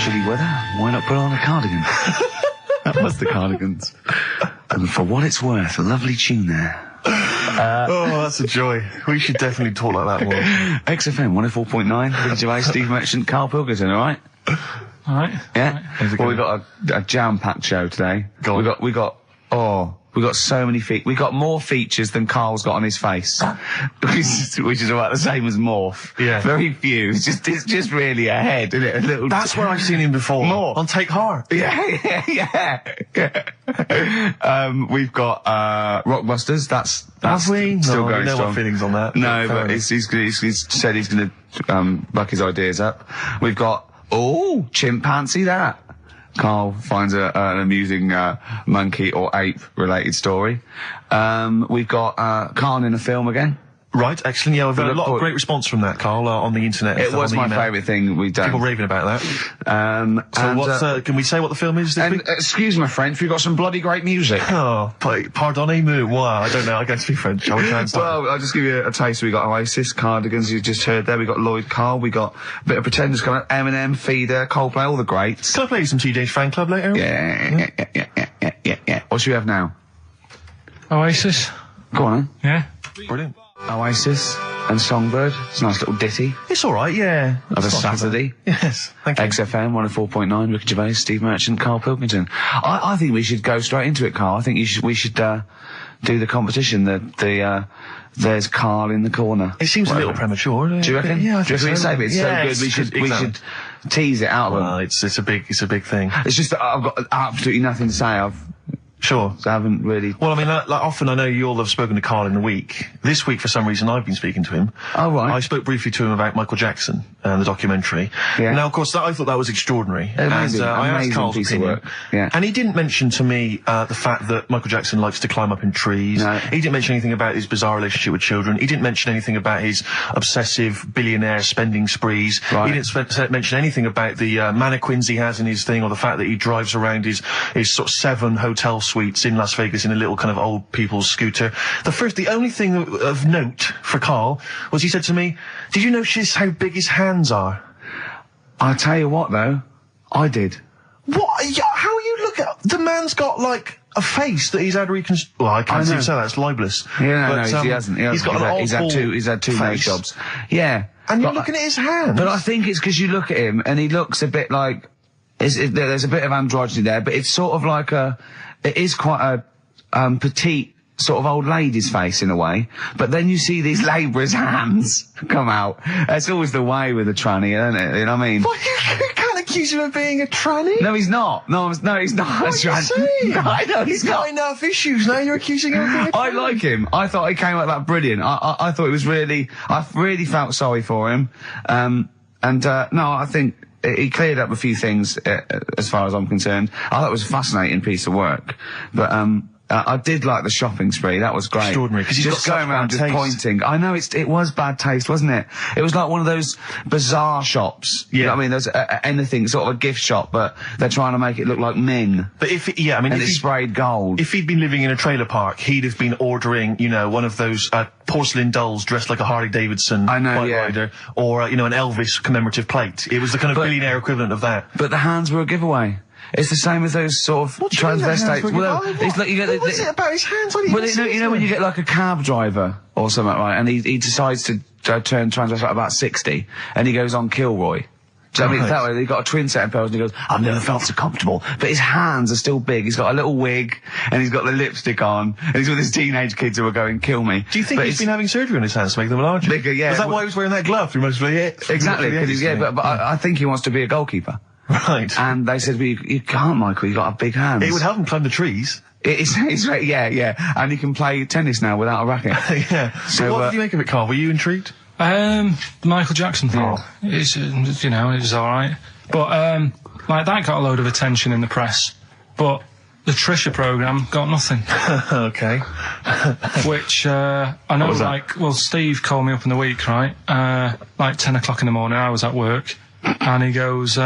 chilly weather, why not put on a cardigan? That was the Cardigans. And for what it's worth, a lovely tune there. That's a joy. We should definitely talk like that more. XFM 104.9, Ricky Gervais, Steve Merchant, Karl Pilkington, alright? Alright. Yeah? Well, we got a jam-packed show today. We got so many we got more features than Karl's got on his face. which is about the same as Morph. Yeah. Very few. It's just really a head, isn't it? A little. That's where I've seen him before. More. On Take Heart. Yeah. We've got, Rockbusters. That's Have we? still No, going no strong. more feelings on that. No, but he's said he's gonna, buck his ideas up. We've got, chimpanzee that. Karl finds an amusing monkey or ape related story. We've got Karl in a film again. Right, excellent. Yeah, we've had a lot of great response from that, Karl, on the internet. It was my favourite thing we've done. People raving about that. So can we say what the film is this week? Excuse my French, we've got some bloody great music. Oh, pardonnez-moi. Wow, I don't know. I don't speak French. Shall we try and start? Well, I'll just give you a taste. We got Oasis, Cardigans, you just heard there. We got Lloyd Karl. We got a bit of Pretenders coming up. Eminem, Feeder, Coldplay, all the greats. Can I play you some TJ's Fan Club later? Yeah. What should we have now? Oasis. Go on, then. Yeah. Brilliant. Oasis and Songbird. It's a nice little ditty It's all right, yeah. of a It's not too Saturday. bad. Yes, thank you. XFM 104.9, Ricky Gervais, Steve Merchant, Karl Pilkington. I think we should go straight into it, Karl. I think we should do the competition. There's Karl in the corner. It seems a little premature. Do you reckon? Yeah, I Do you think reckon so. it's so good? We should tease it out of them. Well, it's a big thing. It's just that I've got absolutely nothing to say. Sure. I haven't really. Well, I mean, like often I know you all have spoken to Karl in the week. This week, for some reason, I've been speaking to him. Oh, right. I spoke briefly to him about Michael Jackson and the documentary. Yeah. Now, of course, I thought that was extraordinary. Amazing, I asked amazing Karl's piece of opinion. work. Yeah. And he didn't mention to me the fact that Michael Jackson likes to climb up in trees. No. He didn't mention anything about his bizarre relationship with children. He didn't mention anything about his obsessive billionaire spending sprees. Right. He didn't mention anything about the mannequins he has in his thing, or the fact that he drives around his sort of 7 hotel suites in Las Vegas in a little kind of old people's scooter. The only thing of note for Karl was he said to me, "Did you notice how big his hands are?" I'll tell you what, though, I did. What? Yeah, how you look at the man's got like a face that he's had reconstructed. Well, I can't even say that. It's libelous. Yeah, But, no, he hasn't. He's got He's had two nose face. jobs. Yeah. And you're looking at his hands. But I think it's because you look at him and he looks a bit like there's a bit of androgyny there, but it's sort of like it is quite a petite sort of old lady's face in a way. But then you see these labourers' hands come out. That's always the way with a tranny, isn't it? You know what I mean? What, you can't accuse him of being a tranny. No, he's not. No, he's not. What are you saying? No, I know he's got not. enough issues. Now you're accusing him of being a tranny. I like him. I thought he came out that brilliant. I thought it was really. I really felt sorry for him. No, I think he cleared up a few things as far as I'm concerned. I thought it was a fascinating piece of work, but I did like the shopping spree. That was great. Extraordinary, because he's just got going such around bad just taste. pointing. I know it was bad taste, wasn't it? It was like one of those bazaar shops. Yeah. You know what I mean? There's anything, sort of a gift shop, but they're trying to make it look like men. But and It's sprayed gold. If he'd been living in a trailer park, he'd have been ordering, one of those porcelain dolls dressed like a Harley Davidson I know, bike yeah. rider, or an Elvis commemorative plate. It was the kind of billionaire equivalent of that. But the hands were a giveaway. It's the same as those sort of transvestites. Well, it's like you get. What was it about his hands? Well, you know when you get like a cab driver or something, right? And he decides to turn transvestite about 60, and he goes on Kilroy. Do you know what I mean? That way, he got a twin set of pearls, and he goes, "I've never felt so comfortable." But his hands are still big. He's got a little wig, and he's got the lipstick on, and he's with his teenage kids who are going, "Kill me." Do you think he's been having surgery on his hands to make them larger? Bigger, yeah. Was that why he was wearing that glove through most of it? Exactly, but I think he wants to be a goalkeeper. Right. And they said, well, you can't, Michael, you've got big hands. It would help him climb the trees. Yeah. And he can play tennis now without a racket. Yeah. So what did you make of it, Karl? Were you intrigued? The Michael Jackson thing. It's, it was alright. But, that got a load of attention in the press. But the Trisha programme got nothing. Okay. Which, I know, Steve called me up in the week, right? 10 o'clock in the morning, I was at work. And he goes,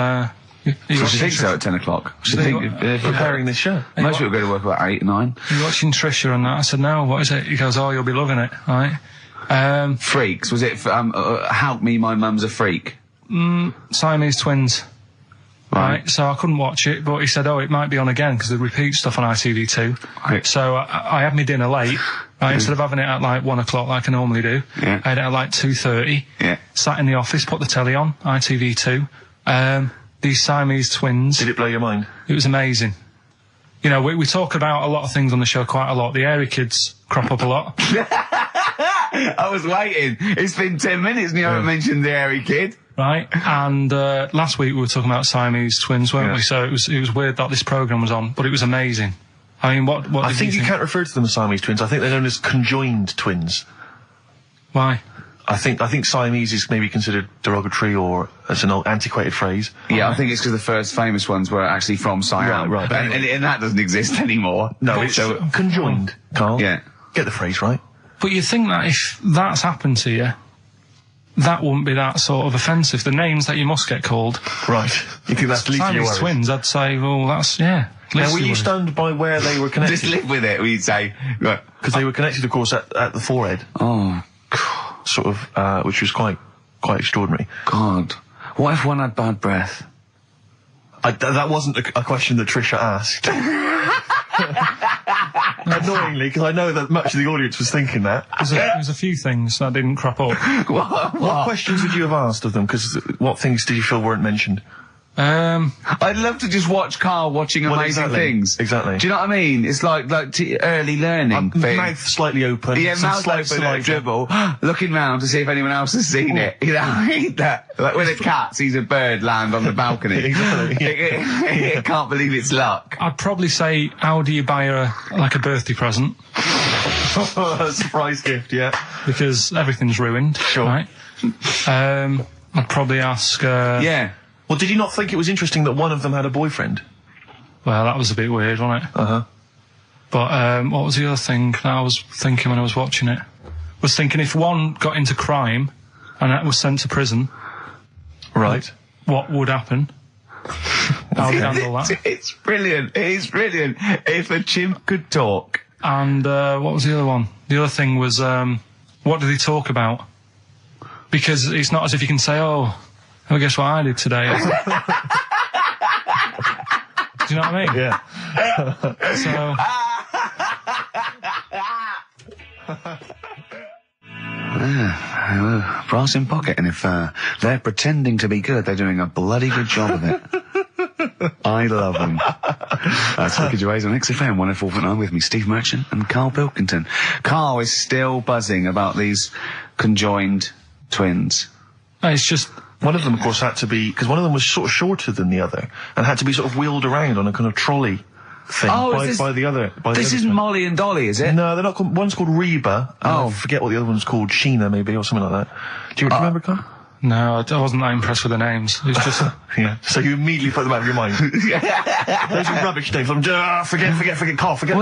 She thinks so at 10 o'clock. She preparing this show. Most people go to work about 8, 9. You watching Trisha and that? I said, no, what is it? He goes, oh, you'll be loving it, right? Freaks. Was it, help me, my mum's a freak? Siamese twins. Right, so I couldn't watch it, but he said, it might be on again, because they repeat stuff on ITV2. Right. So I had my dinner late, right, instead of having it at like 1 o'clock like I normally do, I had it at like 2:30, sat in the office, put the telly on, ITV2, these Siamese twins. Did it blow your mind? It was amazing. You know, we talk about a lot of things on the show quite a lot. The Airy Kids crop up a lot. I was waiting. It's been 10 minutes and you haven't mentioned the Airy Kid. Right, and last week we were talking about Siamese twins, weren't we? So it was weird that this programme was on, but it was amazing. I mean, what I think you can't refer to them as Siamese twins. I think they're known as conjoined twins. Why? I think Siamese is maybe considered derogatory or as an old antiquated phrase. Yeah, I think it's because the first famous ones were actually from Siam. Right. And that doesn't exist anymore. No, it's conjoined, Carl. Yeah. Get the phrase right. But you'd think that if that's happened to you, that wouldn't be that sort of offensive. The names that you must get called. Right. You think that's least Siamese twins, I'd say, well, that's, Now, were you stunned by where they were connected? Just live with it, we'd say. Because they were connected, of course, at the forehead. Oh, sort of, which was quite extraordinary. God. What if one had bad breath? That wasn't a question that Trisha asked. Annoyingly, because I know that much of the audience was thinking that. There's a few things that didn't crop up. What questions would you have asked of them? Because what things did you feel weren't mentioned? I'd love to just watch Karl watching amazing things. Exactly. Do you know what I mean? It's like early learning thing. Mouth slightly open. Yeah, mouth open, dribble, looking round to see if anyone else has seen it. You know, I hate that. Like when a cat sees a bird land on the balcony. Exactly. It can't believe it's luck. I'd probably say, how do you buy her like a birthday present? A surprise gift, yeah. Because everything's ruined. Sure. Right? I'd probably ask... Yeah. Well, did you not think it was interesting that one of them had a boyfriend? Well, that was a bit weird, wasn't it? Uh-huh. But what was the other thing that I was thinking when I was watching it? I was thinking if one got into crime and was sent to prison... Right. What would happen? How would you handle that? It's brilliant. It is brilliant. If a chimp could talk. And what was the other one? The other thing was, what did he talk about? Because it's not as if you can say, well, guess what I did today? Do you know what I mean? Yeah. Brass in pocket, and if they're pretending to be good, they're doing a bloody good job of it. I love them. That's Wicked Ways on XFM 104.9 with me, Steve Merchant and Karl Pilkington. Karl is still buzzing about these conjoined twins. It's just... One of them, of course, had to be... Because one of them was sort of shorter than the other and had to be sort of wheeled around on a kind of trolley thing by the other. This isn't Molly and Dolly, is it? No, they're not called... One's called Reba. I forget what the other one's called. Sheena, maybe, or something like that. Do you remember, Carl? No, I wasn't that impressed with the names. It's just... Yeah. So you immediately put them out of your mind. Those are rubbish names. Forget, Carl, forget.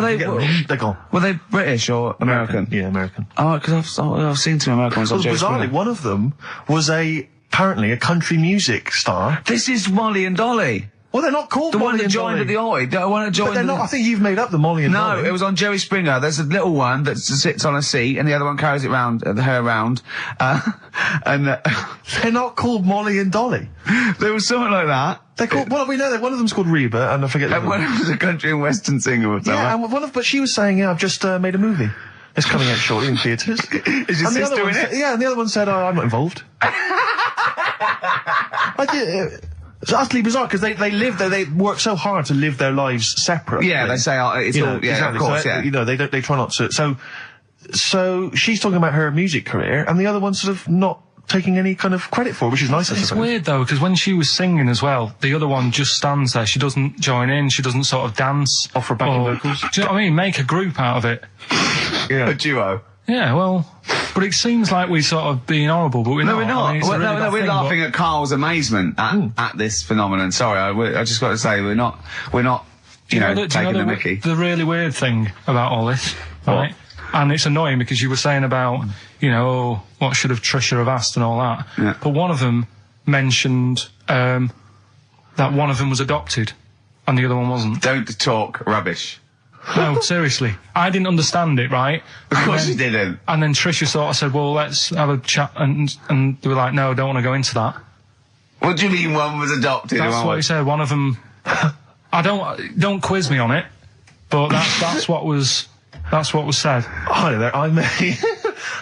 They're gone. Were they British or American? Yeah, American. Oh, because I've seen some American ones on Jerry Bizarrely, Springer. one of them was apparently a country music star. This is Molly and Dolly. Well, they're not called The Molly one that and joined Dolly. at the Oi. The one that joined. But they're not. I think you've made up the Molly and Dolly. No, it was on Jerry Springer. There's a little one that sits on a seat, and the other one carries it round, her around. They're not called Molly and Dolly. There was something like that. They're called. Well, we know that one of them's called Reba, and I forget. And one was a country and western singer or something. Yeah, and but she was saying, "Yeah, I've just made a movie. It's coming out shortly in theatres." Is your sister in it? Yeah, and the other one said, "Oh, I'm not involved." It's utterly bizarre because they live there. They work so hard to live their lives separately. Yeah, they say it's all. Yeah, exactly. of course. So, yeah. You know, they try not to. So she's talking about her music career, and the other one's sort of not taking any kind of credit for it, which is nice. It's weird though, because when she was singing as well, the other one just stands there. She doesn't join in. She doesn't sort of dance. Offer backing vocals. Do you know what I mean? Make a group out of it. Yeah, a duo. Yeah, well, but it seems like we're sort of being horrible, but we're not. No, we're not. I mean, it's a really bad we're thing, laughing at Karl's amazement at this phenomenon. Sorry, I just got to say we're not. You know, taking the mickey. The really weird thing about all this, right? And it's annoying because you were saying about, you know, what should have Trisha have asked and all that. Yeah. But one of them mentioned that one of them was adopted and the other one wasn't. Don't talk rubbish. No, seriously. I didn't understand it, right? Of course you didn't. And then Trisha sort of said, well, let's have a chat. And they were like, no, I don't want to go into that. What do you mean one was adopted? That's what he said. One of them. Don't quiz me on it, but that's what was said. Hello there.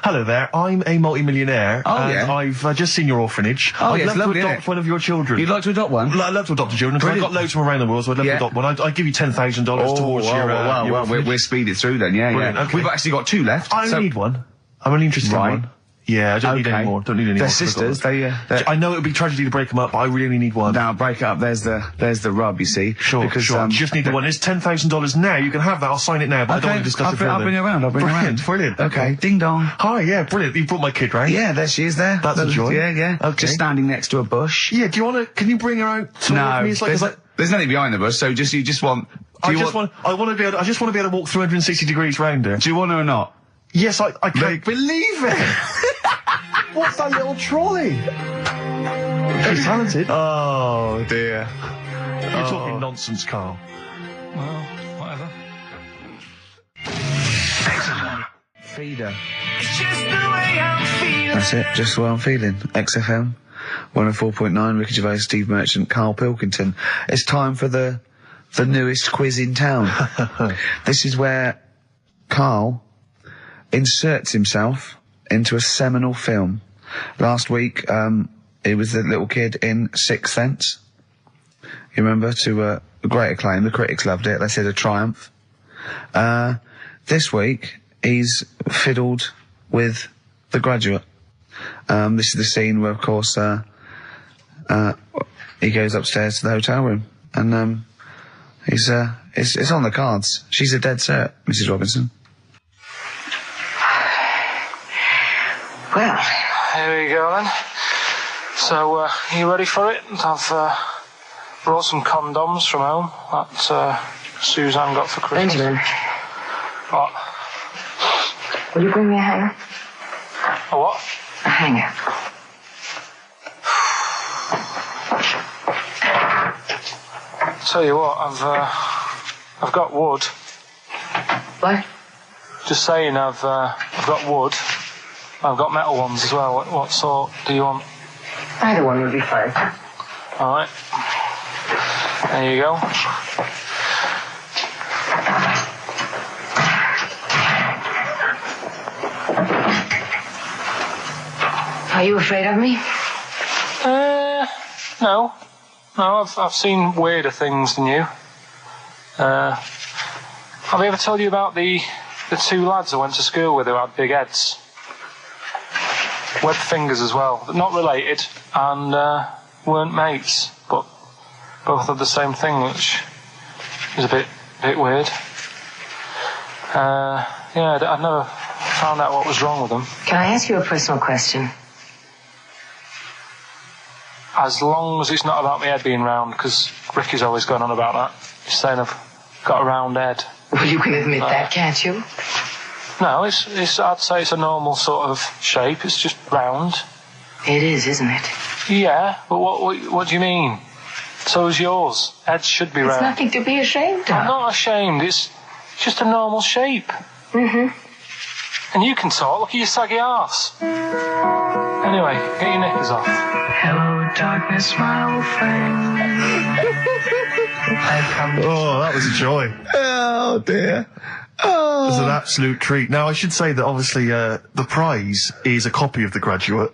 Hello there. I'm a multi-millionaire. And I've just seen your orphanage. I'd love to adopt one of your children. You'd like to adopt one? I'd love to adopt a children. I've got loads from around the world, so I'd love to adopt one. I'd give you $10,000 towards your. Well, we'll speed it through then. Yeah, Brilliant, okay. We've actually got 2 left. I only need one. I'm only interested in one. Yeah, I don't need any more. Don't need any more. They're sisters. I know it would be tragedy to break them up, but I really only need one. Now, break it up. There's the rub, you see. Sure, because, sure. Just need the one. It's $10,000 now. You can have that. I'll sign it now, but I don't want to discuss it further. I'll bring you around. Brilliant. Okay. Ding dong. Hi, yeah, brilliant. You brought my kid round. Yeah, there she is there. That's a joy. Yeah. Okay. Just standing next to a bush. Yeah, can you bring her out to me? There's nothing behind the bush, so you just want... I just want to be able to walk 360 degrees round her. Do you want her or not? Yes, I can't believe it! What's that little trolley? She's talented. Oh, dear. You're talking nonsense, Karl. Well, whatever. Feeder. That's it, just the way I'm feeling. XFM, 104.9, Ricky Gervais, Steve Merchant, Karl Pilkington. It's time for the newest quiz in town. This is where Karl inserts himself into a seminal film. Last week, it was the little kid in Sixth Sense. You remember? To great acclaim. The critics loved it. They said a triumph. This week, he's fiddled with The Graduate. This is the scene where, of course, he goes upstairs to the hotel room, and it's on the cards. She's a dead cert, Mrs. Robinson. Well, here we go then. So, are you ready for it? I've brought some condoms from home that Suzanne got for Christmas. Benjamin. What? Will you bring me a hanger? A what? A hanger. Tell you what, I've got wood. What? Just saying, I've got wood. I've got metal ones as well. What sort do you want? Either one would be fine. All right. There you go. Are you afraid of me? No. No, I've seen weirder things than you. Have I ever told you about the 2 lads I went to school with who had big heads? Webbed fingers as well. Not related, and weren't mates, but both had the same thing, which is a bit weird. I'd never found out what was wrong with them. Can I ask you a personal question? As long as it's not about my head being round, because Ricky's always going on about that. He's saying I've got a round head. Well, you can admit that, can't you? No, it's. I'd say it's a normal sort of shape. It's just round. It is, isn't it? Yeah, but what do you mean? So is yours. Heads should be round. It's nothing to be ashamed of. I'm not ashamed. It's just a normal shape. Mm-hmm. And you can talk. Look at your saggy arse. Anyway, get your knickers off. Hello, darkness, my old friend. Oh, that was a joy. Oh, dear. Oh. It was an absolute treat. Now, I should say that obviously the prize is a copy of The Graduate.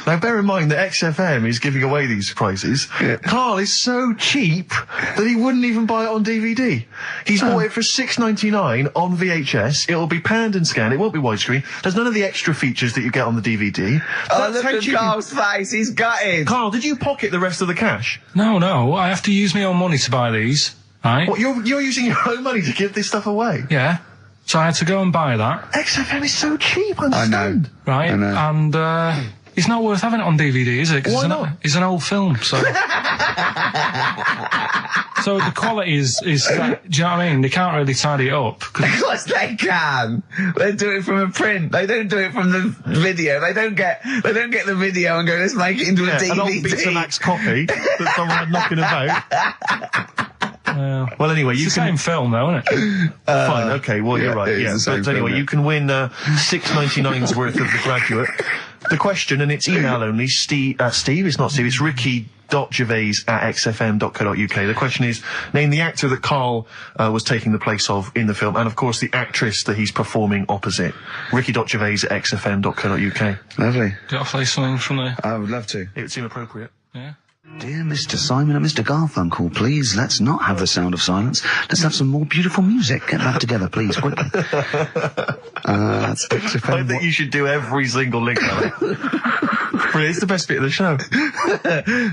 Now, bear in mind that XFM is giving away these prizes. Yeah. Karl is so cheap that he wouldn't even buy it on DVD. He's bought it for $6.99 on VHS. It'll be panned and scanned. It won't be widescreen. There's none of the extra features that you get on the DVD. Look at Karl's face. He's gutted. Karl, did you pocket the rest of the cash? No. I have to use my own money to buy these. Right? What, you're using your own money to give this stuff away? Yeah. So I had to go and buy that. XFM is so cheap, I understand. I know. Right? I know. And it's not worth having it on DVD, is it? Why not? It's an old film, so... So the quality is do you know what I mean? They can't really tidy it up. Of course they can. They do it from a print. They don't do it from the video. They don't get the video and go, let's make it into a DVD. An old Betamax copy that someone had knocking about. Well, anyway, it's the same film, though, isn't it? Fine, okay, well, you're right. Yeah, but anyway, you can win $6.99's worth of The Graduate. The question, and it's email only, Steve, it's not Steve, it's Ricky ricky.gervais@xfm.co.uk. The question is, name the actor that Karl was taking the place of in the film, and of course the actress that he's performing opposite. ricky.gervais@xfm.co.uk. Lovely. Do you want to play something from there? I would love to. It would seem appropriate. Yeah. Dear Mr. Simon and Mr. Garfunkel, please, let's not have the sound of silence. Let's have some more beautiful music. Get that together, please, quickly. That's XFM. I think you should do every single link on it. It's the best bit of the show.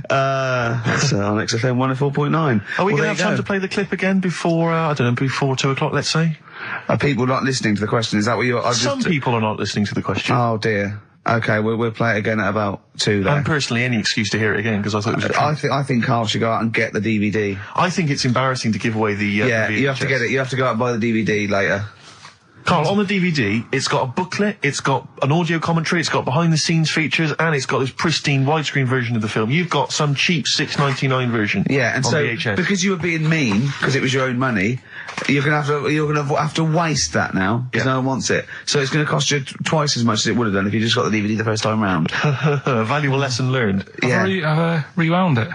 That's on XFM 104.9. Are we going to have time to play the clip again before, I don't know, before 2 o'clock, let's say? Are people not listening to the question? Is that what you're... Some people are not listening to the question. Oh, dear. Okay, we'll play it again at about 2 then. And personally, any excuse to hear it again, because I thought it was I think Karl should go out and get the DVD. I think it's embarrassing to give away the yeah, the you have to get it. You have to go out and buy the DVD later. Karl, on the DVD, it's got a booklet, it's got an audio commentary, it's got behind-the-scenes features, and it's got this pristine widescreen version of the film. You've got some cheap $6.99 version. Yeah, and on so VHS. because you were being mean, because it was your own money, you're gonna have to waste that now because no one wants it. So it's gonna cost you twice as much as it would have done if you just got the DVD the first time round. A valuable lesson learned. Yeah. Have rewound it.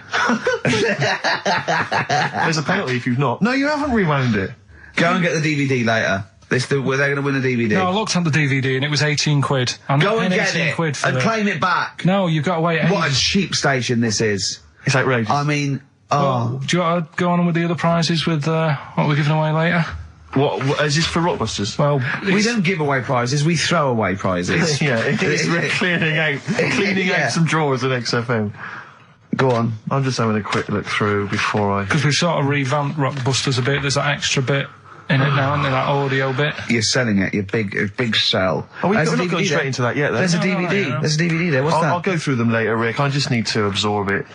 There's a penalty if you've not. No, you haven't rewound it. Go and get the DVD later. They're going to win the DVD. No, I looked at the DVD and it was 18 quid. I'm Go not and paying get 18 it quid for and it. claim it back. No, you've got to wait. What a ages. cheap station this is. It's outrageous. I mean, Well, do you want to go on with the other prizes with what we're giving away later? What is this for Rockbusters? Well, we don't give away prizes, we throw away prizes. Yeah, it's cleaning out some drawers at XFM. Go on. I'm just having a quick look through before I... Because we've sort of revamped Rockbusters a bit. There's that extra bit in it now, isn't there? That audio bit. You're selling it, your big sell. Are we There's a not DVD going straight into that yet, then? There's a No, DVD. no. There's a DVD there. What's that? I'll go through them later, Rick. I just need to absorb it.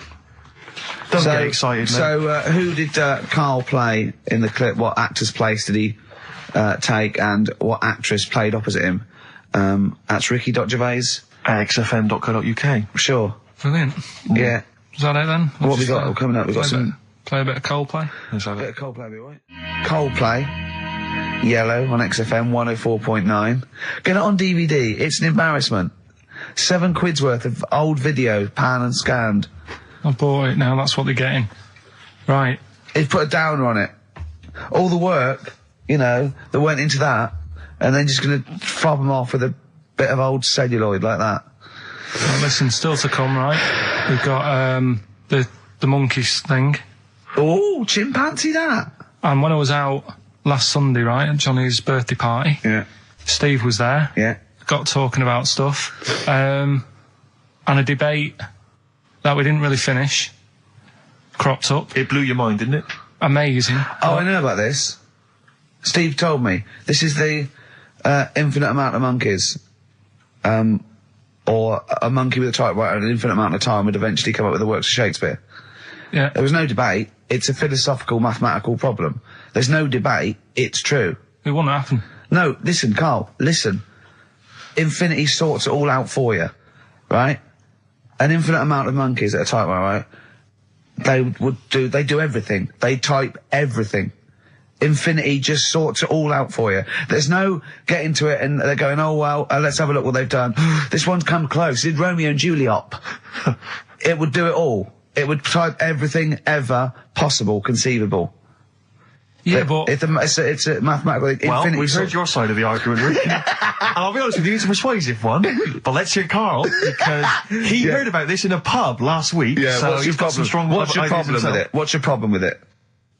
Don't get excited, mate. So, who did Karl play in the clip? What actor's place did he take, and what actress played opposite him? That's ricky.gervais. At xfm.co.uk. Sure. Brilliant. Yeah. Is that it then? What we got coming up? We've got some... Play a bit of Coldplay. Let's have bit it. of Coldplay, be right? Coldplay. Yellow on XFM 104.9. Get it on DVD. It's an embarrassment. £7 worth of old video, pan and scanned. I bought it now, that's what they're getting. Right. He's put a downer on it. All the work, that went into that, and then just gonna fob them off with a bit of old celluloid like that. Well, listen, still to come, right? We've got the monkeys thing. Oh, chimpanzee that. And when I was out last Sunday, right, at Johnny's birthday party, Yeah. Steve was there. Yeah. Got talking about stuff. And a debate that we didn't really finish cropped up. It blew your mind, didn't it? Amazing. Oh, I know about this. Steve told me. This is the infinite amount of monkeys. Or a monkey with a typewriter and an infinite amount of time would eventually come up with the works of Shakespeare. Yeah. There was no debate. It's a philosophical, mathematical problem. There's no debate. It's true. It wouldn't happen. No, listen, Karl, listen. Infinity sorts it all out for you, right? An infinite amount of monkeys at a typewriter, right? They do everything. They type everything. Infinity just sorts it all out for you. There's no getting to it and they're going, oh, well, let's have a look what they've done. This one's come close. Did Romeo and Juliet. It would do it all. It would type everything ever possible, conceivable. Yeah, but... It's a mathematical... Well, infinity we've heard your side of the argument, Rick. And I'll be honest with you, it's a persuasive one. But let's hear Karl, because he heard about this in a pub last week. Yeah, so what's your he's got some problem? strong What's your ideas problem with himself. it? What's your problem with it?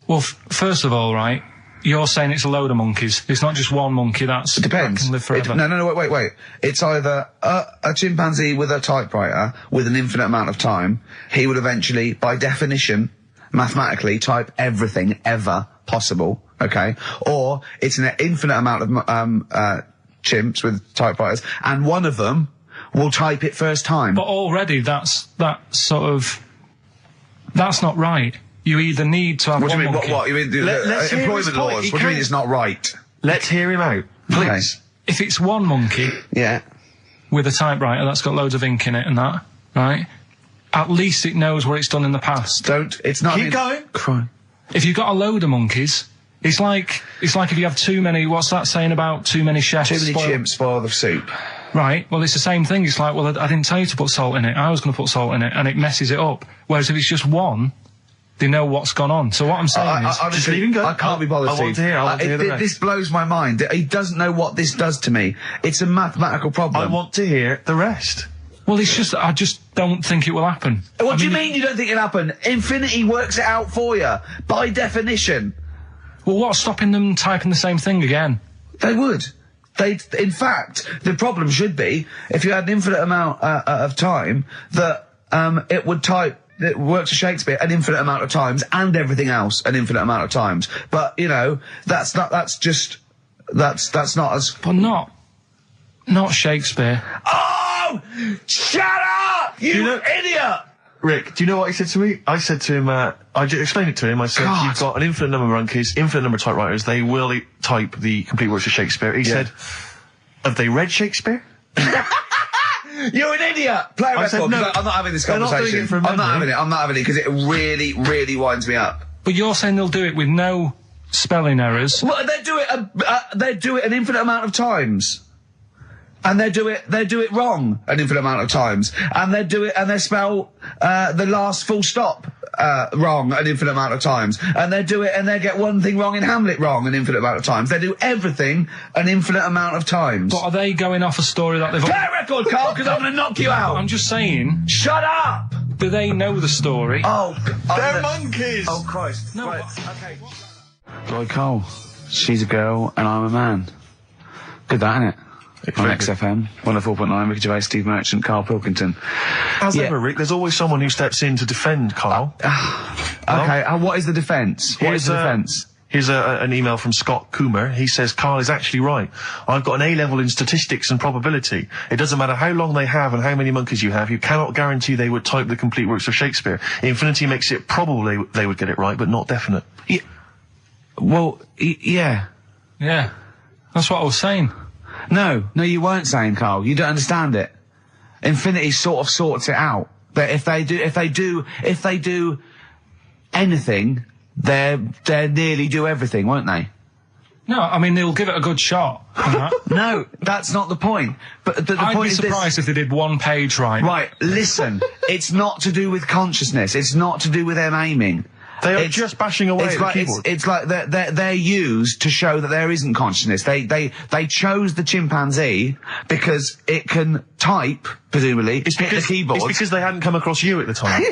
Well, first of all, right, you're saying it's a load of monkeys. It's not just one monkey that Depends. can live forever. No, wait. It's either a chimpanzee with a typewriter with an infinite amount of time. He would eventually, by definition, mathematically, type everything ever possible, okay? Or it's an infinite amount of chimps with typewriters, and one of them will type it first time. But already that's not right. You either need to have What do one you mean? monkey. What? You mean Let's hear his employment point. laws? He What do you mean can't- it's not right? Let's hear him out, please. If it's one monkey Yeah. with a typewriter that's got loads of ink in it and that, right, at least it knows what it's done in the past. It's not... Keep going. Cry. If you've got a load of monkeys, it's like if you have too many, what's that saying about too many chefs? Too many spoil- chimps spoil the soup. Right, well, it's the same thing. It's like, well, I didn't tell you to put salt in it. I was going to put salt in it, and it messes it up. Whereas if it's just one, they know what's gone on. So what I'm saying is... Just leave him go. I can't be bothered. I want to hear, I want to hear the rest. This blows my mind. He doesn't know what this does to me. It's a mathematical problem. I want to hear the rest. Well, it's just, I just don't think it will happen. What do you mean you don't think it'll happen? Infinity works it out for you, by definition. Well, what's stopping them typing the same thing again? They would. In fact, the problem should be, if you had an infinite amount of time, that it would type, it works for Shakespeare an infinite amount of times, and everything else an infinite amount of times. But, you know, that's not as... But not Shakespeare. Oh! Shut up! You idiot! Rick, do you know what he said to me? I said to him, I explained it to him. I said, you've got an infinite number of monkeys, infinite number of typewriters. They will type the complete works of Shakespeare. He said, have they read Shakespeare? You're an idiot! Play a record. said, no, I'm not having this they're not conversation. doing it from I'm not memory. having it because it really, really winds me up. But you're saying they'll do it with no spelling errors. Well, they do it an infinite amount of times. And they do it wrong an infinite amount of times. And they spell the last full stop wrong an infinite amount of times. And they get one thing wrong in Hamlet wrong an infinite amount of times. They do everything an infinite amount of times. But are they going off a story that they've... Play a record, Karl, because I'm going to knock you out. I'm just saying... Shut up! Do they know the story? Oh, They're monkeys! Oh, Christ. No, right, okay. Right, Karl, she's a girl and I'm a man. Good that, innit? On XFM, 104.9, Ricky Gervais, Steve Merchant, Karl Pilkington. As ever, Rick, there's always someone who steps in to defend Karl. Okay, what is the defence? What is the defence? Here's an email from Scott Coomer. He says, Karl is actually right. I've got an A-level in statistics and probability. It doesn't matter how long they have and how many monkeys you have, you cannot guarantee they would type the complete works of Shakespeare. Infinity makes it probable they would get it right, but not definite. Yeah. Well, yeah. Yeah. That's what I was saying. No, you weren't saying, Karl. You don't understand it. Infinity sort of sorts it out. That if they do anything, they'll nearly do everything, won't they? No, I mean, they'll give it a good shot. No, that's not the point. But the I'd point be is surprised if they did one page right. Right, listen. It's not to do with consciousness. It's not to do with them aiming. They are just bashing away at the keyboard. It's like they're used to show that there isn't consciousness. They chose the chimpanzee because it can type, presumably, hit the keyboard. It's because they hadn't come across you at the time.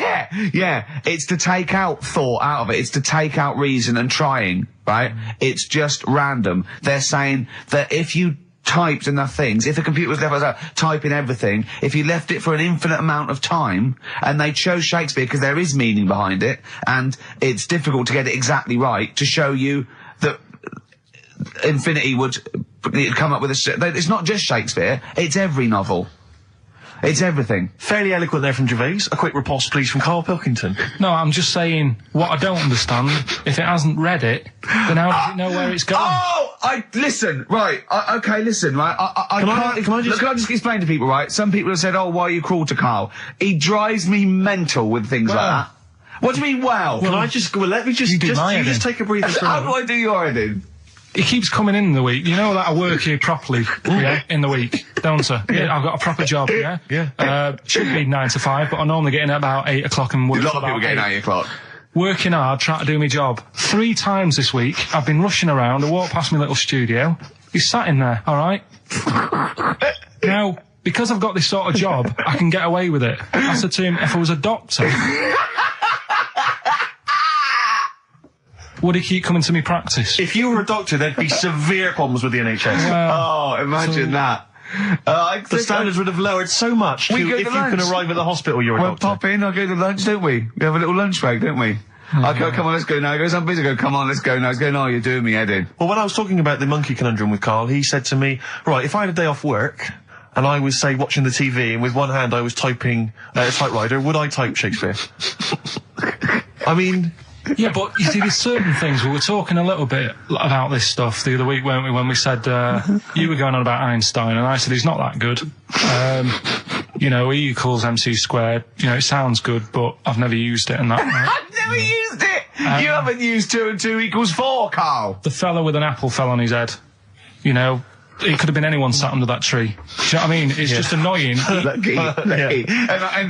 Yeah. It's to take out thought out of it. It's to take out reason and trying, right? It's just random. They're saying that if you typed enough things, if the computer was left typing everything, if you left it for an infinite amount of time, and they chose Shakespeare because there is meaning behind it, and it's difficult to get it exactly right, to show you that Infinity would come up with it's not just Shakespeare, it's every novel. It's everything. Fairly eloquent there from Gervais. A quick riposte, please, from Karl Pilkington. No, I'm just saying, what I don't understand, if it hasn't read it, then how does it know where it's going? Listen, right, listen, right, Can I just explain to people, right? Some people have said, oh, why are you cruel to Karl? He drives me mental with things like that. What do you mean, well, let me just take a breather for a How do moment. I do your editing? He keeps coming in the week. You know that I work here properly, in the week, don't I? Yeah, I've got a proper job, Yeah. Should be 9 to 5, but I normally get in at about 8 o'clock and work. A lot of people getting 8 o'clock. Working hard, trying to do my job. 3 times this week, I've been rushing around. I walked past my little studio. He's sat in there, all right? Now, because I've got this sort of job, I can get away with it. I said to him, if I was a doctor, would he keep coming to me practice? If you were a doctor, there'd be severe problems with the NHS. Imagine that. The standards would have lowered so much if you can arrive at the hospital, you're a doctor. We'll pop in, I'll go to lunch, don't we? We have a little lunch break, don't we? I go, come on, let's go now. He goes, I'm busy. I go, come on, let's go now. He's going, oh, you're doing me head in. Well, when I was talking about the monkey conundrum with Karl, he said to me, right, if I had a day off work, and I was, say, watching the TV, and with one hand I was typing a typewriter, would I type Shakespeare? I mean... Yeah, but you see, there's certain things. We were talking a little bit about this stuff the other week, weren't we, when we said, you were going on about Einstein, and I said he's not that good. You know, E equals MC squared. You know, it sounds good, but I've never used it and that. Right? I've never used it! You haven't used 2 and 2 equals 4, Karl! The fella with an apple fell on his head. You know, it could have been anyone sat under that tree. Do you know what I mean? It's just annoying. Lucky. And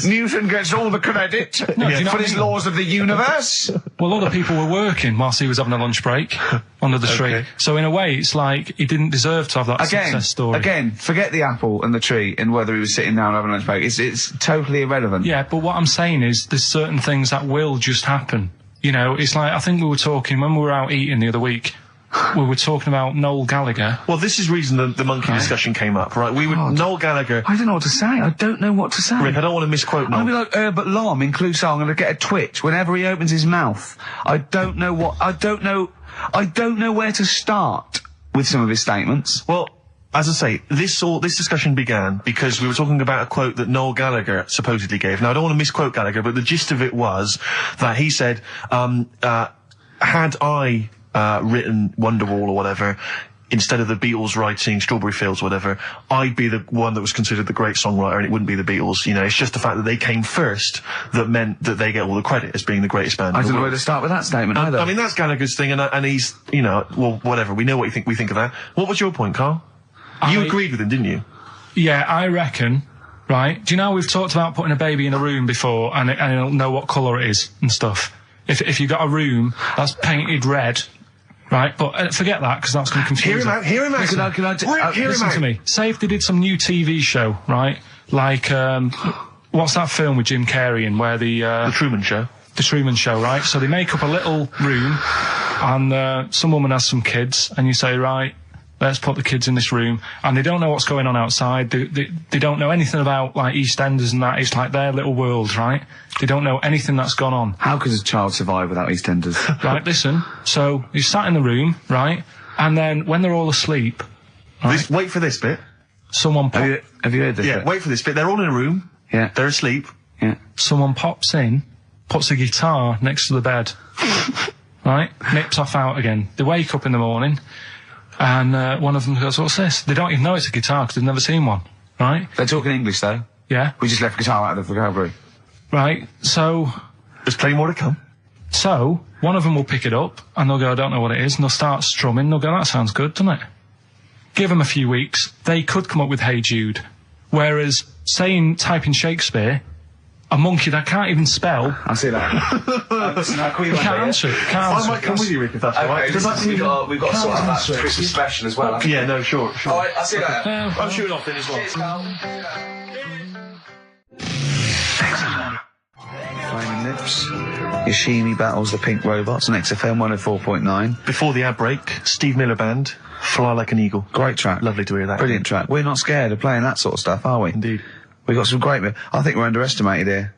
Newton gets all the credit No, do you know for what I his mean? laws of the universe. Well, other people were working whilst he was having a lunch break under the tree. So in a way, it's like he didn't deserve to have that success story. Again, forget the apple and the tree and whether he was sitting down having a lunch break. It's totally irrelevant. Yeah, but what I'm saying is there's certain things that will just happen. You know, it's like, I think we were talking, when we were out eating the other week, we were talking about Noel Gallagher. Well, this is the reason the monkey discussion came up, right? Noel Gallagher. I don't know what to say. I don't know what to say. Rick, I don't want to misquote Noel. I'll be like Herbert Lom in Clouseau. I'm going to get a twitch whenever he opens his mouth. I don't know where to start with some of his statements. Well, as I say, this discussion began because we were talking about a quote that Noel Gallagher supposedly gave. Now, I don't want to misquote Gallagher, but the gist of it was that he said, had I written Wonderwall or whatever, instead of the Beatles writing Strawberry Fields or whatever, I'd be the one that was considered the great songwriter and it wouldn't be the Beatles. You know, it's just the fact that they came first that meant that they get all the credit as being the greatest band. I don't know where to start with that statement either. I mean, that's Gallagher's thing, and he's, you know, well, whatever. We know what we think of that. What was your point, Karl? You agreed with him, didn't you? Yeah, I reckon, right? Do you know we've talked about putting a baby in a room before and it'll know what colour it is and stuff? If you got a room that's painted red, right? But forget that, because that's going to confuse Hear him out. Listen to me. Say if they did some new TV show, right? Like, what's that film with Jim Carrey in where The Truman Show. The Truman Show, right? So they make up a little room and some woman has some kids and you say, right, let's put the kids in this room, and they don't know what's going on outside. They don't know anything about, like, EastEnders and that. It's like their little world, right? They don't know anything that's gone on. How could a child survive without EastEnders? Right, listen. So, you sat in the room, right? And then, when they're all asleep, right? Wait for this bit. Someone Have you heard this? Yeah, bit? wait for this bit. They're all in a room. Yeah. They're asleep. Yeah. Someone pops in, puts a guitar next to the bed, right? Nips off out again. They wake up in the morning, and one of them goes, what's this? They don't even know it's a guitar because they've never seen one, right? They're talking English, though. Yeah. We just left guitar out of the vocabulary. Right, so... There's plenty more to come. So, one of them will pick it up, and they'll go, I don't know what it is, and they'll start strumming, they'll go, that sounds good, doesn't it? Give them a few weeks, they could come up with Hey Jude. Whereas, typing Shakespeare, a monkey that can't even spell... I see that. Can't answer it. I might come with you, Rick, if that's all right. We've got to sort out that Christmas special as well. Yeah, no, sure. All right, I'll see you later. I'm shooting off then as well. Cheers, Karl. Flaming Lips. Yoshimi battles the Pink Robots on XFM 104.9. Before the ad break, Steve Miller Band, Fly Like an Eagle. Great track. Lovely to hear that. Brilliant track. We're not scared of playing that sort of stuff, are we? Indeed. We've got some great... I think we're underestimated here.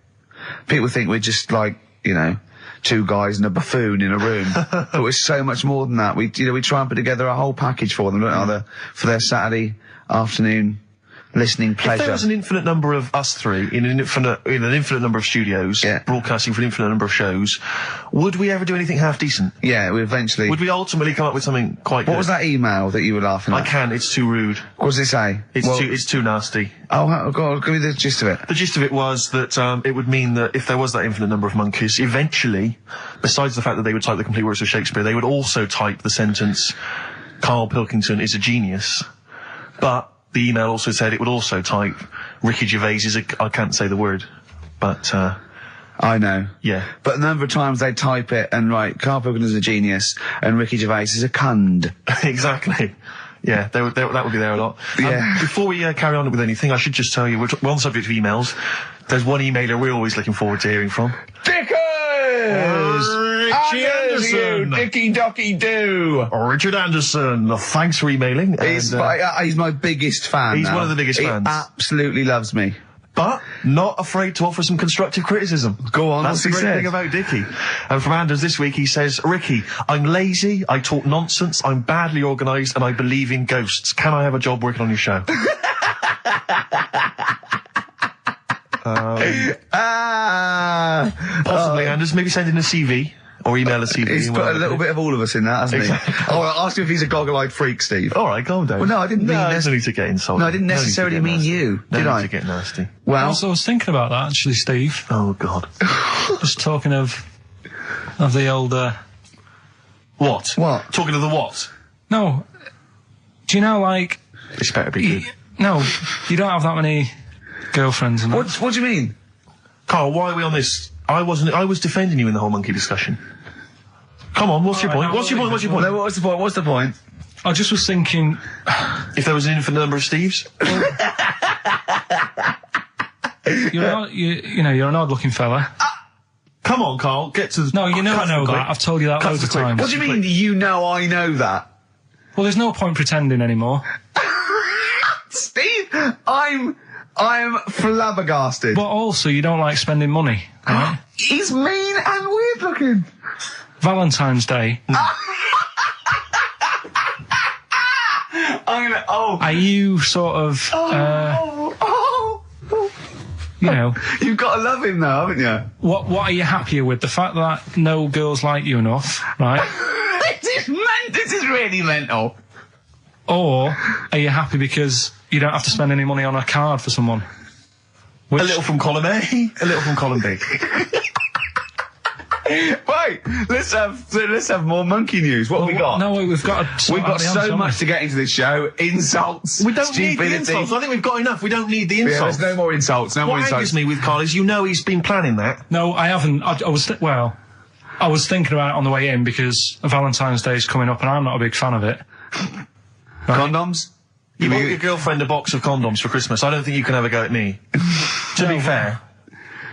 People think we're just like, you know, two guys and a buffoon in a room. But we're so much more than that. We try and put together a whole package for them, don't we? For their Saturday afternoon listening pleasure. If there was an infinite number of us three in an infinite number of studios, broadcasting for an infinite number of shows, would we ever do anything half decent? Yeah, we eventually... Would we ultimately come up with something quite good? What was that email that you were laughing at? I can't, it's too rude. What does it say? It's too nasty. Oh, God, give me the gist of it. The gist of it was that it would mean that if there was that infinite number of monkeys, eventually, besides the fact that they would type the complete works of Shakespeare, they would also type the sentence, Karl Pilkington is a genius. But the email also said it would also type, Ricky Gervais is I can't say the word, but... I know. Yeah. But a number of times they type it and write, Karl Pilkington is a genius and Ricky Gervais is a cund. Exactly. Yeah, that would be there a lot. Yeah. Before we carry on with anything, I should just tell you, we're on the subject of emails. There's one emailer we're always looking forward to hearing from. Richie Anderson! Dicky Docky Doo! Richard Anderson, thanks for emailing. He's my biggest fan. He's now. one of the biggest fans. He absolutely loves me. But not afraid to offer some constructive criticism. Go on, that's the great thing about Dickie. And from Anders this week, he says, Ricky, I'm lazy, I talk nonsense, I'm badly organised, and I believe in ghosts. Can I have a job working on your show? Possibly, Anders. Maybe send in a CV. Or email a CV. He's put a little bit of all of us in that, hasn't he? Oh, I'll ask him if he's a goggle-eyed freak, Steve. All right, calm down. Well, no, I didn't mean... There's no need to get insulted. No, I didn't necessarily mean you, did I? No need to get nasty. Well... I was thinking about that, actually, Steve. Oh, God. Just talking of the old... What? What? Talking of the what? No. Do you know, like... This better be good. No, you don't have that many girlfriends and that. What do you mean? Carl, why are we on this? I was defending you in the whole monkey discussion. Come on, what's your point? What's your point? What's your point? No, what's the point? What's the point? I just was thinking... If there was an infinite number of Steves? You're an odd-looking fella. Come on, Carl, get to the... No, I know that. I've told you that loads of times. What do you mean, you know I know that? Well, there's no point pretending anymore. Steve, I'm flabbergasted. But also, you don't like spending money, right? He's mean and weird looking. Valentine's Day. Are you sort of, you know... You've got to love him though, haven't you? What are you happier with? The fact that no girls like you enough, right? This is really mental. Or are you happy because you don't have to spend any money on a card for someone? A little from column A, a little from column B. Wait, let's have more monkey news. What have we got? No, we've got so much to get into this show. Insults. We don't need stupidity. the insults. I think we've got enough. We don't need the insults. There's no more insults. No more What insults. angers me with Carl is you know he's been planning that. No, I haven't. I was thinking about it on the way in because Valentine's Day is coming up and I'm not a big fan of it. Condoms? You bought your girlfriend a box of condoms for Christmas. I don't think you can have a go at me. To be fair.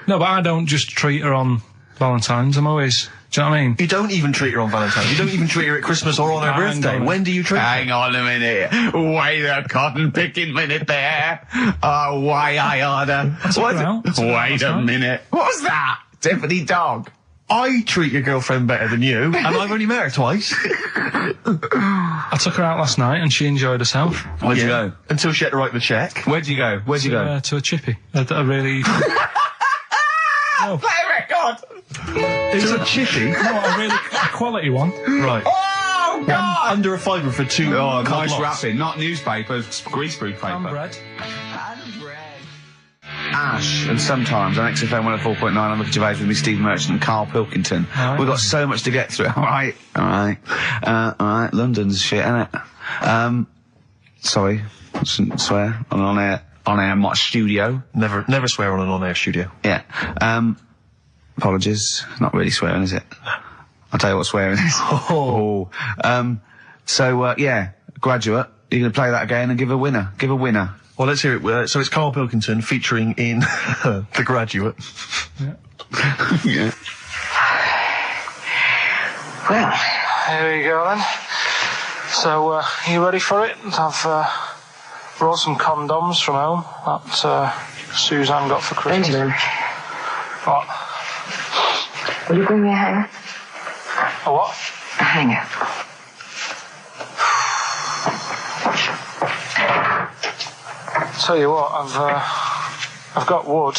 No, but I don't just treat her on Valentine's. I'm always... Do you know what I mean? You don't even treat her on Valentine's. You don't even treat her at Christmas or on her birthday. When do you treat her? Hang on a minute. Wait a cotton picking minute there. Oh, why I order. Wait a minute. What was that? Tiffany Dog. I treat your girlfriend better than you, and I've only met her twice. I took her out last night and she enjoyed herself. Where'd you go? Until she had to write the cheque. Where'd you go? Where'd you go? To a chippy. A really... No. Play a record! Is it a chippy? No, a really quality one. Right. Oh, God! Under a fiver for two. Oh, nice wrapping. Not newspaper, greaseproof paper. And bread. Ash, and sometimes on XFM 104.9, I'm Ricky Gervais with me, Steve Merchant and Karl Pilkington. Right. We've got so much to get through. All right. London's shit, innit? Sorry, shouldn't swear on air, not studio. Never swear on an on-air studio. Yeah. Apologies. Not really swearing, is it? I'll tell you what swearing is. Yeah, Graduate. You're going to play that again and give a winner. Give a winner. Well, let's hear it. So it's Karl Pilkington featuring in The Graduate. Yeah. Yeah. Well, Here we go then. So, you ready for it? I've brought some condoms from home that Suzanne got for Christmas. Benjamin, What? will you bring me a hanger? A what? A hanger. Tell you what, I've got wood.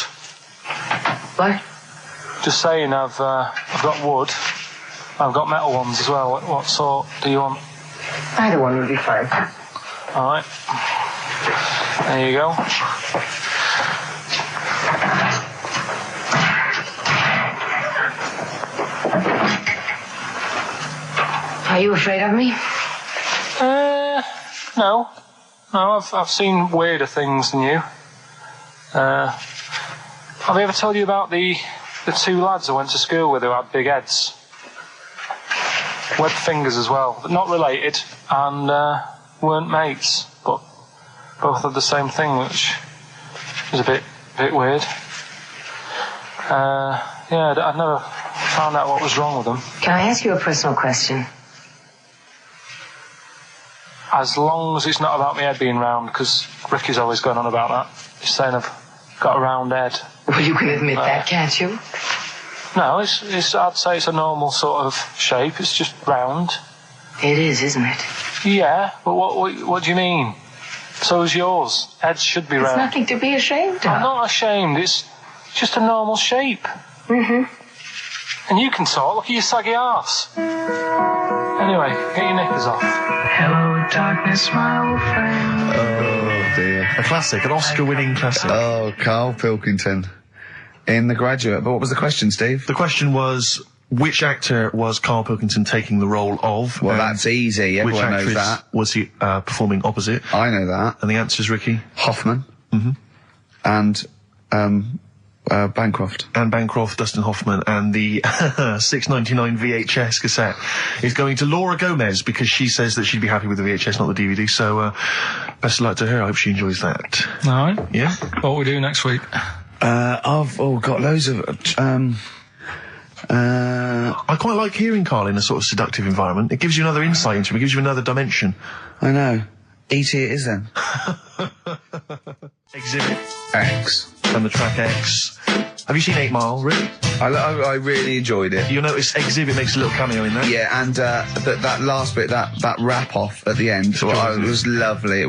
What? Just saying, I've got wood. I've got metal ones as well. What sort do you want? Either one would be fine. All right. There you go. Are you afraid of me? No. No, I've seen weirder things than you. Have I ever told you about the two lads I went to school with who had big heads? Webbed fingers as well, but not related, and weren't mates, but both had the same thing, which was a bit weird. I'd never found out what was wrong with them. Can I ask you a personal question? As long as it's not about my head being round, because Ricky's always going on about that. He's saying I've got a round head. Well, you can admit that, can't you? No, I'd say it's a normal sort of shape. It's just round. It is, isn't it? Yeah, but what do you mean? So is yours. Heads should be It's round. nothing to be ashamed I'm of. not ashamed. It's just a normal shape. Mm-hmm. And you can talk. Look at your saggy arse. Anyway, get your knickers off. Hello, darkness, my old friend. Oh, dear. A classic, an Oscar-winning classic. Oh, Karl Pilkington in The Graduate. But what was the question, Steve? The question was, Which actor was Karl Pilkington taking the role of? Well, that's easy. Which Everyone knows actress that. was he performing opposite? I know that. And the answer's Ricky? Hoffman. And, Bancroft. Anne Bancroft, Dustin Hoffman, and the $6.99 VHS cassette is going to Laura Gomez because she says that she'd be happy with the VHS, not the DVD. So, best of luck to her. I hope she enjoys that. All right. Yeah? What we do next week? I've got loads of, I quite like hearing Karl in a sort of seductive environment. It gives you another insight into him. It gives you another dimension. I know. E.T. it is then. Exhibit X. and the track X. Have you seen 8 Mile, Rick? I really enjoyed it. You'll notice Exhibit makes a little cameo in there. Yeah, and that last bit, that wrap off at the end, it was lovely. It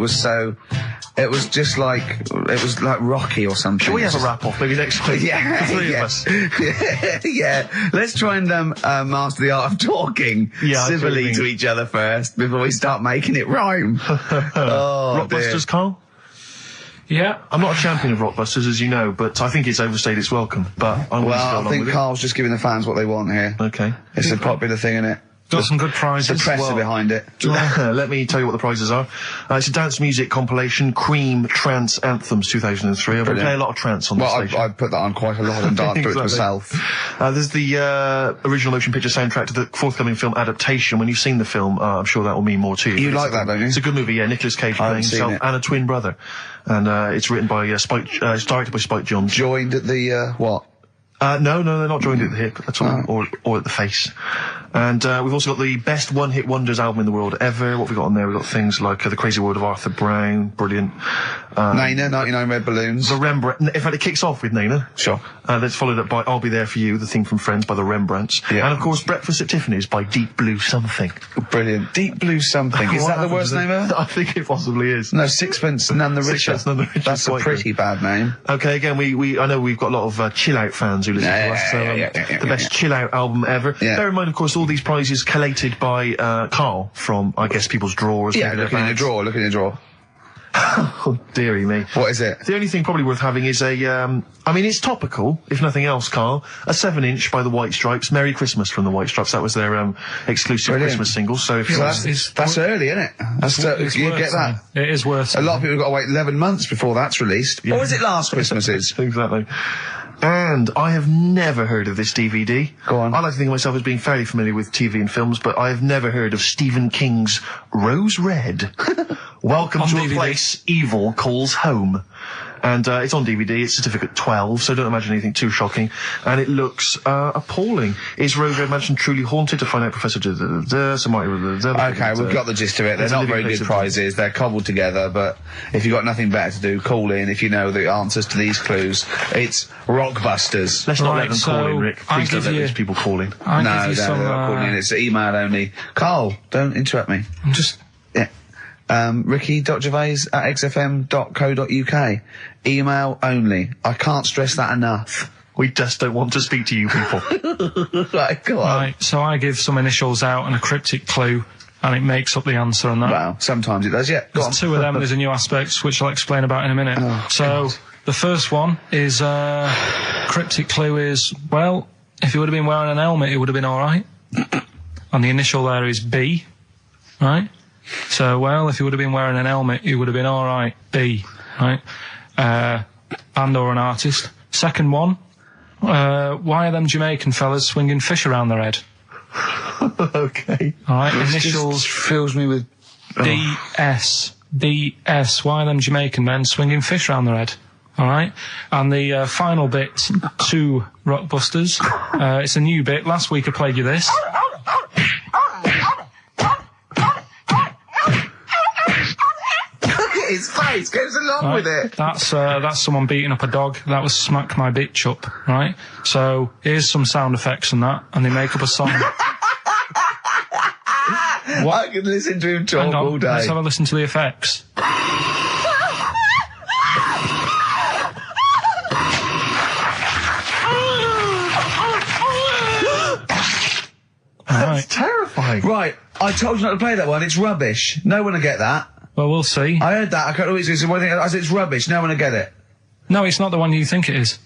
was just like, it was like Rocky or something. Shall we have a wrap off maybe next week? Yeah, The three yeah. of us. Yeah. Let's try and master the art of talking civilly to each other first before we start making it rhyme. Rockbusters, Karl? Yeah. I'm not a champion of Rockbusters, as you know, but I think it's overstayed its welcome. But I'm willing to go Well, I along think with Carl's just giving the fans what they want here. it. Okay. It's a popular thing, isn't it? Got some good prizes. The press are behind it. Let me tell you what the prizes are. It's a dance music compilation, Cream Trance Anthems 2003. I'm going to play a lot of trance on this Well, station. I put that on quite a lot and danced to it Exactly. myself. There's the original motion picture soundtrack to the forthcoming film adaptation. When you've seen the film, I'm sure that will mean more to you. You But like it's a- that, don't you? It's a good movie, yeah. Nicolas Cage playing haven't seen himself it. and a twin brother. And it's written by Spike, it's directed by Spike Jonze. Joined at the, what? No, they're not joined at the hip at all, or at the face. And we've also got the best one-hit wonders album in the world ever. What have we got on there? We've got things like The Crazy World of Arthur Brown, brilliant. Nina, 99 Red Balloons. The Rembrandt. In fact, it kicks off with Nina. Sure. That's followed up by I'll Be There For You, the theme from Friends by the Rembrandts. Yeah. And of course, Breakfast at Tiffany's by Deep Blue Something. Brilliant. Deep Blue Something. Is What that the happened worst to name ever? I think it possibly is. No, Sixpence None the Richer. Sixpence None the Richer. That's a Quite pretty bad name. Okay, again, I know we've got a lot of chill-out fans who listen to us, so the best chill-out album ever. Yeah. Bear in mind, of course, all these prizes collated by Karl from, I guess, people's drawers. Yeah, maybe their look in your bags. drawer, look in your drawer. Oh, dearie me. What is it? The only thing probably worth having is it's topical, if nothing else, Karl. A 7-inch by the White Stripes, Merry Christmas from the White Stripes. That was their exclusive Brilliant. Christmas single. So if you So want that's early, isn't it? It's You worth get that. saying. It is worth A lot of people have got to wait 11 months before that's released. Or is it last Christmas's? Exactly. And I have never heard of this DVD. Go on. I like to think of myself as being fairly familiar with TV and films, but I have never heard of Stephen King's Rose Red. Welcome On to DVD. a place evil calls home. And it's on DVD, it's certificate 12, so don't imagine anything too shocking. And it looks appalling. Is Rose Red Mansion truly haunted? To find out, Professor... Okay, we've got the gist of it. They're It's a not living very place good of- prizes. They're cobbled together, but if you've got nothing better to do, call in if you know the answers to these clues. It's Rockbusters. Let's not Right, let them call in, so Rick. I Please don't give let you- these people call in. I'll No, give you no, some, they're not calling in. It's email only. Carl, don't interrupt me. I'm just... Yeah. Ricky.gervais@xfm.co.uk. Email only. I can't stress that enough. We just don't want to speak to you people. Right, go on. Right, so I give some initials out and a cryptic clue, and it makes up the answer on that. Well, sometimes it does, yeah. Go on. There's two of them, there's a new aspect, which I'll explain about in a minute. So, the first one is, cryptic clue is, well, if he would have been wearing an helmet, it would have been alright. And the initial there is B, right? So, well, if he would have been wearing an helmet, it would have been alright. B, right? Band or an artist. Second one, why are them Jamaican fellas swinging fish around their head? Okay. Alright, This initials just fills me with... DS. DS. Why are them Jamaican men swinging fish around their head? Alright? And the final bit to Rockbusters. It's a new bit. Last week I played you this. His face goes along Right? with it. That's someone beating up a dog. That was Smack My Bitch Up, right? So here's some sound effects and that, and they make up a song. I could listen to him talk Hang on, all day. let's have a listen to the effects. Alright, Terrifying. Right, I told you not to play that one. It's rubbish. No one will get that. well, we'll see. I heard that. I can't always say one thing. I said it's rubbish. No one will get it. No, it's not the one you think it is.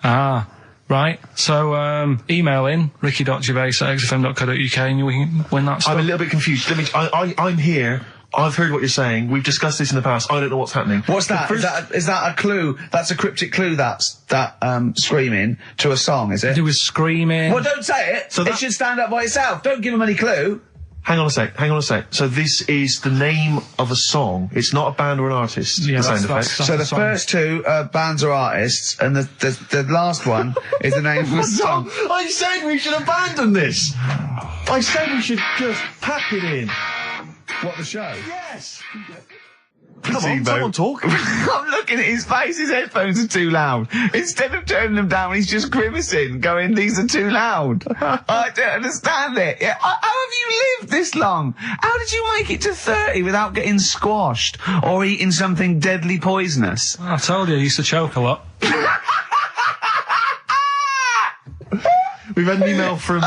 Ah, Right, so email in ricky.gervais@xfm.co.uk and you can win that stuff. I'm a little bit confused. I'm here. I've heard what you're saying. We've discussed this in the past. I don't know what's happening. What's that? Is that a clue? That's a cryptic clue. That's screaming to a song, is it? It was screaming. Well, don't say it. So it should stand up by itself. Don't give him any clue. Hang on a sec. So this is the name of a song. It's not a band or an artist. Yeah, the sound that's effect. So the song. first two are bands or artists, and the last one is the name of a song. I said we should abandon this. I said we should just pack it in. What, the show? Yes. Placebo. Come on, talk. I'm looking at his face. His headphones are too loud. Instead of turning them down, he's just grimacing, going, "These are too loud." I don't understand it. Yeah, how have you lived this long? How did you make it to 30 without getting squashed or eating something deadly poisonous? I told you, I used to choke a lot. We've had an email from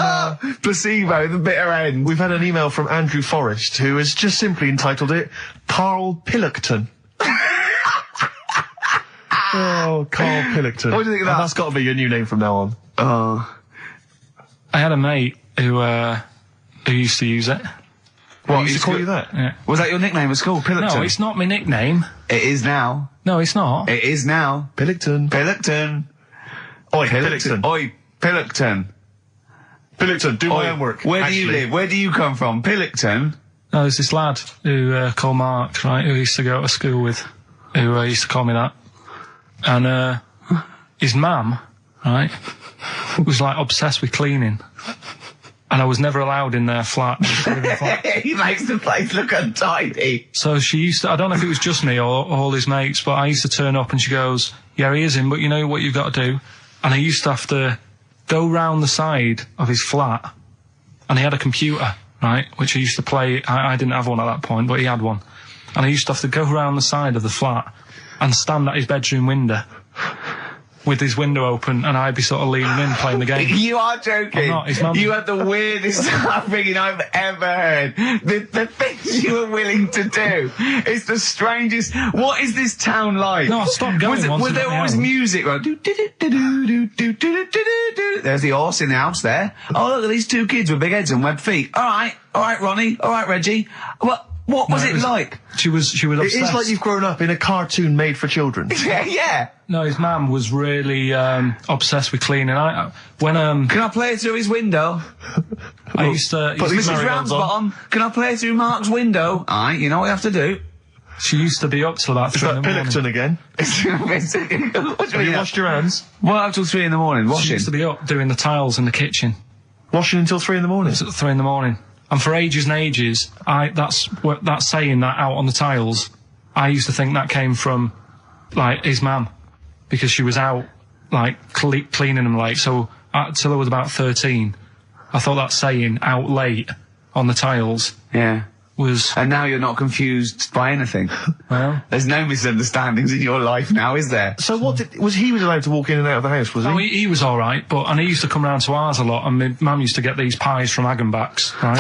Placebo, the bitter end. we've had an email from Andrew Forrest, who has just simply entitled it Karl Pillockton. Oh, Karl Pillockton. What do you think of that? That's got to be your new name from now on. Oh. I had a mate who used to use it. What, he used to call you that? Yeah. Was that your nickname at school, Pillockton? No, it's not my nickname. It is now. No, it's not. It is now. Pillockton. Pillockton. Oi, Pillockton. Oi, Pillockton. Pillockton, do my Oi, homework. Where do you Actually. live? Where do you come from? Pillockton? No, there's this lad who called Mark, right, who used to go to school with, who used to call me that. And his mum, right, was like obsessed with cleaning. And I was never allowed in their flat. He makes the place look untidy. So she used to, I don't know if it was just me or all his mates, but I used to turn up and she goes, "Yeah, he is in, but you know what you've got to do?" And I used to have to go round the side of his flat, and he had a computer, right, which I used to play. I didn't have one at that point, but he had one. And I used to have to go round the side of the flat and stand at his bedroom window with his window open, and I'd be sort of leaning in playing the game. You are joking. I'm not, his mum- You had the weirdest upbringing I've ever heard. The things you were willing to do. It's the strangest. What is this town like? No, I stopped going once Was I there got my always own. music? Right? There's the horse in the house there. Oh, look at these two kids with big heads and webbed feet. All right, Ronnie. All right, Reggie. What was it like? She was It obsessed. is like you've grown up in a cartoon made for children. Yeah. No, his mum was really obsessed with cleaning. When Can I play through his window? I used to, Put these Mrs. marigolds on. Ramsbottom, can I play through Mark's window? Aye, you know what you have to do. she used to be up till about Is 3 in that the morning. Pillockton again? What do you Have you mean? washed your hands? What, up till 3 in the morning? She Washing? used to be up doing the tiles in the kitchen. Washing until 3 in the morning? It's at 3 in the morning. And for ages and ages, that saying that out on the tiles, I used to think that came from, like, his mum. Because she was out, like, cleaning them late. So, till I was about 13, I thought that saying, out late, on the tiles, Yeah. was, And now you're not confused by anything. well... There's no misunderstandings in your life now, is there? So he was allowed to walk in and out of the house, was he? Oh, he was all right, and he used to come round to ours a lot, and my mum used to get these pies from Hagenbach's, right?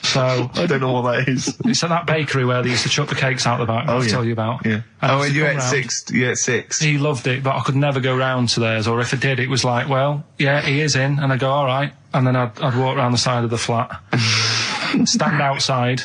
So I don't know what that is. it's at that bakery where they used to chuck the cakes out the back. I'll yeah. tell you about. Yeah. And Oh, he and used you to at come round. 6? You at 6? He loved it, but I could never go round to theirs, or if I did, it was like, well, yeah, he is in, and I'd go, all right, and then I'd walk round the side of the flat, stand outside,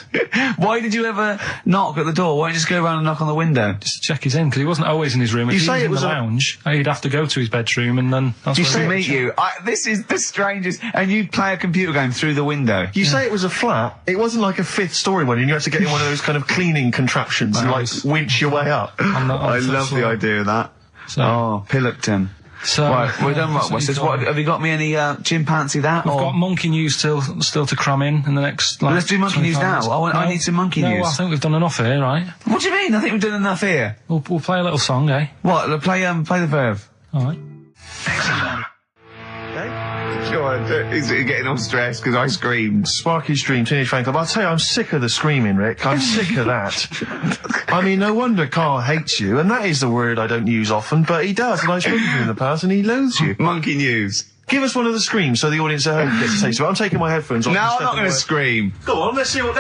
Why did you ever knock at the door? Why don't you just go around and knock on the window? just to check he's in, because he wasn't always in his room. If You he say was it in was the a- lounge, he'd have to go to his bedroom, and then that's You where say he To was. meet you. This is the strangest. And you'd play a computer game through the window. You say it was a flat. It wasn't like a 5th story one, and you had to get in one of those kind of cleaning contraptions and, like, Nice. winch your way up. On the- on I the love floor. the idea of that. So- Oh, Pillockton. So, Right, we're done. that's What's he's this? got. What, have you got me any chimpanzee that? We've or? got monkey news still to cram in the next. Like, Let's do monkey news 25 now. minutes. I need some monkey no, news. I think we've done enough here, right? What do you mean? I think we've done enough here. We'll play a little song, eh? What? Play the verb. All right. Go on. He's getting all stressed because I screamed. Sparky's Dream, Teenage Fan Club. I'll tell you, I'm sick of the screaming, Rick. I'm sick of that. I mean, no wonder Karl hates you, and that is the word I don't use often, but he does, and I've spoken to him in the past, and he loathes you. Monkey news. Give us one of the screams so the audience at home gets a taste of it. I'm taking my headphones off. No, and I'm not stepping going to away. scream. Go on, let's see what...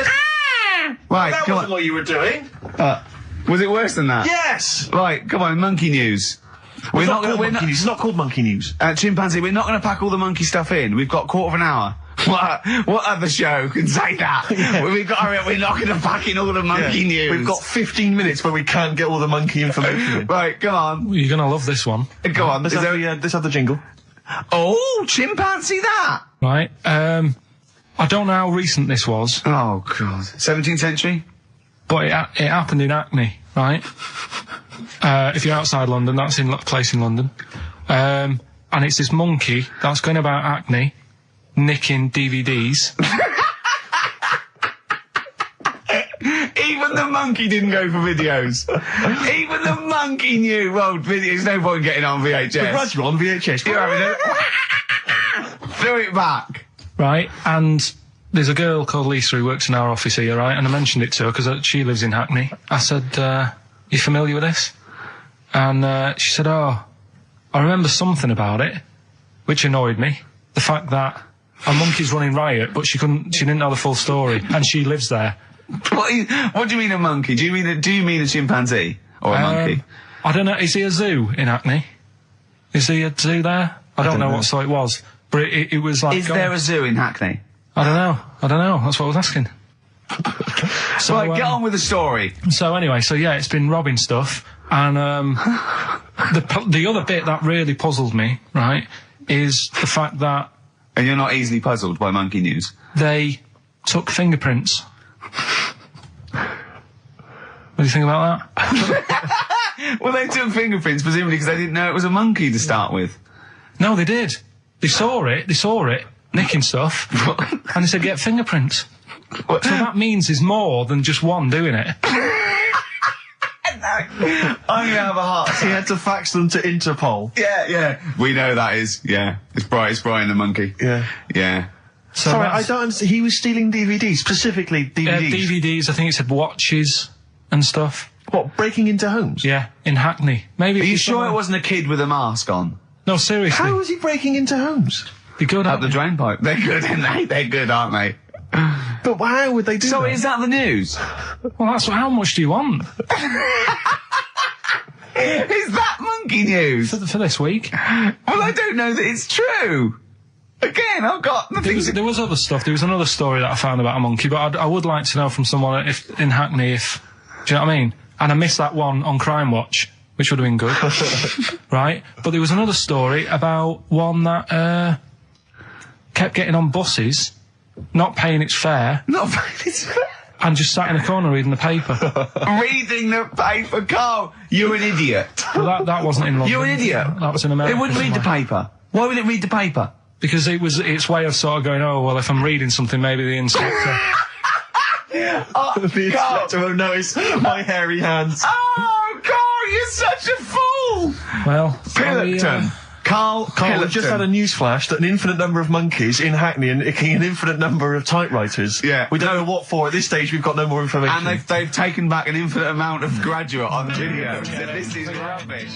Right, That come wasn't on. what you were doing. Was it worse than that? Yes! Right, come on, monkey news. We're not gonna, monkey news. It's not called monkey news. Chimpanzee, we're not going to pack all the monkey stuff in. We've got a quarter of an hour. What other show can say that? Yeah. We're not going to pack in all the monkey news. We've got 15 minutes where we can't get all the monkey information in. Right, come on. You're gonna love this one. Go on. Let's have the jingle. Oh, chimpanzee that! Right. I don't know how recent this was, Oh, God. 17th century? but it happened in Hackney, right? If you're outside London, that's in a place in London. And it's this monkey that's going about Hackney, nicking DVDs. Even the monkey didn't go for videos. Even the monkey knew, well, there's no point getting on VHS. Right, you're on VHS. You're having it. Throw it back. Right, and there's a girl called Lisa who works in our office here, right, and I mentioned it to her because she lives in Hackney. I said, you familiar with this? And she said, oh, I remember something about it, which annoyed me. The fact that a monkey's running riot, but she didn't know the full story, and she lives there. What do you mean a monkey? Do you mean a chimpanzee? Or a monkey? I don't know, is he a zoo in Hackney? Is he a zoo there? I don't know what sort it was. But it was like... Is there a zoo in Hackney? I don't know. That's what I was asking. So, right, get on with the story. So anyway, yeah, it's been robbing stuff. And the other bit that really puzzled me, right, is the fact that... And you're not easily puzzled by monkey news? They took fingerprints. What do you think about that? Well, they took fingerprints, presumably because they didn't know it was a monkey to start with. No, they did. They saw it, nicking stuff, and they said, get fingerprints. So that means there's more than just one doing it. I'm gonna have a heart attack. He had to fax them to Interpol. Yeah. We know that is, yeah. It's Brian the monkey. Yeah. Yeah. So Sorry, I don't understand. He was stealing DVDs, specifically DVDs. DVDs, I think it said watches and stuff. What, breaking into homes? Yeah, in Hackney. Maybe. Are you sure it wasn't a kid with a mask on? No, seriously. How was he breaking into homes? Be good Up the drain pipe. They're good, aren't they? They're good, aren't they? But how would they do So that? is that the news? Well, how much do you want Is that monkey news? for this week? Well, I don't know that it's true. Again, I've got the things. There was other stuff. There was another story that I found about a monkey, but I would like to know from someone in Hackney do you know what I mean? And I missed that one on Crime Watch, which would have been good. Right? But there was another story about one that kept getting on buses, not paying its fare, and just sat in a corner reading the paper. Reading the paper, Carl. You're an idiot. But that wasn't in London. You're an idiot. That was in America. It wouldn't read the paper. Why would it read the paper? Because it was its way of sort of going, oh, well, if I'm reading something, maybe the inspector... The inspector won't notice my hairy hands. Oh, Carl, you're such a fool! Well, Pillockton. Carl, We've just had a news flash that an infinite number of monkeys in Hackney and nicking an infinite number of typewriters. Yeah. We don't know what for. At this stage, we've got no more information. And they've taken back an infinite amount of graduate on the video. Said, this is rubbish.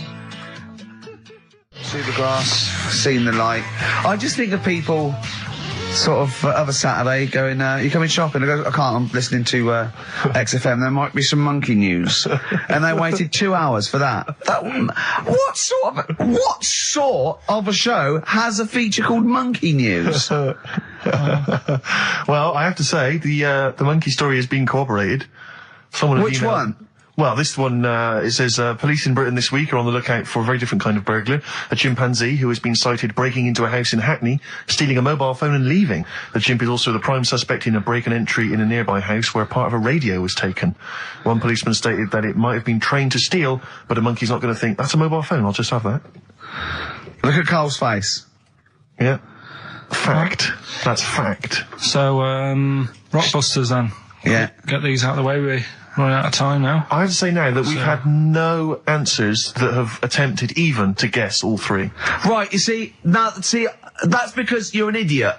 See the grass, seen the light. I just think of people sort of other Saturday going, you coming shopping? I go, I can't, I'm listening to XFM, there might be some monkey news. And they waited 2 hours for that. What sort of a show has a feature called Monkey News? Well, I have to say, the monkey story has been corroborated. Which one? Well, this one, it says, police in Britain this week are on the lookout for a very different kind of burglar. A chimpanzee who has been sighted breaking into a house in Hackney, stealing a mobile phone and leaving. The chimp is also the prime suspect in a break and entry in a nearby house where part of a radio was taken. One policeman stated that it might have been trained to steal, but a monkey's not going to think, that's a mobile phone, I'll just have that. Look at Carl's face. Yeah. Fact. That's fact. So, Rockbusters then. Yeah. Get these out of the way, we're running out of time now. I have to say now that we've had no answers that have attempted even to guess all three. Right, you see, that's because you're an idiot.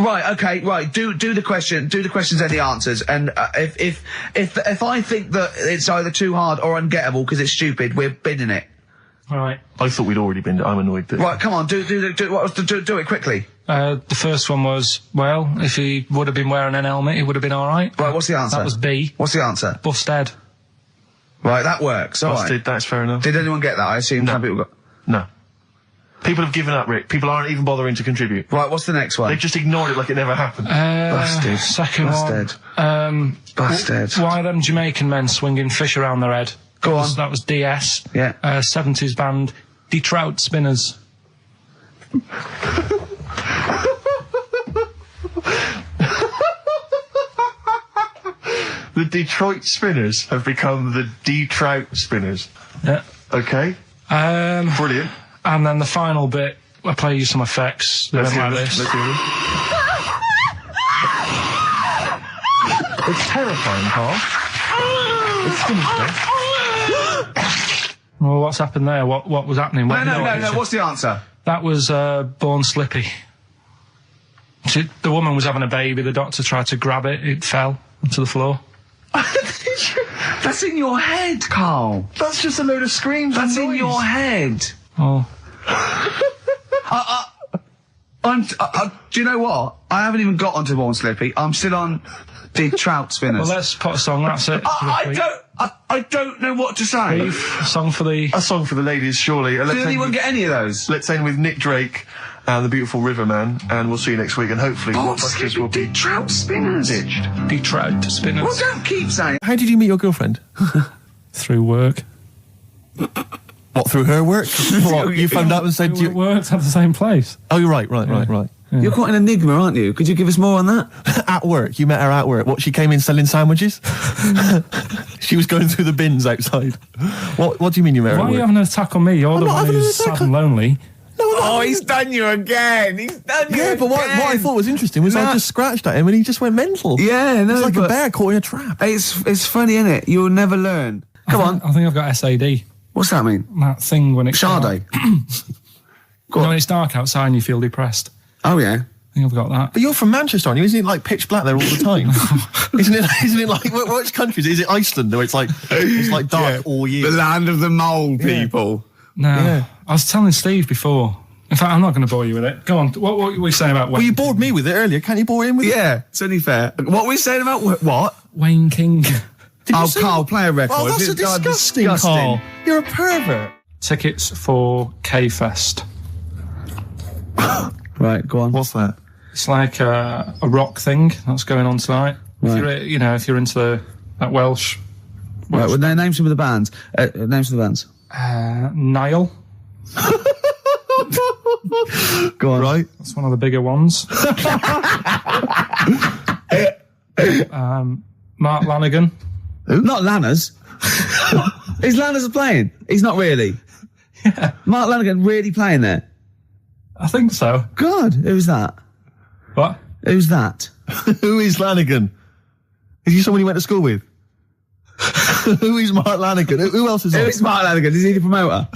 Right, okay, right. Do the questions and the answers. And if I think that it's either too hard or ungettable because it's stupid, we're binning it. All right. I thought we'd already been. I'm annoyed that. Right, come on, do it quickly. The first one was, well, if he would have been wearing an helmet, he would have been all right. Right, what's the answer? That was B. What's the answer? Busted. Right, that works. All right. Busted, that's fair enough. Did anyone get that? I assume some people got... No. People have given up, Rick. People aren't even bothering to contribute. Right, what's the next one? They just ignored it like it never happened. Busted. Second Busted. one. Busted. Why are them Jamaican men swinging fish around their head? Go on. That was DS. Yeah. 70s band, Detroit Spinners. The Detroit Spinners have become the D-Trout Spinners. Yeah. Okay. Brilliant. And then the final bit, I play you some effects. They went like this. Let's hear them. It's terrifying, Carl. It's sinister. Well, what's happened there? What was happening? No. What's the answer? That was Born Slippy. The woman was having a baby. The doctor tried to grab it. It fell onto the floor. That's in your head, Carl. That's just a load of screams. That's and in noise. your head. Oh. Do you know what? I haven't even got onto Born Slippy. I'm still on the Trout Spinners. Well, let's put a song. That's it. I don't know what to say. A song for the... A song for the ladies, surely. Did anyone get any of those? Let's end with Nick Drake and the Beautiful Riverman, and we'll see you next week. And hopefully, Born Blockbusters will Slippy, be Trout Spinners. ditched. Detroit Spinners. Well, don't keep saying. How did you meet your girlfriend? Through work. What, through her work? What, you phoned up and said... We worked at the same place. Oh, you're right. Yeah. You're quite an enigma, aren't you? Could you give us more on that? At work. You met her at work. What, she came in selling sandwiches? She was going through the bins outside. What do you mean you met her Why at are you work? having an attack on me? You're the not one having an who's attack sad and lonely. Oh, he's done you again. He's done you Yeah, but what I thought was interesting was I just scratched at him and he just went mental. Yeah, no, It's like a but bear caught in a trap. It's funny, isn't it? You'll never learn. Come on. I think I've got SAD. What's that mean? That thing when it's Sade. when it's dark outside and you feel depressed. Oh, yeah. I think I've got that. But you're from Manchester, aren't you? Isn't it like pitch black there all the time? Isn't it like, which countries? Is it Iceland where it's like dark all year? The land of the mole people. No. Yeah. I was telling Steve before. In fact, I'm not going to bore you with it. Go on. What were we saying about Wayne? Well, you bored me with it earlier. Can't you bore him with it? Yeah, it's only fair. What were we saying about what? Wayne King. Oh, Carl, play a record. Oh, that's disgusting, Carl. You're a pervert. Tickets for K-Fest. Right, go on. What's that? It's like a rock thing that's going on tonight. Right. If you're into that Welsh. Right, well, name some of the bands. Names of the bands. Nile. Go on. Right. That's one of the bigger ones. Mark Lanigan. Who? Not Lanners. Is Lanners playing? He's not really. Yeah. Mark Lanigan really playing there? I think so. God, who's that? What? Who's that? Who is Lanigan? Is he someone you went to school with? Who is Mark Lanigan? Who else is on? Who is Mark Lanigan? Is he the promoter?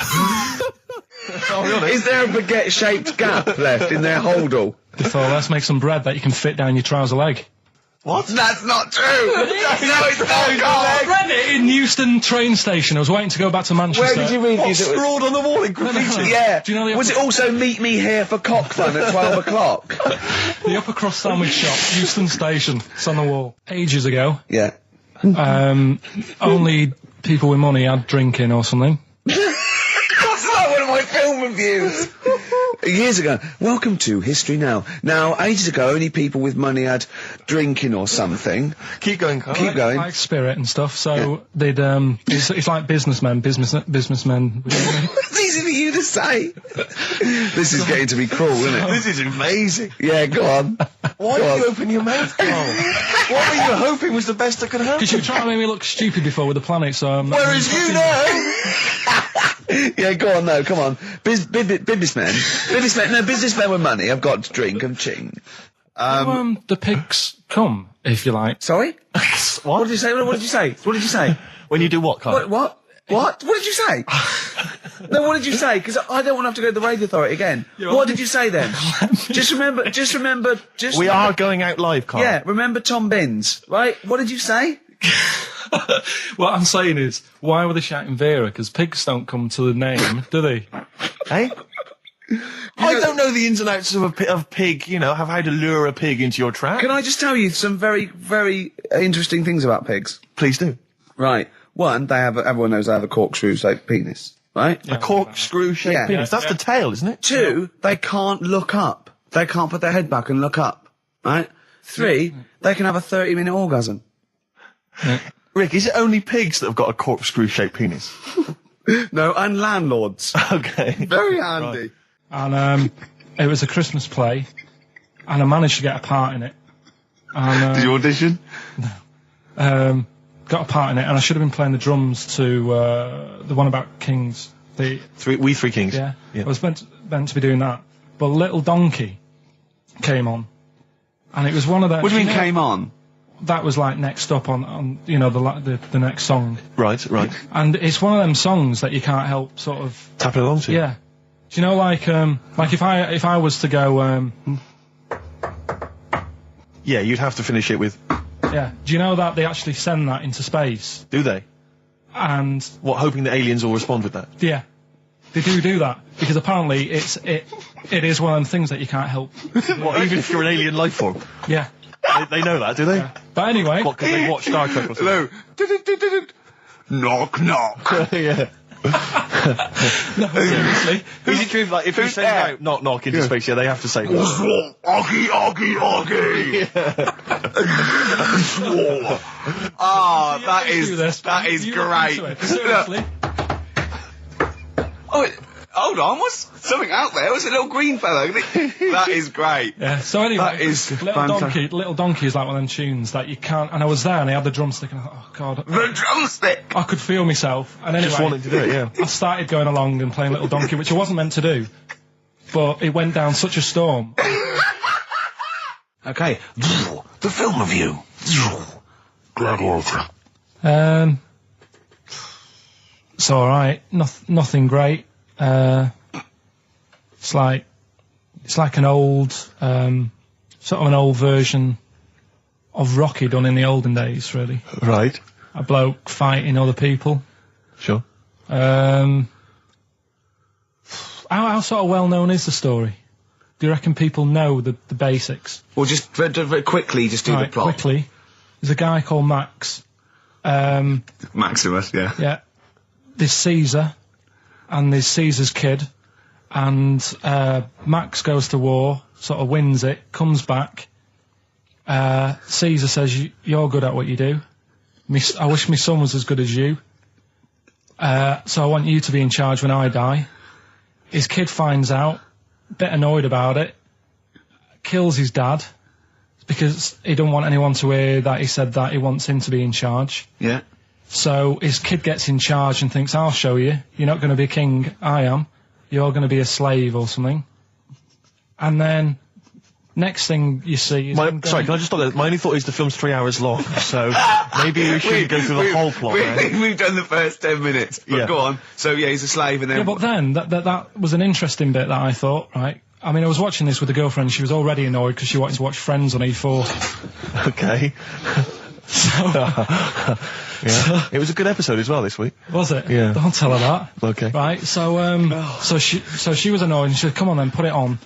Is there a baguette-shaped gap left in their holdall? So let's make some bread that you can fit down your trouser leg. What? That's not true! No, it's not, I read it in Euston train station. I was waiting to go back to Manchester. Where did you read What, it? scrawled on the wall in graffiti? Yeah. Do you know the Was it also meet me here for cock fun at 12 o'clock? The upper crust sandwich shop, Euston Station. It's on the wall. Ages ago. Yeah. Only people with money had drinking or something. That's not one of my film reviews. Years ago. Welcome to History Now. Now, ages ago, only people with money had drinking or something. Keep going, Carl. Keep going. Like spirit and stuff. So they'd it's like businessmen. It's easy for you to say. This is getting to be cruel, isn't it? This is amazing. Yeah, go on. Why did you open your mouth, Carl? What were you hoping was the best that could happen? Because you were trying to make me look stupid before with the planet, so I'm not... Whereas you know... Yeah, go on, no, come on. Businessmen with money. I've got to drink and ching. The pigs come, if you like. Sorry? What did you say? What did you say? What did you say? When you do what, Carl? What? What did you say? No, what did you say? Because I don't want to have to go to the radio authority again. What did you say then? Just remember. We are going out live, Carl. Yeah, remember Tom Binns, right? What did you say? What I'm saying is, why were they shouting Vera? Because pigs don't come to the name, do they? Hey? I don't know the ins and outs of pig, of how to lure a pig into your trap. Can I just tell you some very, very interesting things about pigs? Please do. Right. One, everyone knows they have a corkscrew-shaped penis, right? A corkscrew-shaped penis. That's the tail, isn't it? Two, they can't look up. They can't put their head back and look up, right? Three, they can have a 30-minute orgasm. Rick, is it only pigs that have got a corkscrew-shaped penis? No, and landlords. Okay. Very handy. Right. And it was a Christmas play, and I managed to get a part in it. And, Did you audition? got a part in it, and I should have been playing the drums to the one about Kings. We Three Kings. Yeah. I was meant to be doing that, but Little Donkey came on, and it was one of the. What do you mean came on? That was like next up on the next song. Right. And it's one of them songs that you can't help sort of tapping along to. Yeah. Do you know like if I was to go yeah, you'd have to finish it with. Yeah. Do you know that they actually send that into space? Do they? And what, hoping that aliens will respond with that? Yeah. They do that because apparently it is one of them things that you can't help. What, even if you're an alien life form? Yeah. They know that, do they? Yeah. But anyway... What, because they watch Star Trek or something? No. Knock, knock. Yeah. No, seriously. Is it true, like, if you send out knock, knock into space, they have to say... Oggy, oggy, oggy. Oh, that is great. Seriously. Oh, hold on, what's something out there? Was a little green fella? That is great. Yeah, so anyway, that is Little Donkey is like one of them tunes that you can't, and I was there and I had the drumstick and I thought, oh god. The drumstick! I could feel myself, and anyway. Just wanted to do it, yeah. I started going along and playing Little Donkey, which I wasn't meant to do, but it went down such a storm. Okay, the film review. Gladiator. It's alright, nothing great. It's like an old, sort of an old version of Rocky done in the olden days, really. Right. A bloke fighting other people. Sure. How sort of well known is the story? Do you reckon people know the basics? Well, just very quickly, just do the plot. Quickly. There's a guy called Max. Maximus, yeah. Yeah. There's Caesar, and there's Caesar's kid, and Max goes to war, sort of wins it, comes back. Caesar says, you're good at what you do. I wish my son was as good as you. So I want you to be in charge when I die. His kid finds out, a bit annoyed about it, kills his dad, because he don't want anyone to hear that he said that he wants him to be in charge. Yeah. So his kid gets in charge and thinks, I'll show you. You're not going to be king, I am. You're going to be a slave or something. And then, next thing you see is... Sorry, can I just stop there? My only thought is the film's 3 hours long, so maybe we shouldn't go through the whole plot. We've done the first 10 minutes, but go on. So, yeah, he's a slave and then... Yeah, but then, that was an interesting bit that I thought, right? I mean, I was watching this with a girlfriend, she was already annoyed because she wanted to watch Friends on E4. Okay. Yeah. It was a good episode as well this week. Was it? Yeah. Don't tell her that. Okay. Right, so she was annoyed and she said, come on then, put it on.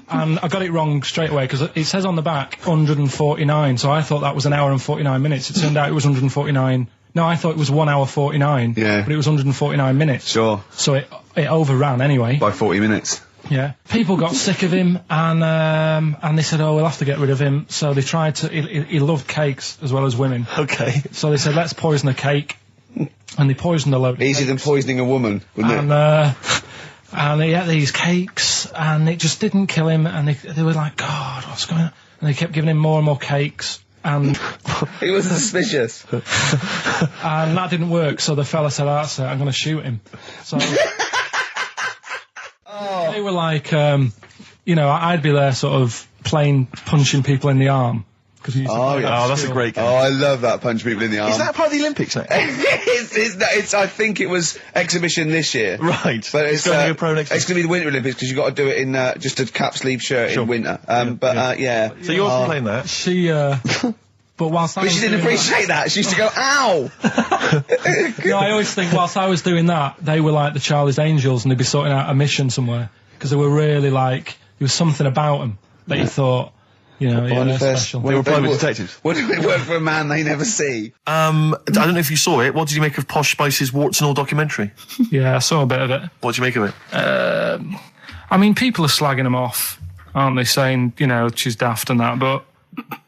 And I got it wrong straight away because it says on the back 149, so I thought that was an hour and 49 minutes. It turned out it was 149. No, I thought it was 1 hour 49. Yeah. But it was 149 minutes. Sure. So it overran anyway. By 40 minutes. Yeah. People got sick of him and they said, oh, we'll have to get rid of him. So they tried to, he loved cakes as well as women. Okay. So they said, let's poison a cake. And they poisoned a load of Easier than poisoning a woman, wouldn't it? And they ate these cakes and it just didn't kill him. And they were like, God, what's going on? And they kept giving him more and more cakes. And he was suspicious. And that didn't work. So the fella said, that's it, I'm going to shoot him. So... They were like, I'd be there sort of punching people in the arm. That's a great game. Oh, I love that, punch people in the arm. Is that part of the Olympics now? I think it was exhibition this year. Right. But it's going to be a pro next year. It's going to be the Winter Olympics because you've got to do it in just a cap sleeve shirt in winter. Yeah. So you're playing that? She, but whilst But she didn't appreciate that. She used to go, ow! No, I always think whilst I was doing that, they were like the Charlie's Angels and they'd be sorting out a mission somewhere. Because they were really like, there was something about them that you thought, You know, yeah, they're Boniface. special. They were private detectives. What do they work for a man they never see? I don't know if you saw it. What did you make of Posh Spice's Warts and All documentary? Yeah, I saw a bit of it. What did you make of it? I mean, people are slagging them off, aren't they? Saying, you know, she's daft and that, but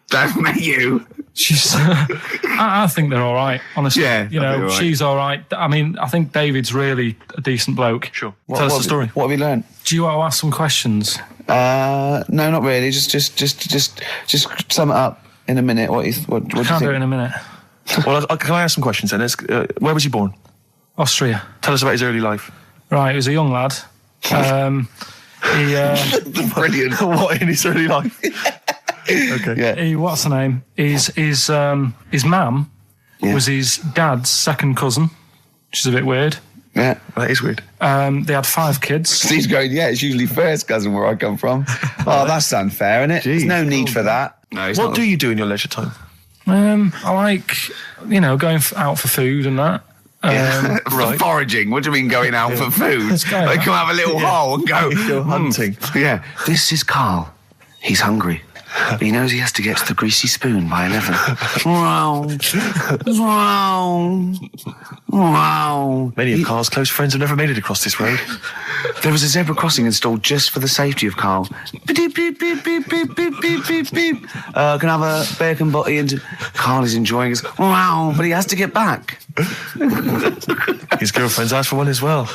Don't make you. she's. I think they're all right, honestly. Yeah, you I think know, they're all right. she's all right. I mean, I think David's really a decent bloke. Sure. Tell us the story. What have you learned? Do you want to ask some questions? No, not really. Just sum it up in a minute. What do you Can't do think? it in a minute. Well, can I ask some questions then? Where was he born? Austria. Tell us about his early life. Right, he was a young lad. Brilliant. What in his early life? Okay. Yeah. What's the name? His mum was his dad's second cousin, which is a bit weird. Yeah. That is weird. They had 5 kids. Steve's going, yeah, it's usually first cousin where I come from. Oh, that's unfair, isn't it? There's no need for that. No, What do you do in your leisure time? I like, you know, going out for food and that. For foraging. What do you mean going out for food? Let's go, They man. come have a little hole and go Go hunting. Yeah. This is Karl. He's hungry. He knows he has to get to the greasy spoon by 11. Wow. Wow. Wow. Many of Carl's close friends have never made it across this road. There was a zebra crossing installed just for the safety of Karl. Beep, beep, beep, beep, beep, beep, beep, beep, beep. Can I have a bacon butty? And Karl is enjoying his... Wow, but he has to get back. His girlfriend's asked for one as well.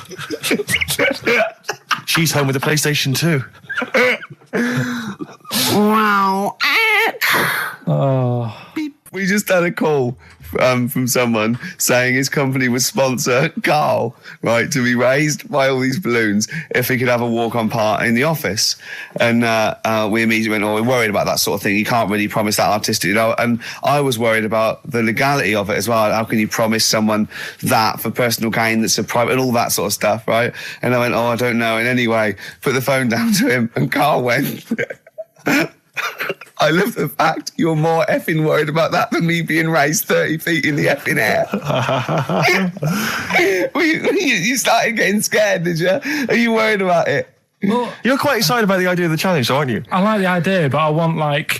She's home with a PlayStation 2. Wow. Oh, We just had a call from someone saying his company would sponsor Karl, right, to be raised by all these balloons if he could have a walk-on part in the office. And we immediately went, oh, we're worried about that sort of thing. You can't really promise that artistic, you know. And I was worried about the legality of it as well. How can you promise someone that for personal gain that's a private and all that sort of stuff, right? And I went, oh, I don't know. And anyway, put the phone down to him and Karl went... I love the fact you're more effing worried about that than me being raised 30 feet in the effing air. You started getting scared, did you? Are you worried about it? well, You're quite excited about the idea of the challenge, though, aren't you? I like the idea, but I want, like...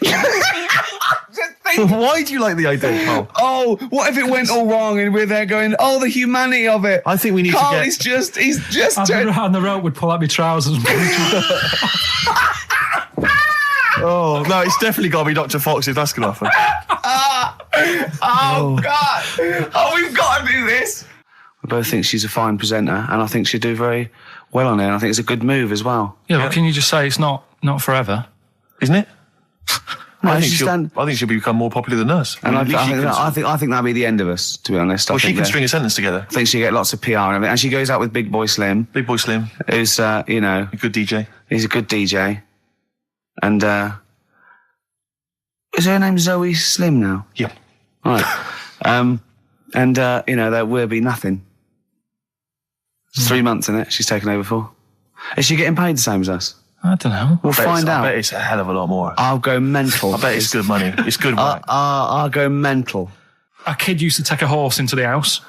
Why do you like the idea, Carl? Oh, what if it went all wrong and we're there going, oh, the humanity of it. I think we need Karl to get... is just, he's just... And the rope would pull out my trousers. Oh, no, it's definitely got to be Dr. Fox if that's going to happen. Oh, God. Oh, we've got to do this. I both think she's a fine presenter and I think she'd do very well on it. And I think it's a good move as well. Yeah, but can you just say it's not forever? Isn't it? No, I think she's done... she'll become more popular than us. And I At least she can- think that'd be the end of us, to be honest. Well, I she think can that- string a sentence together. I think she'll get lots of PR and everything. And she goes out with Big Boy Slim, Big Boy Slim, who's, you know, a good DJ. he's a good DJ. And, is her name Zoe Slim now? Yeah. Right. And, you know, there will be nothing. It's 3 months in it she's taken over for. Is she getting paid the same as us? I don't know. We'll find I out. bet it's a hell of a lot more. I'll go mental. I bet it's good money. It's good work. I'll go mental. A kid used to take a horse into the house.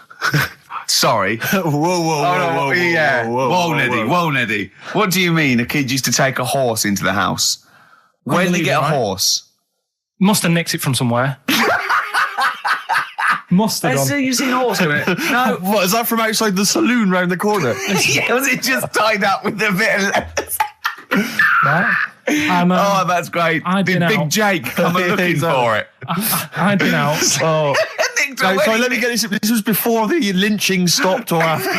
Sorry. Whoa, whoa, Yeah. Whoa, Neddy. What do you mean a kid used to take a horse into the house? Where did he get a Unbelievable, right? horse? Must have nicked it from somewhere. Must have done. You've seen a horse do it? No. What, is that from outside the saloon round the corner? Yeah, was it just tied up with a bit of leather? Right? Oh, that's great. I'd Did been Big out. Jake come looking Exactly. for it? I'd been out. Oh. Nicked No, away. sorry, let me get this. This was before the lynching stopped or after.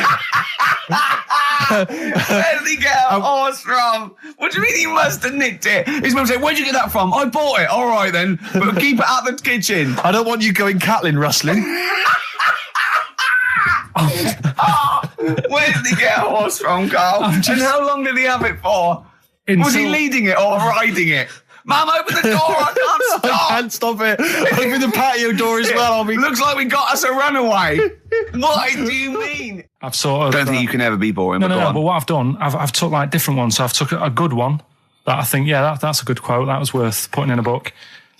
Where did he get a horse from? What do you mean he must have nicked it? His mum said, where'd you get that from? I bought it. All right then, but keep it out of the kitchen. I don't want you going Catlin rustling. Where did he get a horse from, Karl? And how long did he have it for? Was he leading it or riding it? Mum, open the door. I can't stop. I can't stop it. Open the patio door as well. I'll be... Looks like we got us a runaway. What do you mean? I've sort of. Don't think you can ever be boring. No, but no, go no. on. But what I've done, I've took like different ones. So I've took a good one that I think, yeah, that's a good quote. That was worth putting in a book.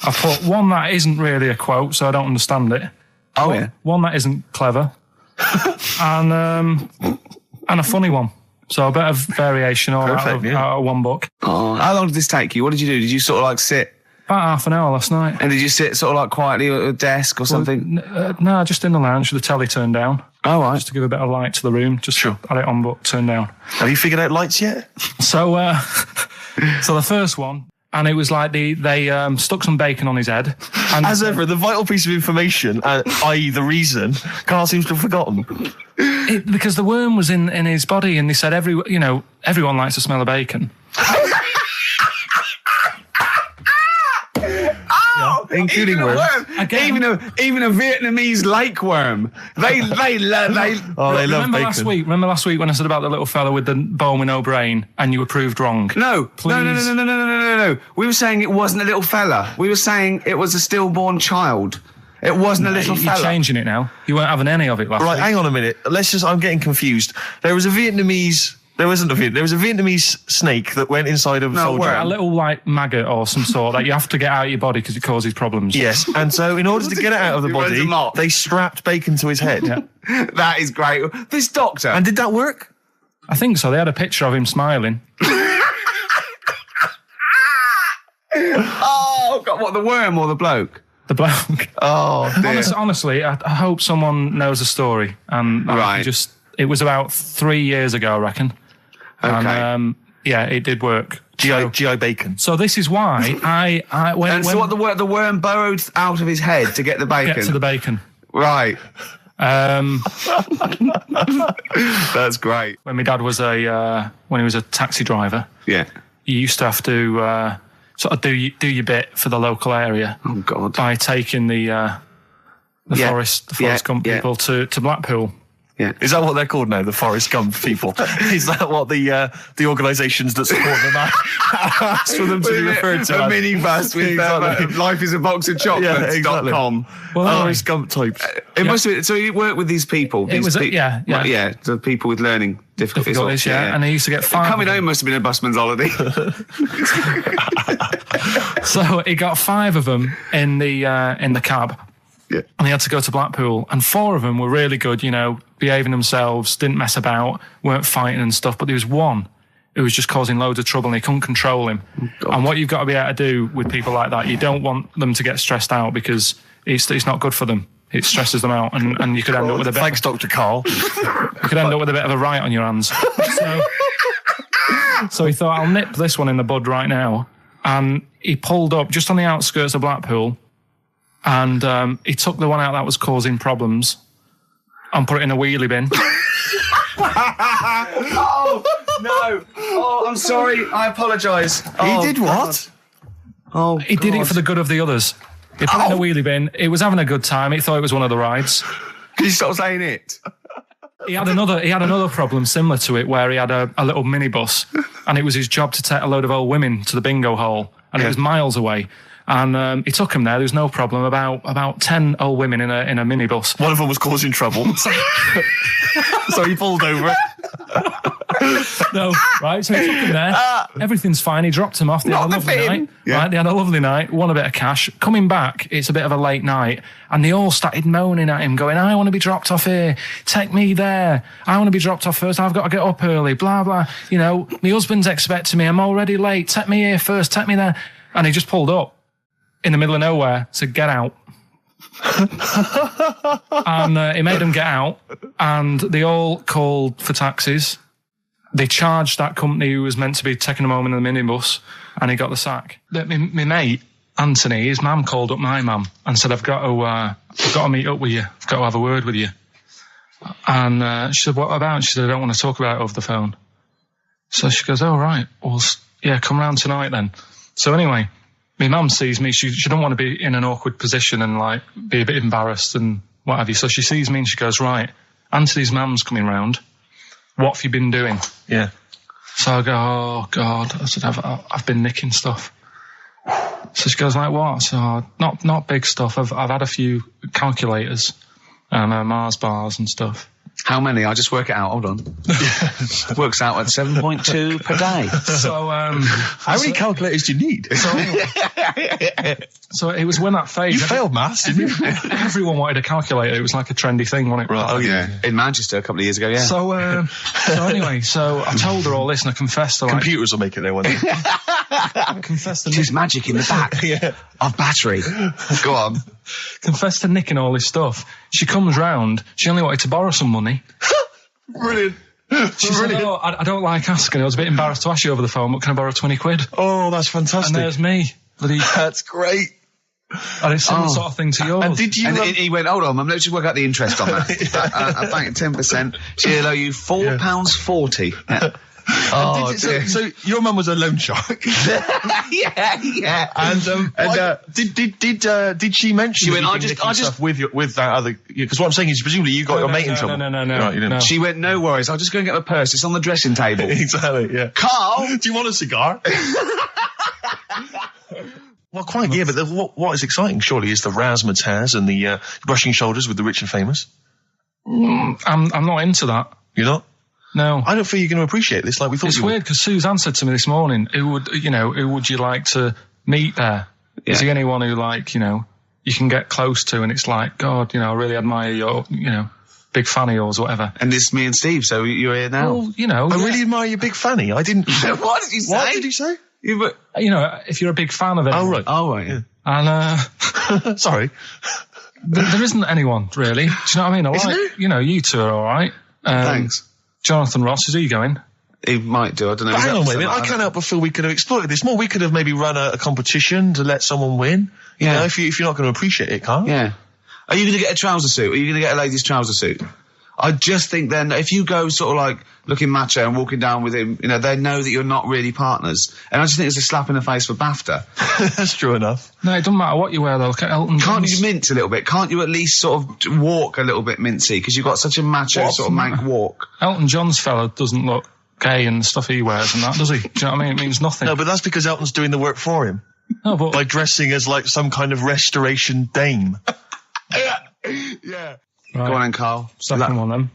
I've put one that isn't really a quote, so I don't understand it. Oh yeah. One that isn't clever, and a funny one. So a bit of variation all Perfect, out of one book. Oh, how long did this take you? What did you do? Did you sort of like sit About half an hour last night. And did you sit sort of like quietly at a desk or something? No, just in the lounge with the telly turned down. Oh, right. Just to give a bit of light to the room. Just had it on but turned down. Have you figured out lights yet? So, so the first one, and it was like they stuck some bacon on his head. And As ever, the vital piece of information, i.e. the reason, Karl seems to have forgotten. Because the worm was in his body, and they said everyone likes the smell of bacon. Including worms. Even a Vietnamese lake worm. They love bacon. Remember last week when I said about the little fella with the bone with no brain, and you were proved wrong? No. We were saying it wasn't a little fella. We were saying it was a stillborn child. It wasn't a little fella. You're changing it now. You weren't having any of it last week. Right, hang on a minute. I'm getting confused. There was a Vietnamese snake that went inside of a soldier. A little like maggot or some sort that you have to get out of your body because it causes problems. Yes, and so in order to get it out of the body, they strapped bacon to his head. Yeah. That is great. This doctor. And did that work? I think so. They had a picture of him smiling. Oh, God, what, the worm or the bloke? The bloke. Oh, dear. Honestly, I hope someone knows the story. And it was about 3 years ago, I reckon. Okay. And, it did work. GI bacon. So this is why I went. So what the worm burrowed out of his head to get the bacon? Get to the bacon. Right. That's great. When my dad was when he was a taxi driver. Yeah. You used to have to sort of do your bit for the local area. Oh God! By taking the Forest Gump people to Blackpool. Yeah. Is that what they're called now? The Forest Gump people? Is that what the organisations that support them ask for them to be referred to? A minibus with Life is a Box of Chocolates.com. Well, Forest Gump types. It must be. So you work with these people. The people with learning difficulties. And they used to get 5. Coming home must have been a busman's holiday. So he got 5 of them in the cab. Yeah. And he had to go to Blackpool, and 4 of them were really good, behaving themselves, didn't mess about, weren't fighting and stuff. But there was one who was just causing loads of trouble, and he couldn't control him. Oh, and what you've got to be able to do with people like that, you don't want them to get stressed out because it's not good for them. It stresses them out, and you could end up with a bit. Thanks, Dr. Karl. You could end up with a bit of a riot on your hands. So he thought, I'll nip this one in the bud right now, and he pulled up just on the outskirts of Blackpool. And he took the one out that was causing problems and put it in a wheelie bin. Oh, no. Oh, I'm sorry. I apologise. He did what? Oh, He did it for the good of the others. He put it in a wheelie bin. He was having a good time. He thought it was one of the rides. Can you stop saying it? He had another problem similar to it where he had a little minibus, and it was his job to take a load of old women to the bingo hall, and it was miles away. And he took him there. There was no problem. About 10 old women in a minibus. One of them was causing trouble, so he pulled over. No, right. So he took him there. Everything's fine. He dropped him off. They had a lovely night. Yeah. Right. They had a lovely night. Won a bit of cash. Coming back, it's a bit of a late night, and they all started moaning at him, going, "I want to be dropped off here. Take me there. I want to be dropped off first. I've got to get up early. Blah blah. My husband's expecting me. I'm already late. Take me here first. Take me there." And he just pulled up in the middle of nowhere, said, "Get out." And he made them get out, and they all called for taxis. They charged that company who was meant to be taking him home in the minibus, and he got the sack. My mate, Anthony, his mum called up my mum and said, I've got to meet up with you. I've got to have a word with you. And she said, what about? She said, I don't want to talk about it over the phone. So she goes, oh, right. Well, yeah, come round tonight then. So anyway, my mum sees me. She don't want to be in an awkward position and be a bit embarrassed and what have you. So she sees me and she goes, right, Anthony's mum's coming round. What have you been doing? Yeah. So I go, oh God. I said, I've been nicking stuff. So she goes, like what? So not big stuff. I've had a few calculators and Mars bars and stuff. How many? I'll just work it out. Hold on. Works out at 7.2 per day. So, How many calculators do you need? so it was when that phase. You failed maths, didn't you? Everyone wanted a calculator. It was like a trendy thing, wasn't it? Right. Oh, yeah. In Manchester a couple of years ago, yeah. So anyway, so I told her all this and I confessed to Computers will make it there one day. confessed to Just magic in the back of battery. Go on. confessed to nicking all this stuff. She comes round. She only wanted to borrow some money. Brilliant. She said, "Oh, I don't like asking. I was a bit embarrassed to ask you over the phone, but can I borrow 20 quid?" Oh, that's fantastic. And there's me. That's great. And it's similar sort of thing to yours. And did you? And he went, hold on, Mum, let's just work out the interest on that. I bank at 10%. She'll owe you £4.40. Yeah. Oh, dear. So your mum was a loan shark. yeah. And did she mention? She went, I just with that other, because what I'm saying is presumably you got your mate in trouble. No. Right, you didn't. No. She went, no worries, I'll just go and get my purse. It's on the dressing table. Exactly. Yeah. Karl! Do you want a cigar? Well, quite, yeah, but what is exciting, surely, is the razzmatazz and the brushing shoulders with the rich and famous. I'm not into that. You're not? No. I don't feel you're going to appreciate this like we thought It's you weird because Suzanne said to me this morning, who would you like to meet there? Is there anyone who, like, you can get close to and it's like, God, I really admire your, big fan of yours or whatever. And it's me and Steve, so you're here now. Well, I really admire your big fanny. I didn't... What did you say? What did he say? If you're a big fan of it. Oh, right. Oh, right, yeah. And, sorry. there isn't anyone, really. Do you know what I mean? You two are alright. Thanks. Jonathan Ross, is he going? He might do, I don't know. But hang on, wait a minute. I can't help but feel we could have exploited this more. We could have maybe run a competition to let someone win. Yeah. If you're not going to appreciate it, Karl. Yeah. Are you going to get a trouser suit? Are you going to get a ladies' trouser suit? I just think then, if you go sort of like looking macho and walking down with him, they know that you're not really partners. And I just think it's a slap in the face for BAFTA. That's true enough. No, it doesn't matter what you wear though. Look at Elton John. Can't you mince a little bit? Can't you at least sort of walk a little bit mincy? Because you've got such a macho sort of mank walk. Elton John's fella doesn't look gay and the stuff he wears and that, does he? Do you know what I mean? It means nothing. No, but that's because Elton's doing the work for him. No, but... By dressing as like some kind of restoration dame. Yeah. Right. Go on then, Karl. Second one then.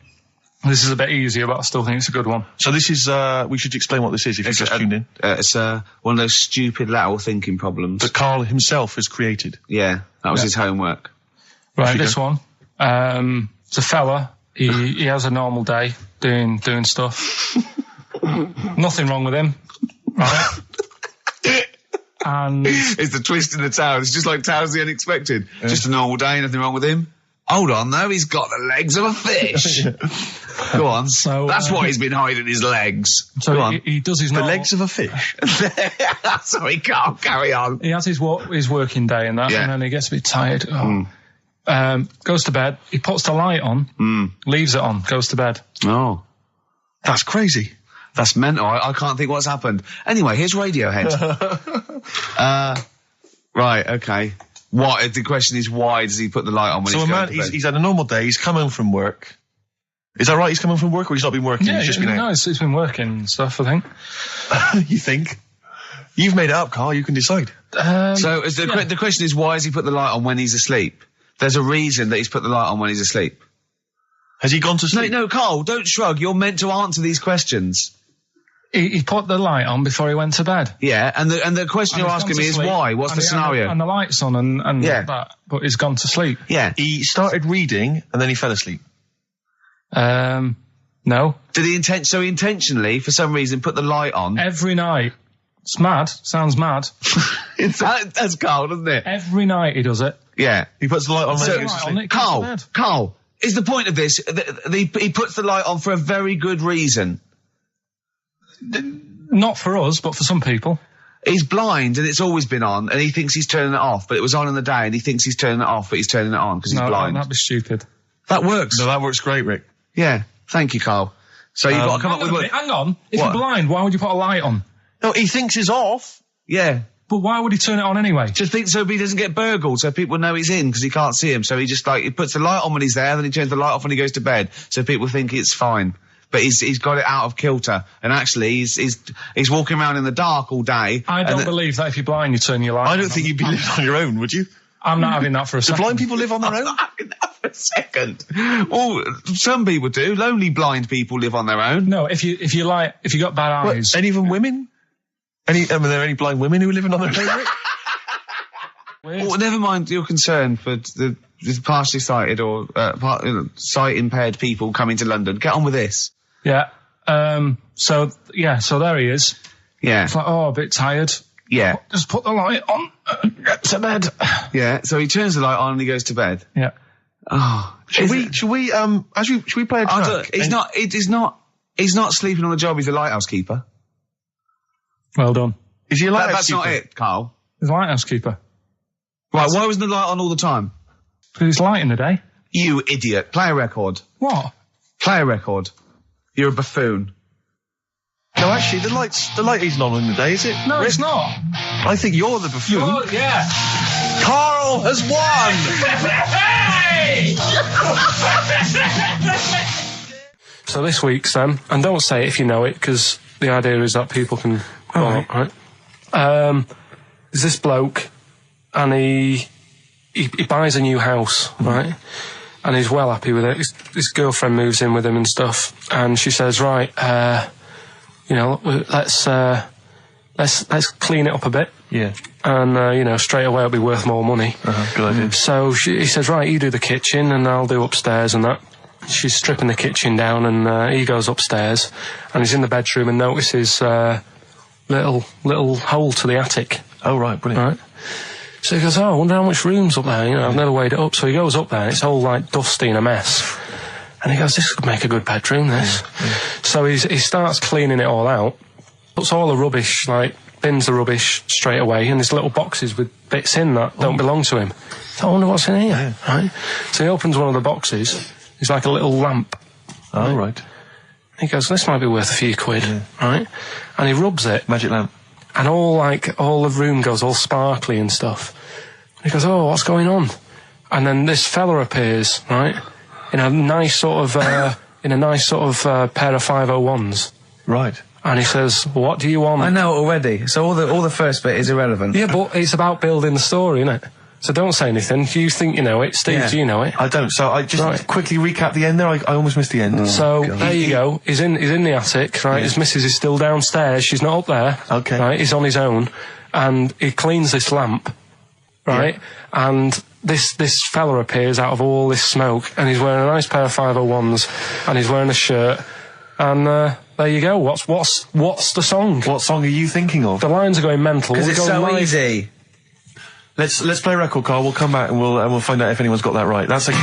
This is a bit easier, but I still think it's a good one. So this is, we should explain what this is if you've just tuned in. It's one of those stupid lateral thinking problems. That Karl himself has created. Yeah, that was his homework. Right, this one. It's a fella. He has a normal day doing stuff. Nothing wrong with him. Right? And it's the twist in the tale. It's just like Tales of the Unexpected. Yeah. Just a normal day, nothing wrong with him. Hold on, though, he's got the legs of a fish. Go on. So that's why he's been hiding his legs. So Go on. He does his the legs of a fish. Sorry, can't carry on. He has his working day and that, and then he gets a bit tired. Goes to bed. He puts the light on, leaves it on, goes to bed. Oh, that's crazy. That's mental. I can't think what's happened. Anyway, here's Radiohead. Right, okay. What? The question is, why does he put the light on when he's going to bed? He's had a normal day. He's come home from work. Is that right? He's come home from work, or he's not been working? Yeah, he's just been out? No, it's been working and stuff, I think. You think? You've made it up, Karl. You can decide. So the question is, why has he put the light on when he's asleep? There's a reason that he's put the light on when he's asleep. Has he gone to sleep? No, Karl, don't shrug. You're meant to answer these questions. He put the light on before he went to bed. Yeah, and the question you're asking me is why? What's the scenario? And the light's on and that, but he's gone to sleep. Yeah. He started reading and then he fell asleep. No. Did he intentionally, for some reason, put the light on? Every night. It's mad. Sounds mad. That's Karl, doesn't it? Every night he does it. Yeah. He puts the light on when he goes to sleep. Karl, is the point of this, he puts the light on for a very good reason. Not for us, but for some people. He's blind and it's always been on and he thinks he's turning it off, but it was on in the day and he thinks he's turning it off, but he's turning it on because he's blind. No, that'd be stupid. That works. No, that works great, Rick. Yeah. Thank you, Karl. So you've got to come up with... Hang on. If you're blind, why would you put a light on? No, he thinks it's off. Yeah. But why would he turn it on anyway? Just think so he doesn't get burgled, so people know he's in because he can't see him. So he just he puts the light on when he's there, then he turns the light off when he goes to bed, so people think it's fine. But he's got it out of kilter, and actually he's walking around in the dark all day. I don't believe that if you're blind you turn your light on. I don't think you'd be living on your own, would you? I'm not having that for a Do second. blind people live on their own? Having that for a second. Well, some people do. Lonely blind people live on their own. No, if you got bad eyes. Any of them women? Are there any blind women who are living on their own? Well, never mind your concern for the partially sighted or sight impaired people coming to London. Get on with this. Yeah. So there he is. Yeah. It's like, a bit tired. Yeah. Just put the light on. Get to bed. Yeah. So he turns the light on and he goes to bed. Yeah. Oh. Should we play a track? He's not sleeping on the job. He's a lighthouse keeper. Well done. Is he a lighthouse That's not it, Carl. He's a lighthouse keeper. Right. Why wasn't the light on all the time? Because it's light in the day. You idiot. Play a record. What? Play a record. You're a buffoon. No, actually, the light isn't on in the day, is it? No, it's not. I think you're the buffoon. Yeah. Karl has won! So this week, Sam, and don't say it if you know it, because the idea is that people can... right. There's this bloke, and he buys a new house, right? And he's well happy with it. His girlfriend moves in with him and stuff, and she says, right, let's clean it up a bit. Yeah. And, straight away it'll be worth more money. Good idea. So he says, right, you do the kitchen and I'll do upstairs and that. She's stripping the kitchen down and he goes upstairs and he's in the bedroom and notices little hole to the attic. Oh, right, brilliant. Right. So he goes, I wonder how much room's up there. I've never weighed it up. So he goes up there and it's all like dusty and a mess. And he goes, this could make a good bedroom, this. Yeah. So he starts cleaning it all out, puts all the rubbish, bins the rubbish straight away, and there's little boxes with bits in that don't belong to him. So I wonder what's in here, right? So he opens one of the boxes, it's like a little lamp. Oh, right. He goes, this might be worth a few quid, right? And he rubs it. Magic lamp. And all the room goes all sparkly and stuff. And he goes, oh, what's going on? And then this fella appears, right? In a nice sort of pair of 501s. Right. And he says, what do you want? I know already. So all the first bit is irrelevant. Yeah, but it's about building the story, isn't it? So don't say anything. You think you know it. Steve, do you know it? I don't. So I just quickly recap the end there. I almost missed the end. So there you go. He's in the attic, right? Yeah. His missus is still downstairs. She's not up there. Okay. Right? He's on his own. And he cleans this lamp, right? Yeah. And this fella appears out of all this smoke, and he's wearing a nice pair of 501s, and he's wearing a shirt, and there you go. What's the song? What song are you thinking of? The lines are going mental. Because it's so easy. Let's play a record, Karl. We'll come back and we'll find out if anyone's got that right. That's a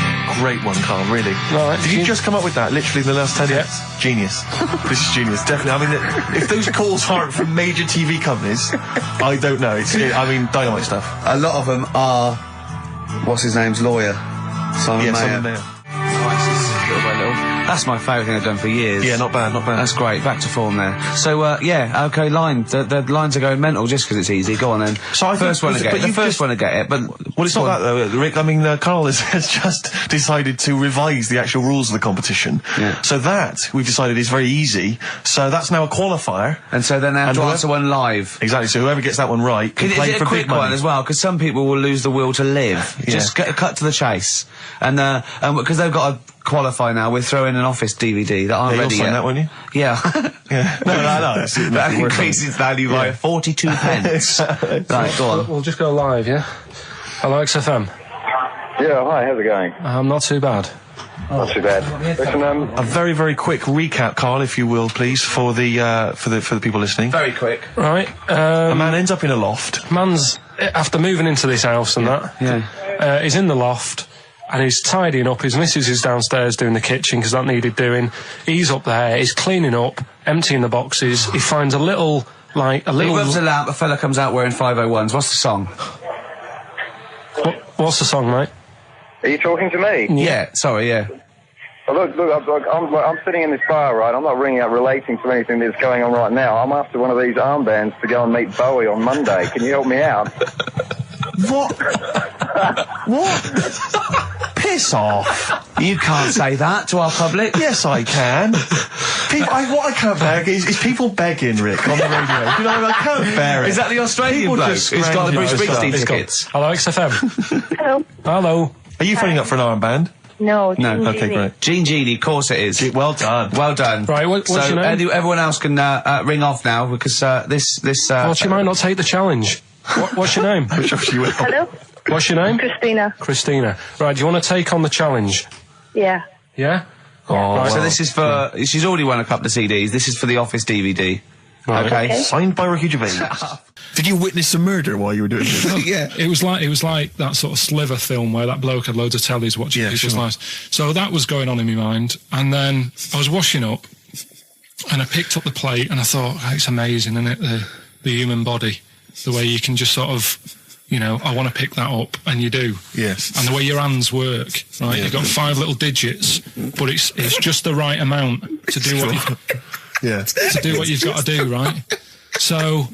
great one, Karl. Really. Right. Did you just come up with that? Literally in the last 10 minutes. Genius. This is genius. Definitely. I mean, if those calls aren't from major TV companies, I don't know. Dynamite stuff. A lot of them are. What's his name's lawyer? Simon Mayer. Simon Mayer. Little by little. That's my favourite thing I've done for years. Yeah, not bad, not bad. That's great. Back to form there. So, okay, the lines are going mental just because it's easy. Go on then. So the first one to get it, but... Well, it's not that though, Rick. I mean, Karl has just decided to revise the actual rules of the competition. Yeah. So that, we've decided, is very easy. So that's now a qualifier. And so then they have to answer one live. Exactly, so whoever gets that one right can play for big money. Is it a quick one as well? Because some people will lose the will to live. Yeah. Just cut to the chase. And because they've got to qualify now, we're throwing an Office DVD that aren't ready yet. That, won't you? Yeah. Yeah. No. That increases value by 42 pence. Right, go on. We'll just go live, yeah? Hello, XFM. Yeah, hi, how's it going? Not too bad. Not too bad. Listen, a very, very quick recap, Karl, if you will, please, for the people listening. Very quick. Right. A man ends up in a loft. Man's, after moving into this house and he's in the loft. And he's tidying up. His missus is downstairs doing the kitchen because that needed doing. He's up there. He's cleaning up, emptying the boxes. He finds a little. He rubs a lamp. A fella comes out wearing 501s. What's the song? What's the song, mate? are you talking to me? Yeah. Sorry. Yeah. Well, look, I'm sitting in this bar, right? I'm not ringing up relating to anything that's going on right now. I'm after one of these armbands to go and meet Bowie on Monday. Can you help me out? What? What? Piss off. You can't say that to our public. Yes, I can. What I can't bear is people begging, Rick, on the radio. You know, I can't bear it. Is that the Australian People bloke just who's got the Bruce screaming. Springsteen tickets? Hello, XFM. Hello. Hello. Are you phoning up for an armband? No. No, okay, great. Jean Genie, of course it is. Well done. Well done. Right, what's so your name? Everyone else can ring off now because this. Well, she might not take the challenge. What's your name? I'm sure she will. Hello. What's your name? Christina. Christina. Right, do you want to take on the challenge? Yeah. Yeah? Oh, Right. So this is for. She's already won a couple of CDs. This is for the Office DVD. Right. Okay. Signed by Ricky Gervais. Did you witness a murder while you were doing this? Yeah. It was like that sort of Sliver film where that bloke had loads of tellies watching people's lives. So that was going on in my mind, and then I was washing up, and I picked up the plate, and I thought, oh, it's amazing, isn't it? The human body, the way you can just sort of, you know, I want to pick that up, and you do. Yes. And the way your hands work, right? Yeah. You've got 5 little digits, but it's just the right amount to do what you've got to do, right? So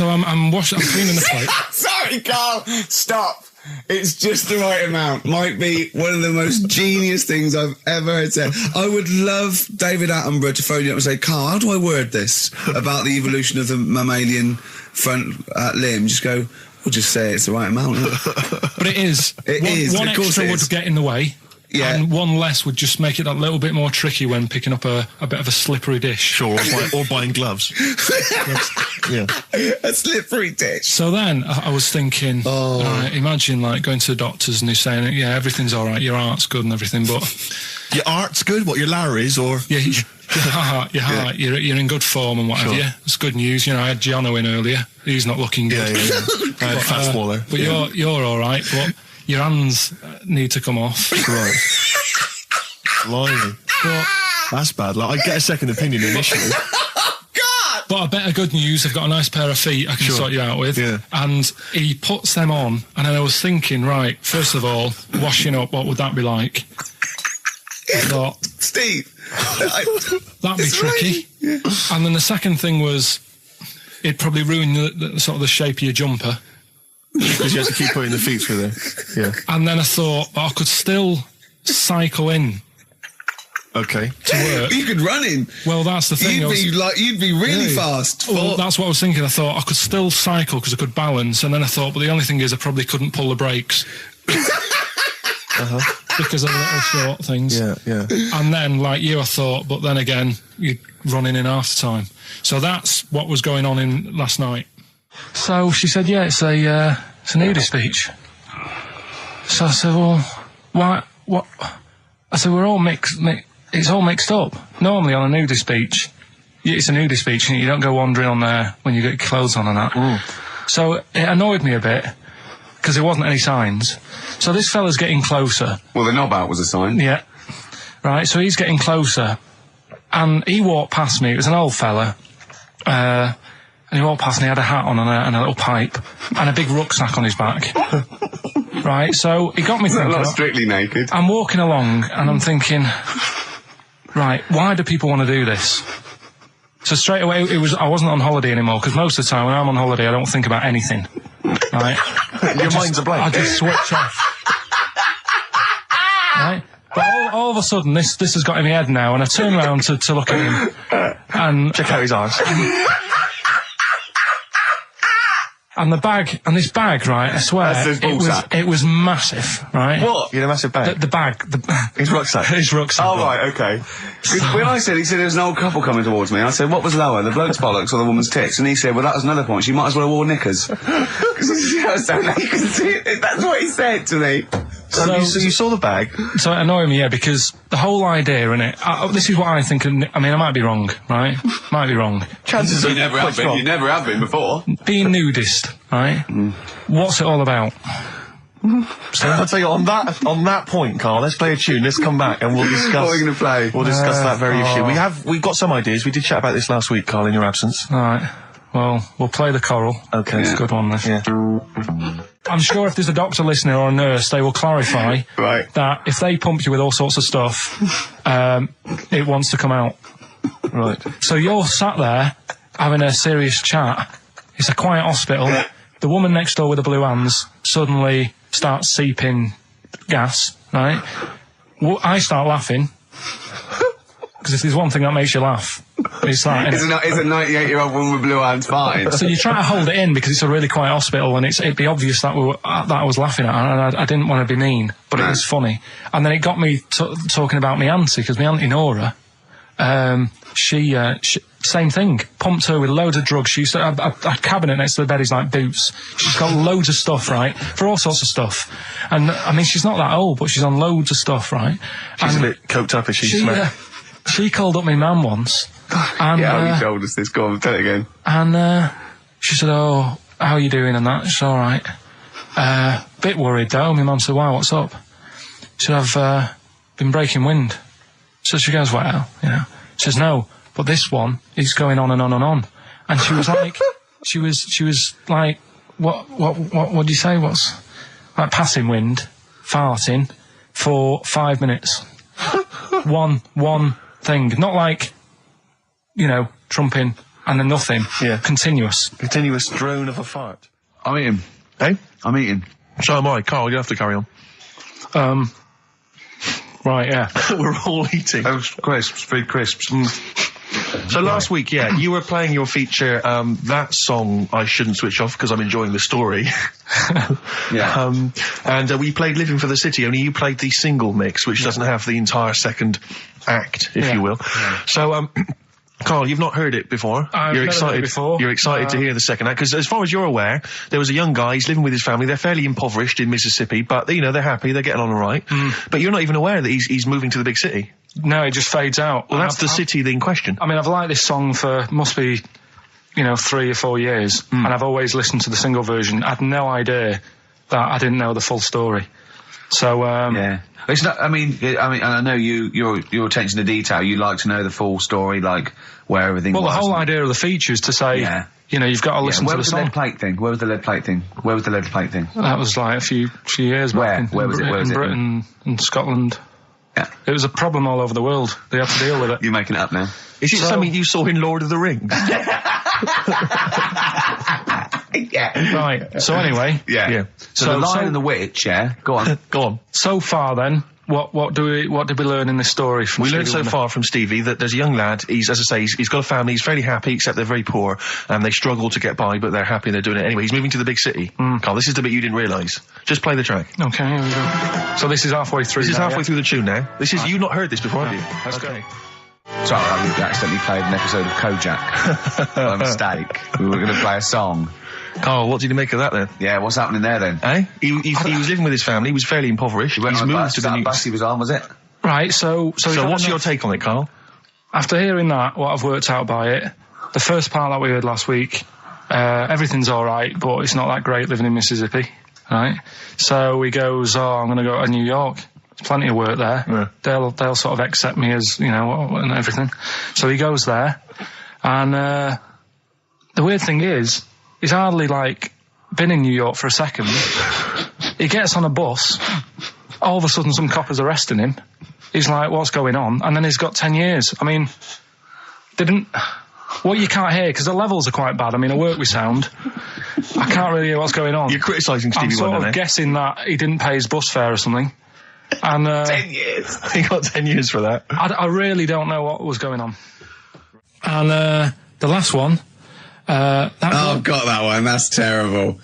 I'm washing, I'm cleaning the plate. Sorry, Carl. Stop. It's just the right amount. Might be one of the most genius things I've ever heard said. I would love David Attenborough to phone you up and say, Carl, how do I word this about the evolution of the mammalian front limb? Just go, we'll just say it's the right amount. But it is. One of course extra it would is. get in the way. Yeah. And one less would just make it that little bit more tricky when picking up a bit of a slippery dish. Sure, or buying gloves. Yeah. A slippery dish. So then I was thinking, imagine like going to the doctors and he's saying, yeah, everything's all right, your heart's good and everything, but Your art's good? What, your Larry's, or...? yeah, your heart, you're in good form and whatever. Sure. Yeah, it's good news. You know, I had Gianno in earlier. He's not looking good. Yeah. I had a fat smaller. But you're all right. But your hands need to come off. Right. Blimey. But That's bad. Like, I'd get a second opinion initially. But a bit of good news, I've got a nice pair of feet I can sort you out with. Yeah. And he puts them on, and then I was thinking, right, first of all, washing up, what would that be like? I thought, Steve. that'd be tricky. Yeah. And then the second thing was, it'd probably ruin the sort of the shape of your jumper. Because you have to keep putting the feet through there. Yeah. And then I thought, I could still cycle in. Okay. To work. You could run in. Well, that's the thing. You'd be really fast. Well, that's what I was thinking. I thought I could still cycle because I could balance, and then I thought, but the only thing is I probably couldn't pull the brakes. Because of the little short things. Yeah. And then, like you, I thought, but then again, you're running in half the time. So that's what was going on in last night. So she said, yeah, it's a nudist beach. So I said, well, why, what? I said, we're all it's all mixed up. Normally on a nudist beach, it's a nudist beach and you don't go wandering on there when you get your clothes on and that. So it annoyed me a bit because there wasn't any signs. So this fella's getting closer. Well, the knob out was a sign. Yeah. Right, so he's getting closer. And he walked past me. It was an old fella. And he walked past and he had a hat on and a little pipe and a big rucksack on his back. Right, so he got me thinking. Not strictly naked. I'm walking along and I'm thinking, right, why do people want to do this? So straight away, I wasn't on holiday anymore, because most of the time when I'm on holiday, I don't think about anything. Right? Your mind's a blank. I just switch off. Right? But all of a sudden, this has got in my head now, and I turn around to look at him, and check out his arse. And this bag, right, I swear, it was massive, right? What? You had a massive bag? The bag. His rucksack? His rucksack. Oh, right, okay. When he said there was an old couple coming towards me, I said, what was lower, the bloke's bollocks or the woman's tits? And he said, well, that was another point, she might as well have worn knickers. Because so naked, that's what he said to me. So you saw the bag? So it annoyed me, yeah, because the whole idea in it, this is what I think, I mean, I might be wrong, right? Might be wrong. Chances you never have been, you never have been before. Being nudist, right? What's it all about? So I'll tell you, on that point, Carl, let's play a tune, let's come back and we'll discuss... What are we going to play? We'll discuss that very issue. We've got some ideas, we did chat about this last week, Carl, in your absence. Alright, well, we'll play the choral. Okay. It's a good one, this. Yeah. I'm sure if there's a doctor listening or a nurse, they will clarify that if they pump you with all sorts of stuff, it wants to come out. Right. So you're sat there having a serious chat. It's a quiet hospital. The woman next door with the blue hands suddenly starts seeping gas, right? Well, I start laughing. Because if there's one thing that makes you laugh, it's that. It's a 98-year-old woman with blue eyes farting. So you try to hold it in because it's a really quiet hospital, and it'd be obvious that that I was laughing at, and I didn't want to be mean, but it was funny. And then it got me talking about my auntie, because my auntie Nora, she same thing, pumped her with loads of drugs. She used to have a cabinet next to the bed is like boots. She's got loads of stuff, right, for all sorts of stuff. And I mean, she's not that old, but she's on loads of stuff, right? She's a bit coked up, is she? She called up my mum once. And, yeah, you told us this. Go on, tell it again. And she said, "Oh, how are you doing?" And that. She's all right. Bit worried though. My mum said, "Why? What's up?" She said, "I've been breaking wind." So she goes, "Well, you know." She says, "No, but this one is going on and on and on." And she was like, she was like, what do you say? What's like passing wind, farting for 5 minutes. one thing, not like, you know, trumping and then nothing. Yeah. Continuous drone of a fart. I'm eating. Hey? I'm eating. So am I. Carl, you have to carry on. Right, yeah. We're all eating. Oh, crisps, food crisps. So last week, yeah, you were playing your feature, that song I shouldn't switch off because I'm enjoying the story. Yeah. And we played Living for the City, only you played the single mix, which doesn't have the entire second act, if you will. Yeah. So, Carl, you've not heard it before. You're excited. Heard it before. You're excited to hear the second act because, as far as you're aware, there was a young guy. He's living with his family. They're fairly impoverished in Mississippi, but you know they're happy. They're getting on all right. But you're not even aware that he's moving to the big city. No, it just fades out. Well, that's the city in question. I mean, I've liked this song for must be, 3 or 4 years, and I've always listened to the single version. I had no idea that I didn't know the full story. So yeah. It's not. I mean, I know your attention to detail. You like to know the full story, like where everything. Well, was. The whole idea of the feature is to say, you've got to listen to the song. Where was the lead plate thing? Where was the lead plate thing? That was like a few years back. Where was it? In Britain and Scotland. Yeah. It was a problem all over the world. They had to deal with it. You're making it up now. Is it something you saw in Lord of the Rings? Yeah. Right. So anyway. Yeah. So the Lion and the Witch. Yeah. Go on. Go on. So far, then, what did we learn in this story? From we learned so far from Stevie that there's a young lad. He's, as I say, he's got a family. He's fairly happy, except they're very poor and they struggle to get by, but they're happy and they're doing it anyway. He's moving to the big city. Carl, this is the bit you didn't realise. Just play the track. Okay, here we go. So this is halfway through. This is halfway through the tune now. This is you've not heard this before, have you? Let's go. Sorry, I accidentally played an episode of Kojak by mistake. We were going to play a song. Carl, what did you make of that then? Yeah, what's happening there then? Eh? He was living with his family. He was fairly impoverished. He's moved to the new bus he was on, was it? Right. So what's your take on it, Carl? After hearing that, what I've worked out by it, the first part that we heard last week, everything's all right, but it's not that great living in Mississippi, right? So he goes, I'm going to go to New York. There's plenty of work there. Yeah. They'll sort of accept me as, and everything. So he goes there, and the weird thing is, he's hardly, been in New York for a second. He gets on a bus, all of a sudden some copper's arresting him. He's like, what's going on? And then he's got 10 years. I mean, what you can't hear, because the levels are quite bad. I mean, I work with sound. I can't really hear what's going on. You're criticising Stevie Wonder, I'm sort of guessing that he didn't pay his bus fare or something. And 10 years. He got 10 years for that. I really don't know what was going on. And the last one. Got that one. That's terrible.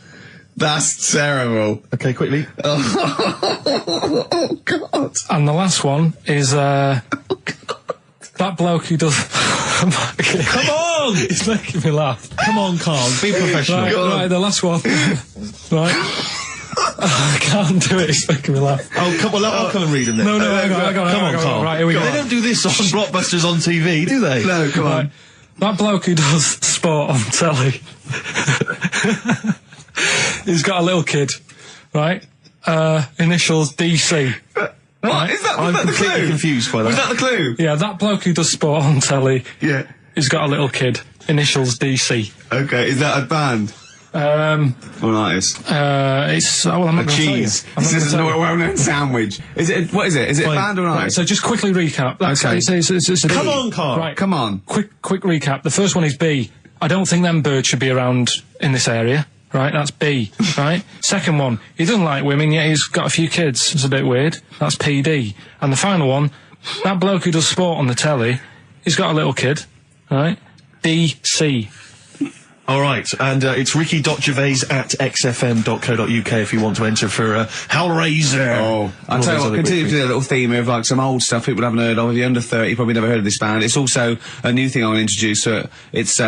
That's terrible. Okay, quickly. Oh, God. And the last one is that bloke who does... Come on! He's making me laugh. Come on, Carl. Be professional. Right, the last one. Right. I can't do it. It's making me laugh. Oh, come on. I'll come and read them then. No, hang on, come on, Carl. Right, here we go. They don't do this on Blockbusters on TV, do they? No, come on. That bloke who does sport on telly. He's got a little kid, right? Initials DC. What? Right? Is that I'm the completely clue? confused by that. Was that the clue? Yeah, that bloke who does sport on telly. Yeah. He's got a little kid. Initials DC. Okay, is that a band? Or an artist? It's I'm not a cheese. This is a well-known sandwich. Is it? What is it? Is it a band or an artist? So just quickly recap. Okay. It's a Come on, Carl. Right. Come on. Quick recap. The first one is B. I don't think them birds should be around in this area. Right, that's B, right? Second one, he doesn't like women, yet he's got a few kids. It's a bit weird. That's PD. And the final one, that bloke who does sport on the telly, he's got a little kid, right? DC. All right, and it's ricky.gervais@xfm.co.uk if you want to enter for Hellraiser. Oh, I'll tell you what, continue to do a little theme of like some old stuff people haven't heard of. If you're under 30, you probably never heard of this band. It's also a new thing I want to introduce. It's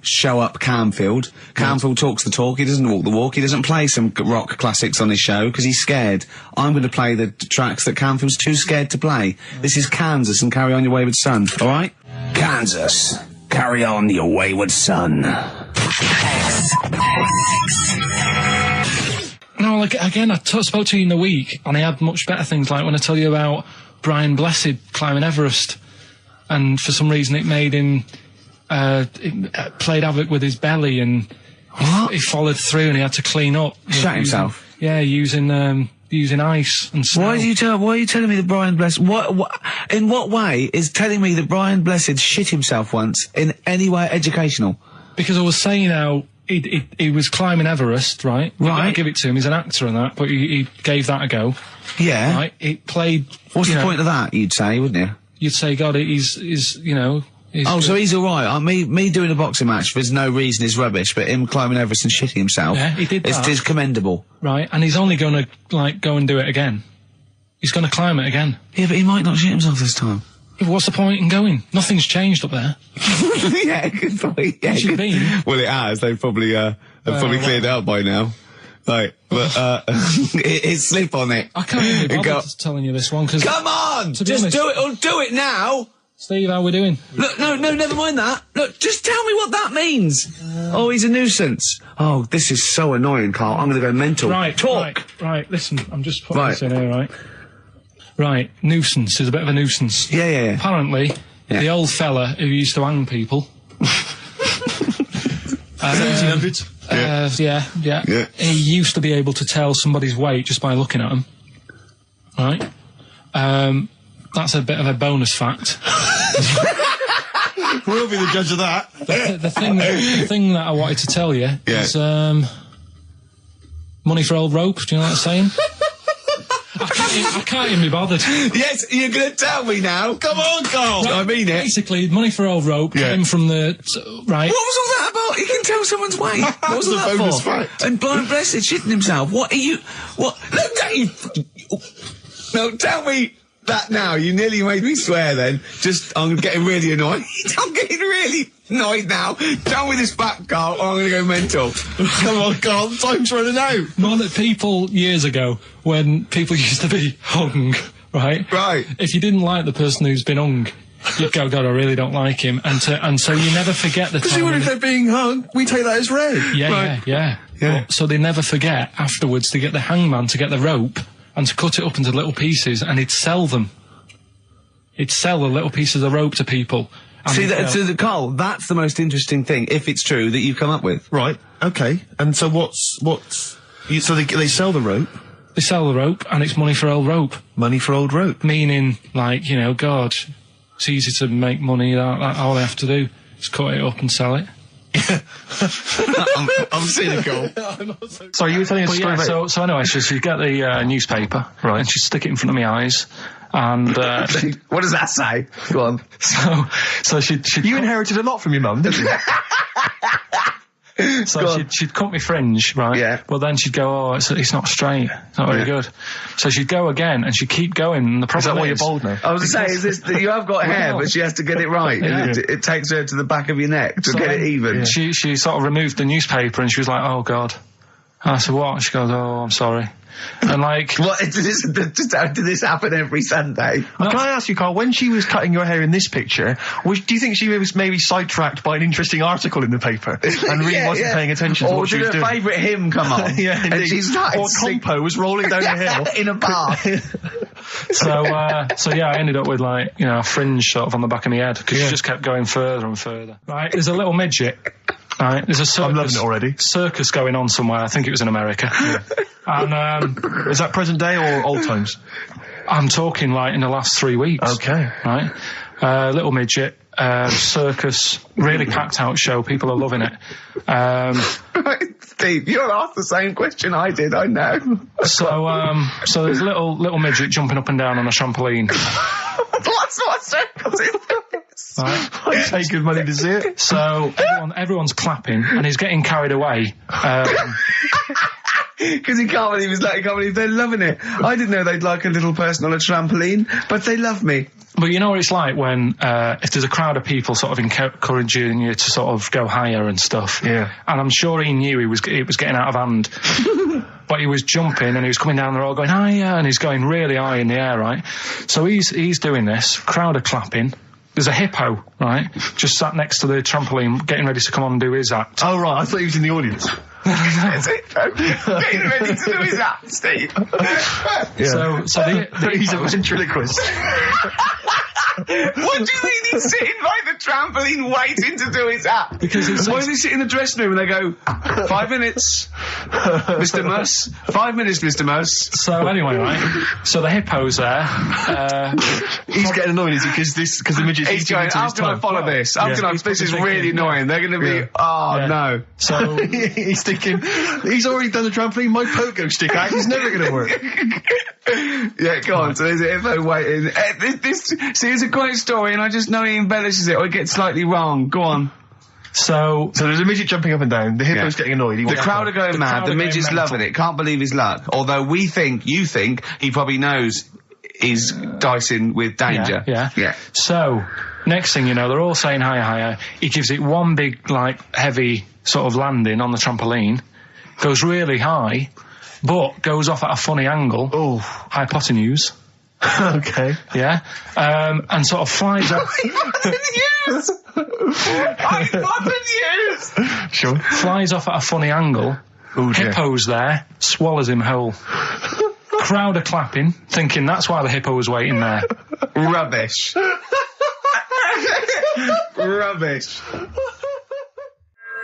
Show Up Camfield. Camfield talks the talk, he doesn't walk the walk, he doesn't play some rock classics on his show because he's scared. I'm going to play the tracks that Camfield's too scared to play. This is Kansas and Carry On Your Wayward Son, alright? Kansas. Carry on your wayward son. No, like, again, I spoke to you in the week, and I had much better things, like when I tell you about Brian Blessed climbing Everest, and for some reason it made him, it played havoc with his belly, and he followed through, and he had to clean up. Shut himself? Yeah, using ice and snow. Why are you telling me that Brian Blessed, in what way is telling me that Brian Blessed shit himself once in any way educational? Because I was saying how he was climbing Everest, right? Right. I give it to him, he's an actor and that, but he gave that a go. Yeah. Right? It played... What's the point of that, you'd say, wouldn't you? You'd say, God, he's you know... So he's alright. Me doing a boxing match for no reason is rubbish, but him climbing Everest and shitting himself... Yeah, he did that. It's commendable. Right, and he's only gonna, like, go and do it again. He's gonna climb it again. Yeah, but he might not shit himself this time. Yeah, what's the point in going? Nothing's changed up there. Yeah, good point. Yeah, Where's you been? Well, it has. They've probably cleared it up by now. Like, but, it's slip on it. I can't even be bothered telling you this one, because... Come on! Just honest, do it, or do it now! Steve, how we doing? Look, no, never mind that. Look, just tell me what that means. Oh, he's a nuisance. Oh, this is so annoying, Carl. I'm gonna go mental. Right, talk. Right, listen, I'm just putting this in here, right? Right, nuisance is a bit of a nuisance. Yeah. Apparently, the old fella who used to hang people... 1700s? Yeah. He used to be able to tell somebody's weight just by looking at them. Right? That's a bit of a bonus fact. We'll be the judge of that. The thing that I wanted to tell you is money for old rope. Do you know what I'm saying? I can't even be bothered. Yes, you're going to tell me now. Come on, Carl. Right, I mean it. Basically, money for old rope came from the... Right. What was all that about? You can tell someone's weight. What was all that bonus for? fact. And Brian Blessed shitting himself. What are you... What? Look at you... No, tell me that now. You nearly made me swear then. I'm getting really annoyed. I'm getting really annoyed now. Tell me this back, Carl, or I'm going to go mental. Come on, Carl, time's running out. More that people, years ago, when people used to be hung, right? Right. If you didn't like the person who's been hung, you'd go, God, I really don't like him. And so you never forget the time. Because if they're being hung, we take that as read. Yeah. So they never forget afterwards to get the hangman to get the rope and to cut it up into little pieces, and he'd sell them. He'd sell the little pieces of rope to people. See, Carl, that's the most interesting thing, if it's true, that you've come up with. Right, okay. And so so they sell the rope? They sell the rope, and it's money for old rope. Money for old rope? Meaning, like, you know, God, it's easy to make money, all they have to do is cut it up and sell it. I'm cynical. Sorry, you were telling us a story about... So anyway, she'd get the newspaper, right, and she'd stick it in front of my eyes, and... what does that say? Go on. So she'd... You inherited a lot from your mum, didn't you? So she'd cut me fringe, right? Yeah. Well, then she'd go, oh, it's not straight. It's not very good. So she'd go again, and she'd keep going, and the problem is that why you're bald now? I was going to say, is this that you have got hair, but she has to get it right. Yeah. It takes her to the back of your neck to get it even. She sort of removed the newspaper, and she was like, oh, God. And I said, what? And she goes, oh, I'm sorry. And like... What, did this happen every Sunday? Can I ask you, Carl, when she was cutting your hair in this picture, do you think she was maybe sidetracked by an interesting article in the paper and really wasn't paying attention to what she was doing? Or did her favourite hymn come on? Yeah, and she started or Compo was rolling down the hill. In a bath. So yeah, I ended up with, like, you know, a fringe sort of on the back of my head, because she just kept going further and further. Right, there's a little midget. Right, there's a circus. I'm loving it already. Circus going on somewhere. I think it was in America. And is that present day or old times? I'm talking like in the last 3 weeks. Okay. Right, little midget, circus, really packed out show. People are loving it. Steve, you'll ask the same question I did, I know. So there's a little midget jumping up and down on a trampoline. What's Right. I pay good money to see it. So everyone's clapping, and he's getting carried away. Because he can't believe they're loving it. I didn't know they'd like a little person on a trampoline, but they love me. But you know what it's like when, if there's a crowd of people sort of encouraging you to sort of go higher and stuff. Yeah. And I'm sure he knew it was getting out of hand. But he was jumping and he was coming down the road going higher, and he's going really high in the air, right? So he's doing this, crowd are clapping. There's a hippo, right, just sat next to the trampoline getting ready to come on and do his act. Oh, right, I thought he was in the audience. There's a hippo getting ready to do his act, Steve. Yeah. So he's a ventriloquist. What do you mean he's sitting by the trampoline waiting to do his act? Because why does he sit in the dressing room and they go, 5 minutes, Mr. Muss, 5 minutes, Mr. Muss. So anyway, right, so the hippo's there. He's getting annoyed, is he? Because the midget's He's going, how can I follow this? This is really annoying. They're going to be, no. So he's thinking, he's already done the trampoline, my pogo stick act is never going to work. Yeah, go on. So there's a hippo waiting. See, it's a great story, and I just know he embellishes it, or it gets slightly wrong. Go on. So there's a midget jumping up and down. The hippo's getting annoyed. The crowd are going mad. The midget's loving it. Can't believe his luck. Although you think he probably knows he's dicing with danger. Yeah. So next thing you know, they're all saying higher. He gives it one big, heavy sort of landing on the trampoline. Goes really high, but goes off at a funny angle. Oh, hypotenuse. Okay. Yeah. And sort of flies off. Hypotenuse! Sure. Flies off at a funny angle. Ooh, dear. Hippo's there, swallows him whole. Crowd are clapping, thinking that's why the hippo was waiting there. Rubbish. Rubbish.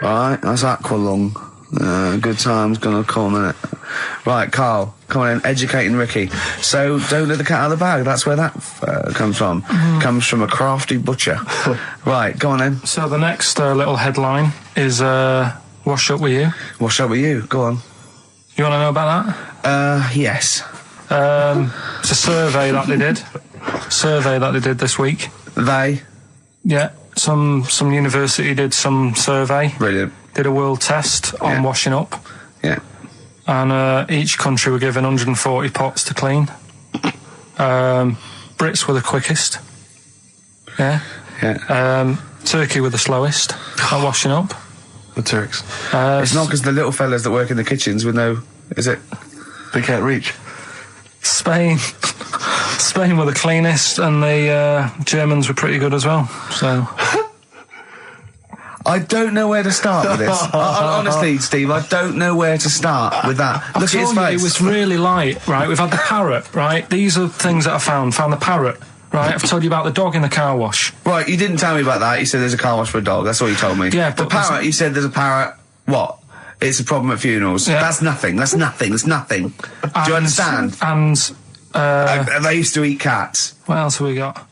Right, that's Aqualung. Good time's gonna come, innit? Right, Karl, come on in, educating Ricky. So, don't let the cat out of the bag, that's where that comes from. Comes from a crafty butcher. Right, go on then. So the next little headline is, Wash Up With You. Wash Up With You, go on. You want to know about that? Yes. It's a survey that they did. This week. They? Yeah, some university did some survey. Brilliant. Did a world test on washing up. Yeah. And each country were given 140 pots to clean. Brits were the quickest. Yeah. Yeah. Turkey were the slowest at washing up. The Turks. It's not because the little fellas that work in the kitchens with no... Is it? They can't reach. Spain were the cleanest, and the Germans were pretty good as well. So... I don't know where to start with this. Honestly, Steve, I don't know where to start with that. Look at his face. It was really light, right? We've had the parrot, right? These are things that I found the parrot, right? I've told you about the dog in the car wash. Right, you didn't tell me about that. You said there's a car wash for a dog. That's all you told me. Yeah, the parrot, you said there's a parrot. What? It's a problem at funerals. Yeah. That's nothing. Do you understand? And they used to eat cats. What else have we got?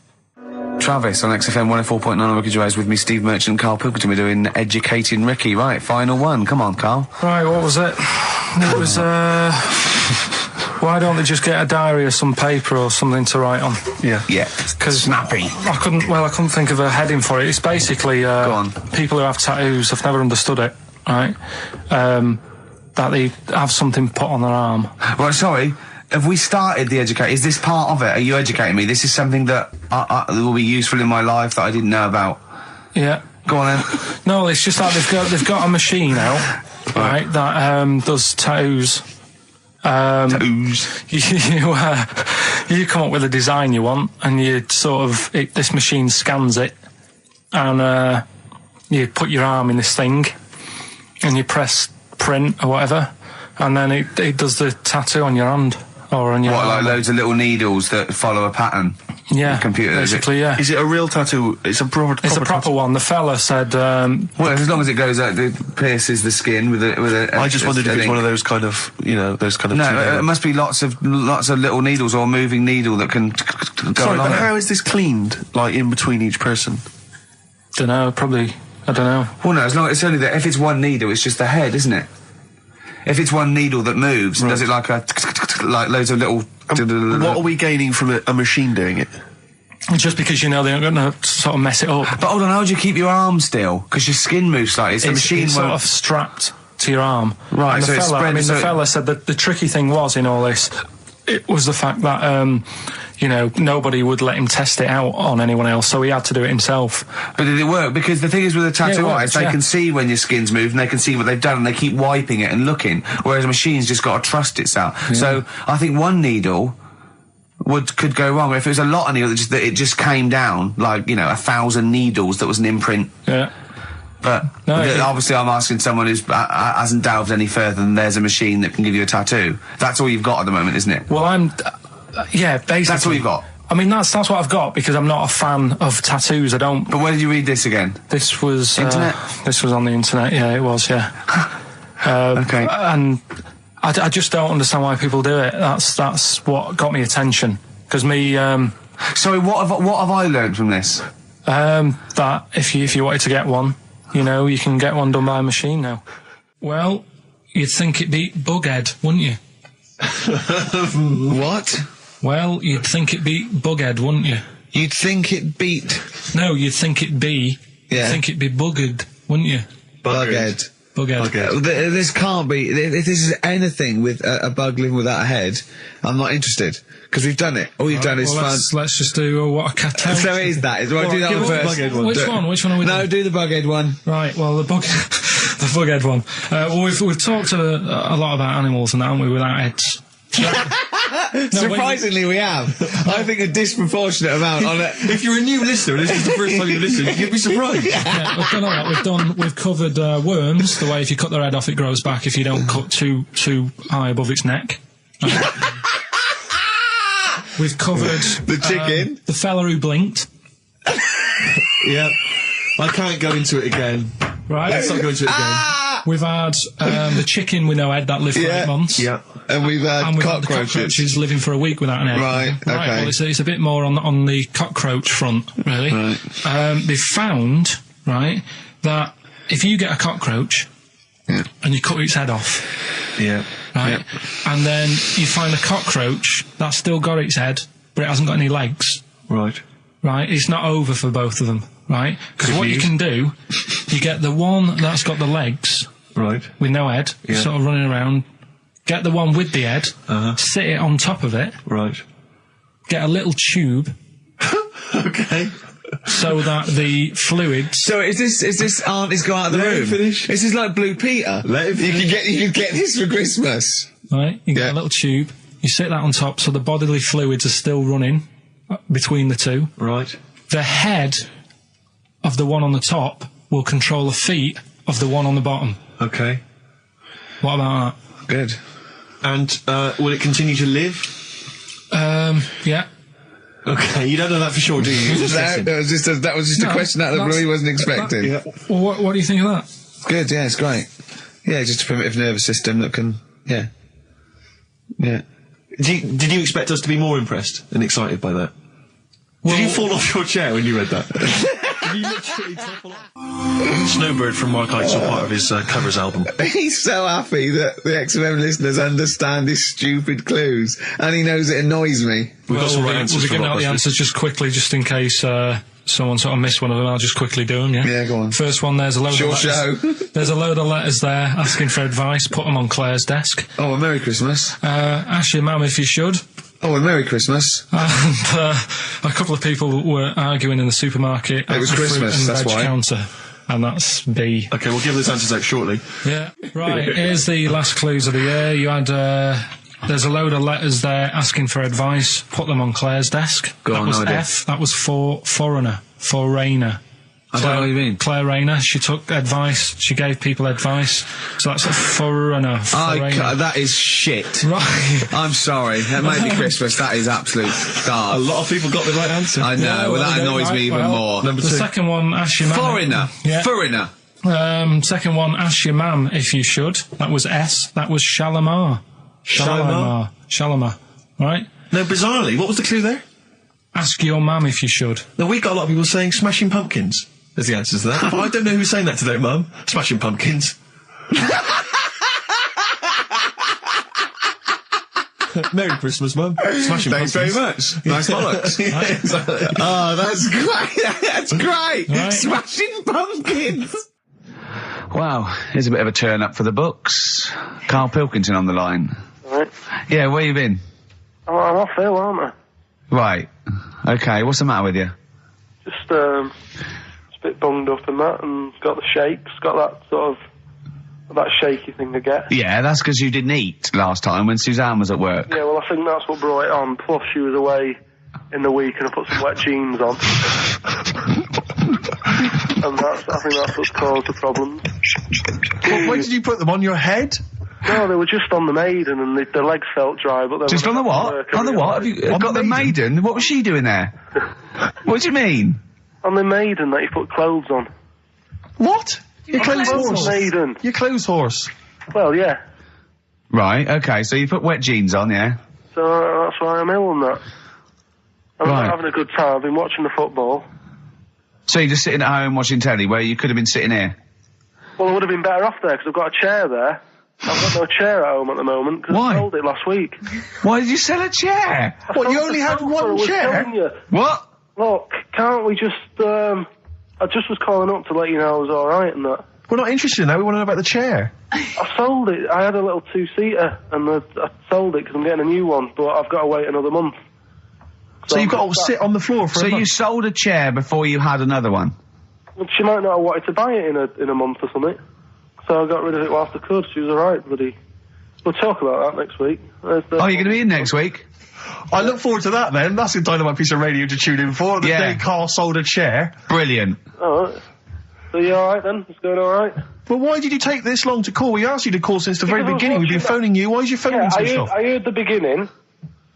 Travis on XFM 104.9 on Ricky Gervais with me, Steve Merchant and Karl Pilkington. We're doing Educating Ricky. Right, final one. Come on, Karl. Right, what was it? It was, why don't they just get a diary or some paper or something to write on? Yeah. Because snappy. I couldn't think of a heading for it. It's basically, Go on. People who have tattoos, I've never understood it, right? That they have something put on their arm. Right, sorry. Have we started the educate? Is this part of it? Are you educating me? This is something that will be useful in my life that I didn't know about. Yeah. Go on then. No, it's just like they've got a machine out, right, that does tattoos. Tattoos. You come up with a design you want, and you sort of this machine scans it, and you put your arm in this thing, and you press print or whatever, and then it does the tattoo on your hand. Or on your like loads of little needles that follow a pattern? Yeah, computer, basically, yeah. Is it a real tattoo? It's a proper proper one. The fella said... well, as long as it goes out, it pierces the skin with a I just wondered if it's one of those kind of, those kind of... No, it must be lots of little needles or a moving needle that can go along. But how is this cleaned, in between each person? Dunno, probably... I don't know. Well, no, as long as it's only that... If it's one needle, it's just the head, isn't it? If it's one needle that moves, and does it like like loads of little... What are we gaining from a machine doing it? Just because you know they're going to sort of mess it up. But hold on, how do you keep your arm still? Because your skin moves slightly, so the machine it's won't... sort of strapped to your arm. Right, and so it's spread... the fella said that the tricky thing was in all this, it was the fact that, you know, nobody would let him test it out on anyone else, so he had to do it himself. But did it work? Because the thing is with a tattoo artist, they can see when your skin's moved and they can see what they've done and they keep wiping it and looking, whereas a machine's just got to trust itself. Yeah. So I think one needle could go wrong. If it was a lot of needles that it just came down, like, you know, 1,000 needles that was an imprint. Yeah. But obviously I'm asking someone who hasn't delved any further than there's a machine that can give you a tattoo. That's all you've got at the moment, isn't it? Well, yeah, basically. That's all you've got? I mean, that's what I've got, because I'm not a fan of tattoos. I don't... But where did you read this again? This was... Internet? This was on the internet, yeah, it was, yeah. Okay. And I just don't understand why people do it. That's what got me attention. Because me... Sorry, what have I learned from this? That if you wanted to get one, you know, you can get one done by a machine now. Well, you'd think it beat Bughead, wouldn't you? What? Well, you'd think it beat Bughead, wouldn't you? You'd think it beat... No, you'd think it'd be... Yeah. You'd think it'd be Buggered, wouldn't you? Bughead. Bughead. This can't be... If this is anything with a bug living without a head, I'm not interested. Because we've done it. All you've done is fun. Let's just do what a cat out. So it is that. Do that one first. Which one are we doing? No, do the Bughead one. Right, well, the Bughead one. Well, we've talked a lot about animals and that, haven't we, without heads. Surprisingly, we have. I think a disproportionate amount on it. If you're a new listener and this is the first time you've listened, you'd be surprised. Yeah, we've done a lot. We've covered worms, the way if you cut their head off, it grows back if you don't cut too high above its neck. We've covered the chicken, the fella who blinked. Yeah, I can't go into it again. Right, let's not go into it again. We've had the chicken with no head that lived for 8 months. Yeah, and we've had cockroaches living for a week without an egg. Right, okay. Well, it's a bit more on the cockroach front, really. Right. They've found, right, that if you get a cockroach and you cut its head off, right, and then you find a cockroach that's still got its head, but it hasn't got any legs. Right. Right, it's not over for both of them, right? Because what you can do, you get the one that's got the legs, right, with no head, sort of running around. Get the one with the head, sit it on top of it, right. Get a little tube, okay, so that the fluids. So is this auntie's go out of the room? Finish. This is like Blue Peter. Let him you can get this for Christmas. Right, you get a little tube. You sit that on top, so the bodily fluids are still running between the two. Right. The head of the one on the top will control the feet of the one on the bottom. Okay. What about that? Good. And will it continue to live? Yeah. Okay, you don't know that for sure, do you? That was just a question out of the blue he wasn't expecting. Well, what do you think of that? Good, yeah, it's great. Yeah, just a primitive nervous system that can, yeah. Did you expect us to be more impressed and excited by that? Did you fall off your chair when you read that? Did you literally topple off? Snowbird from Mark Eichel, part of his covers album. He's so happy that the XFM listeners understand his stupid clues, and he knows it annoys me. We've got some right answers. We'll be giving out the answers just quickly, just in case someone sort of missed one of them. I'll just quickly do them, yeah? Yeah, go on. First one, there's a load of letters. There's a load of letters there asking for advice. Put them on Claire's desk. Oh, a Merry Christmas. Ask your mum if you should. Oh, a Merry Christmas. And a couple of people were arguing in the supermarket. It was Christmas, that's why. Counter, and that's B. Okay, we'll give those answers out shortly. Yeah. Right, here's the last clues of the year. You had, there's a load of letters there asking for advice. Put them on Claire's desk. That was F. That was for foreigner. Foreigner. I don't know what you mean. Claire Rayner, she took advice, she gave people advice, so that's a foreigner. That is shit. Right. I'm sorry, that might be Christmas, that is absolute A garbage. lot of people got the right answer. I know, that annoys me even more. Number 2. The second one, ask your mum. Foreigner. Yeah. Foreigner. Second one, ask your mum if you should. That was S. That was Shalimar. Shalimar. Right? No, bizarrely, what was the clue there? Ask your mum if you should. No, we got a lot of people saying Smashing Pumpkins as the answer to that. But I don't know who's saying that today, Mum. Smashing Pumpkins. Merry Christmas, Mum. Smashing Thanks very pumpkins. much. Nice bollocks. Yeah, exactly. Oh, that's great. That's great. Right. Smashing pumpkins. Wow, here's a bit of a turn up for the books. Karl Pilkington on the line. Right. Yeah, where you been? I'm off ill, aren't I? Right. Okay, what's the matter with you? Just a bit bunged up and that, and got the shakes, got that sort of, that shaky thing to get. Yeah, that's because you didn't eat last time when Suzanne was at work. Yeah, well, I think that's what brought it on. Plus, she was away in the week and I put some wet jeans on. And I think that's what's caused the problem. Well, when did you put them on your head? No, they were just on the Maiden and the legs felt dry, but they Just were on the what? work, On the what? Have you got the Maiden? What was she doing there? What do you mean? On the Maiden that you put clothes on. What? Your clothes horse. Maiden. Your clothes horse. Well, yeah. Right, okay, so you put wet jeans on, yeah? So that's why I'm ill and that. I'm Right. not having a good time. I've been watching the football. So you're just sitting at home watching telly where you could have been sitting here? Well, I would have been better off there because I've got a chair there. I've got no chair at home at the moment because Why? I sold it last week. Why did you sell a chair? What, you sold only the had sofa, one I was chair? telling you. What? Look, can't we just, I just was calling up to let you know I was alright and that. We're not interested in that. We want to know about the chair. I sold it. I had a little two-seater and I sold it because I'm getting a new one, but I've got to wait another month. So you've got to sit on the floor for So a you month. sold a chair before you had another one? Well, she might not have wanted to buy it in a month or something. So I got rid of it whilst I could. She was alright, bloody. We'll talk about that next week. Oh, you're going to be in next week? I look forward to that then. That's a dynamite piece of radio to tune in for. The Yeah. day Karl sold a chair. Brilliant. Alright. So you alright then? It's going alright? Well, why did you take this long to call? We asked you to call since the very Because I was beginning. We've been watching phoning you. Why is your phone Yeah, switched off? I heard the beginning.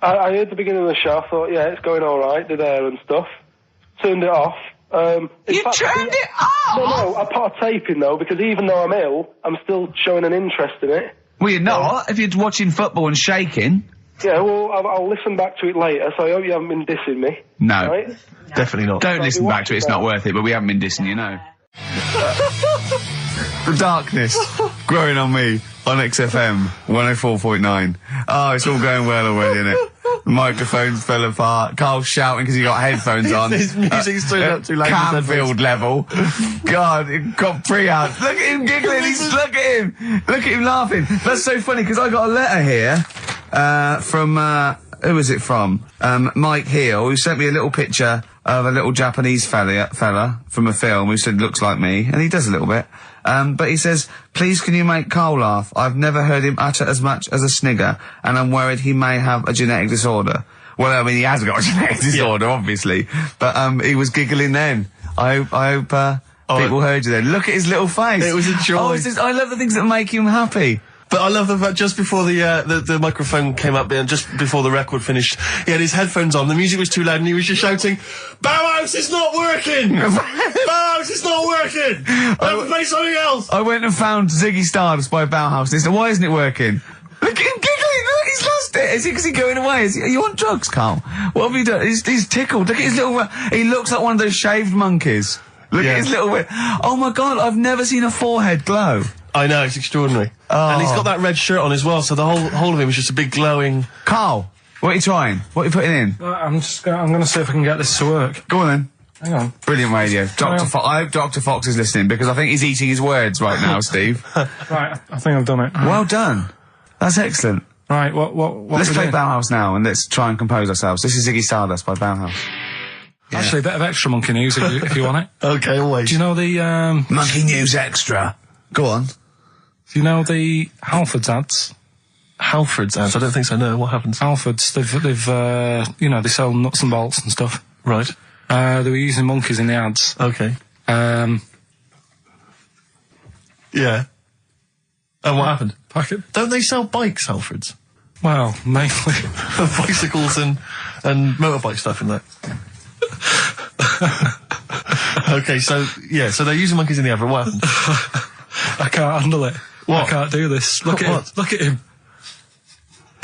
I heard the beginning of the show. I thought, yeah, it's going alright, did air and stuff. Turned it off. In You fact, turned it off? No, I put a tape in though, because even though I'm ill, I'm still showing an interest in it. Well, you're not. If you're watching football and shaking. Yeah, well, I'll listen back to it later, so I hope you haven't been dissing me. No. Right? Definitely not. Don't listen be back to it, it's not worth it, but we haven't been dissing you, no. The darkness growing on me on XFM 104.9. Oh, it's all going well already, isn't it? The microphones fell apart. Karl's shouting because he got headphones on. His music's turned up too loud. Canfield level. God, it got pre-out. Look at him giggling. Look at him. Look at him laughing. That's so funny because I got a letter here from who was it from? Mike Heel, who sent me a little picture of a little Japanese fella from a film who said looks like me, and he does a little bit. But he says, please can you make Karl laugh? I've never heard him utter as much as a snigger, and I'm worried he may have a genetic disorder. Well, I mean, he has got a genetic disorder, obviously. But, he was giggling then. I hope people heard you then. Look at his little face. It was a joy. Oh, I love the things that make him happy. But I love the fact just before the microphone came up and just before the record finished, he had his headphones on, the music was too loud and he was just shouting, Bauhaus is not working! Bauhaus is not working! Play something else! I went and found Ziggy Stardust by Bauhaus and he said, why isn't it working? Look at him giggling! Look, he's lost it! Is he going away? Are you on drugs, Karl? What have you done? He's tickled. Look at his little... He looks like one of those shaved monkeys. Look at his little... Oh my God, I've never seen a forehead glow. I know, it's extraordinary. Oh. And he's got that red shirt on as well, so the whole of him is just a big glowing... Karl, what are you trying? What are you putting in? I'm going to see if I can get this to work. Go on then. Hang on. Brilliant radio. I hope Dr. Fox is listening because I think he's eating his words right now, Steve. Right, I think I've done it. Well done. That's excellent. Right, what Let's we play doing? Bauhaus now and let's try and compose ourselves. This is Ziggy Stardust by Bauhaus. Actually, a bit of extra monkey news if you want it. Okay, always. Do you know the, Monkey News Extra. Go on. do you know the Halfords ads? Halford's ads, I don't think so, no. What happens? Halfords, they've you know, they sell nuts and bolts and stuff. Right. They were using monkeys in the ads. Okay. Yeah. And what happened? Packet. Don't they sell bikes, Halford's? Well, mainly. Bicycles and motorbike stuff in that. Okay, so they're using monkeys in the advert. What happened? I can't handle it. What? I can't do this. Look at What? him. Look at him.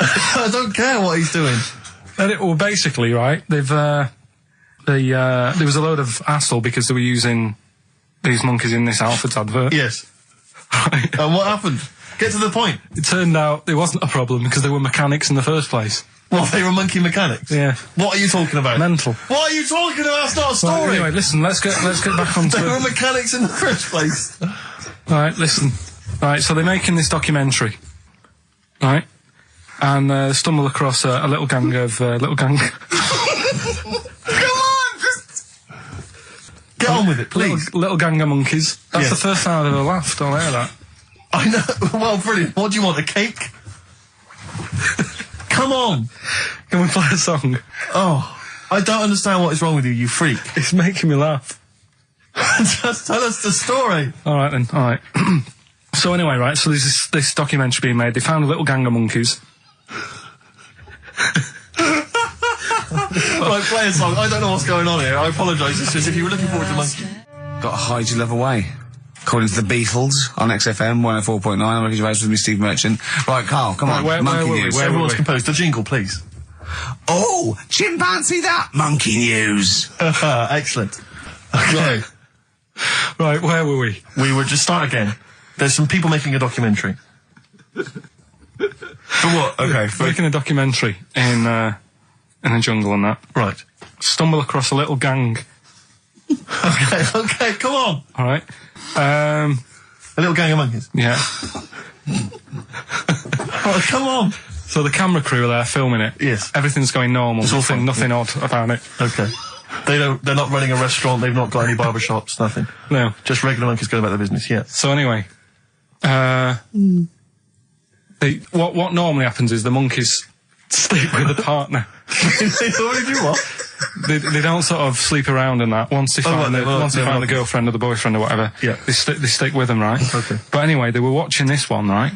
I don't care what he's doing. Well, basically, right, they've, there was a load of hassle because they were using these monkeys in this Halfords advert. Yes. Right. And what happened? Get to the point. It turned out it wasn't a problem because they were mechanics in the first place. Well, they were monkey mechanics. Yeah. What are you talking about? Mental. What are you talking about? It's not a story. Right, anyway, listen, let's get back on to They were mechanics in the first place. Right, listen. Right, so they're making this documentary. Right? And stumble across a little gang of... Come on! Get on with it, please. Little gang of monkeys. That's the first time I've ever laughed. I'll hear that. I know. Well, brilliant. What do you want, a cake? Come on. Can we play a song? Oh, I don't understand what is wrong with you, you freak. It's making me laugh. Just tell us the story. All right, then. All right. So anyway, right, so there's this documentary being made. They found a little gang of monkeys. Right, play a song. I don't know what's going on here. I apologise. It's just if you were looking forward to monkey. Got to hide your love away. According to the Beatles on XFM 104.9, I'm Ricky Gervais with me, Steve Merchant. Right, Carl, come on. Monkey news. Everyone's composed. The jingle, please. Oh, chimpanzee that monkey news. Excellent. Okay. Right, where were we? We were just start again. There's some people making a documentary. For what? Okay. Making a documentary in a jungle and that. Right. Stumble across a little gang. Okay, come on. All right. A little gang of monkeys. Yeah. Oh, come on. So the camera crew are there filming it. Yes. Everything's going normal. It's all fine. Nothing odd about it. Okay. They're not running a restaurant. They've not got any barber shops. Nothing. No. Just regular monkeys going about their business. Yeah. So anyway, what normally happens is the monkeys sleep with a partner. They already do what? They don't sort of sleep around and that. Once they find the girlfriend or the boyfriend or whatever, yeah, they stick with them, right? Okay. But anyway, they were watching this one, right?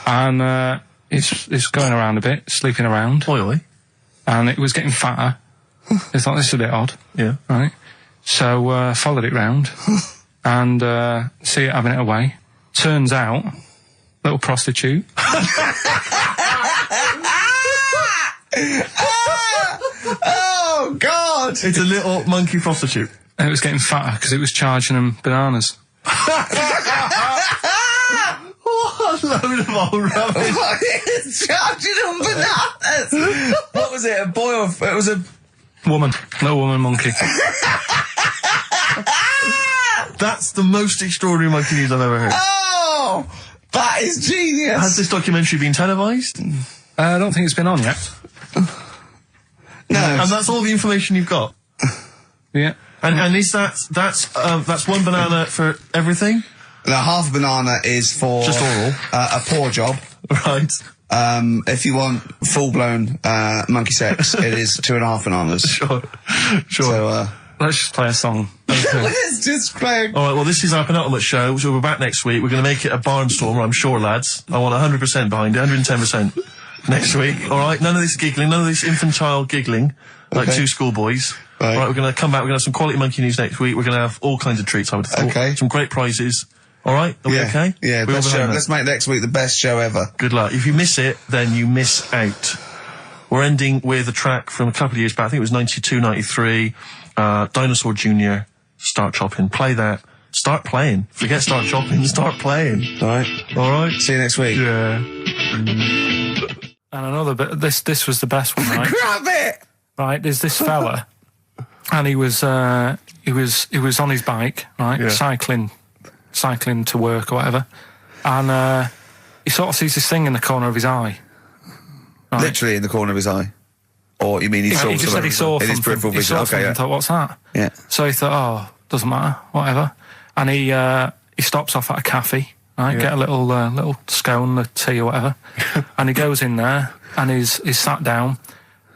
And it's going around a bit, sleeping around. Oily. And it was getting fatter. They thought this is a bit odd. Yeah. Right. So followed it round and see it having it away. Turns out, little prostitute. Oh, God! It's a little monkey prostitute. And it was getting fatter because it was charging them bananas. What a load of old rubbish. It's charging them bananas! What was it, a boy or... It was a... Woman. Little woman monkey. That's the most extraordinary monkey news I've ever heard. Oh! That is genius! Has this documentary been televised? I don't think it's been on yet. No. And that's all the information you've got? Yeah. And is that's one banana for everything? Now, half a banana is for... Just oral? A paw job. Right. If you want full-blown monkey sex, it is 2.5 bananas. Sure. So, let's just play a song. let's just play... All right, well, this is our penultimate show, so we're back next week. We're going to make it a barnstormer, I'm sure, lads. I want 100% behind it, 110% next week. All right, none of this giggling, none of this infantile giggling, like two schoolboys. Right. All right, we're going to come back, we're going to have some quality monkey news next week. We're going to have all kinds of treats, I would have thought. Okay. Some great prizes. All right, are we okay? Yeah, best show. Let's make next week the best show ever. Good luck. If you miss it, then you miss out. We're ending with a track from a couple of years back. I think it was 92, 93. Dinosaur Jr. Start Chopping. Play that. Start playing. Forget Start Chopping. Start playing. All right. All right. See you next week. Yeah. And another bit. This was the best one, right? Grab it! Right. There's this fella, and he was on his bike, right, cycling to work or whatever, and he sort of sees this thing in the corner of his eye. Right? Literally in the corner of his eye. Or you mean he saw He just said he saw in his something. peripheral He vision? saw Okay, something yeah. and thought, what's that? Yeah. So he thought, oh, doesn't matter, whatever. And he stops off at a cafe, right? Get a little scone, a tea or whatever. And he goes in there and he's sat down,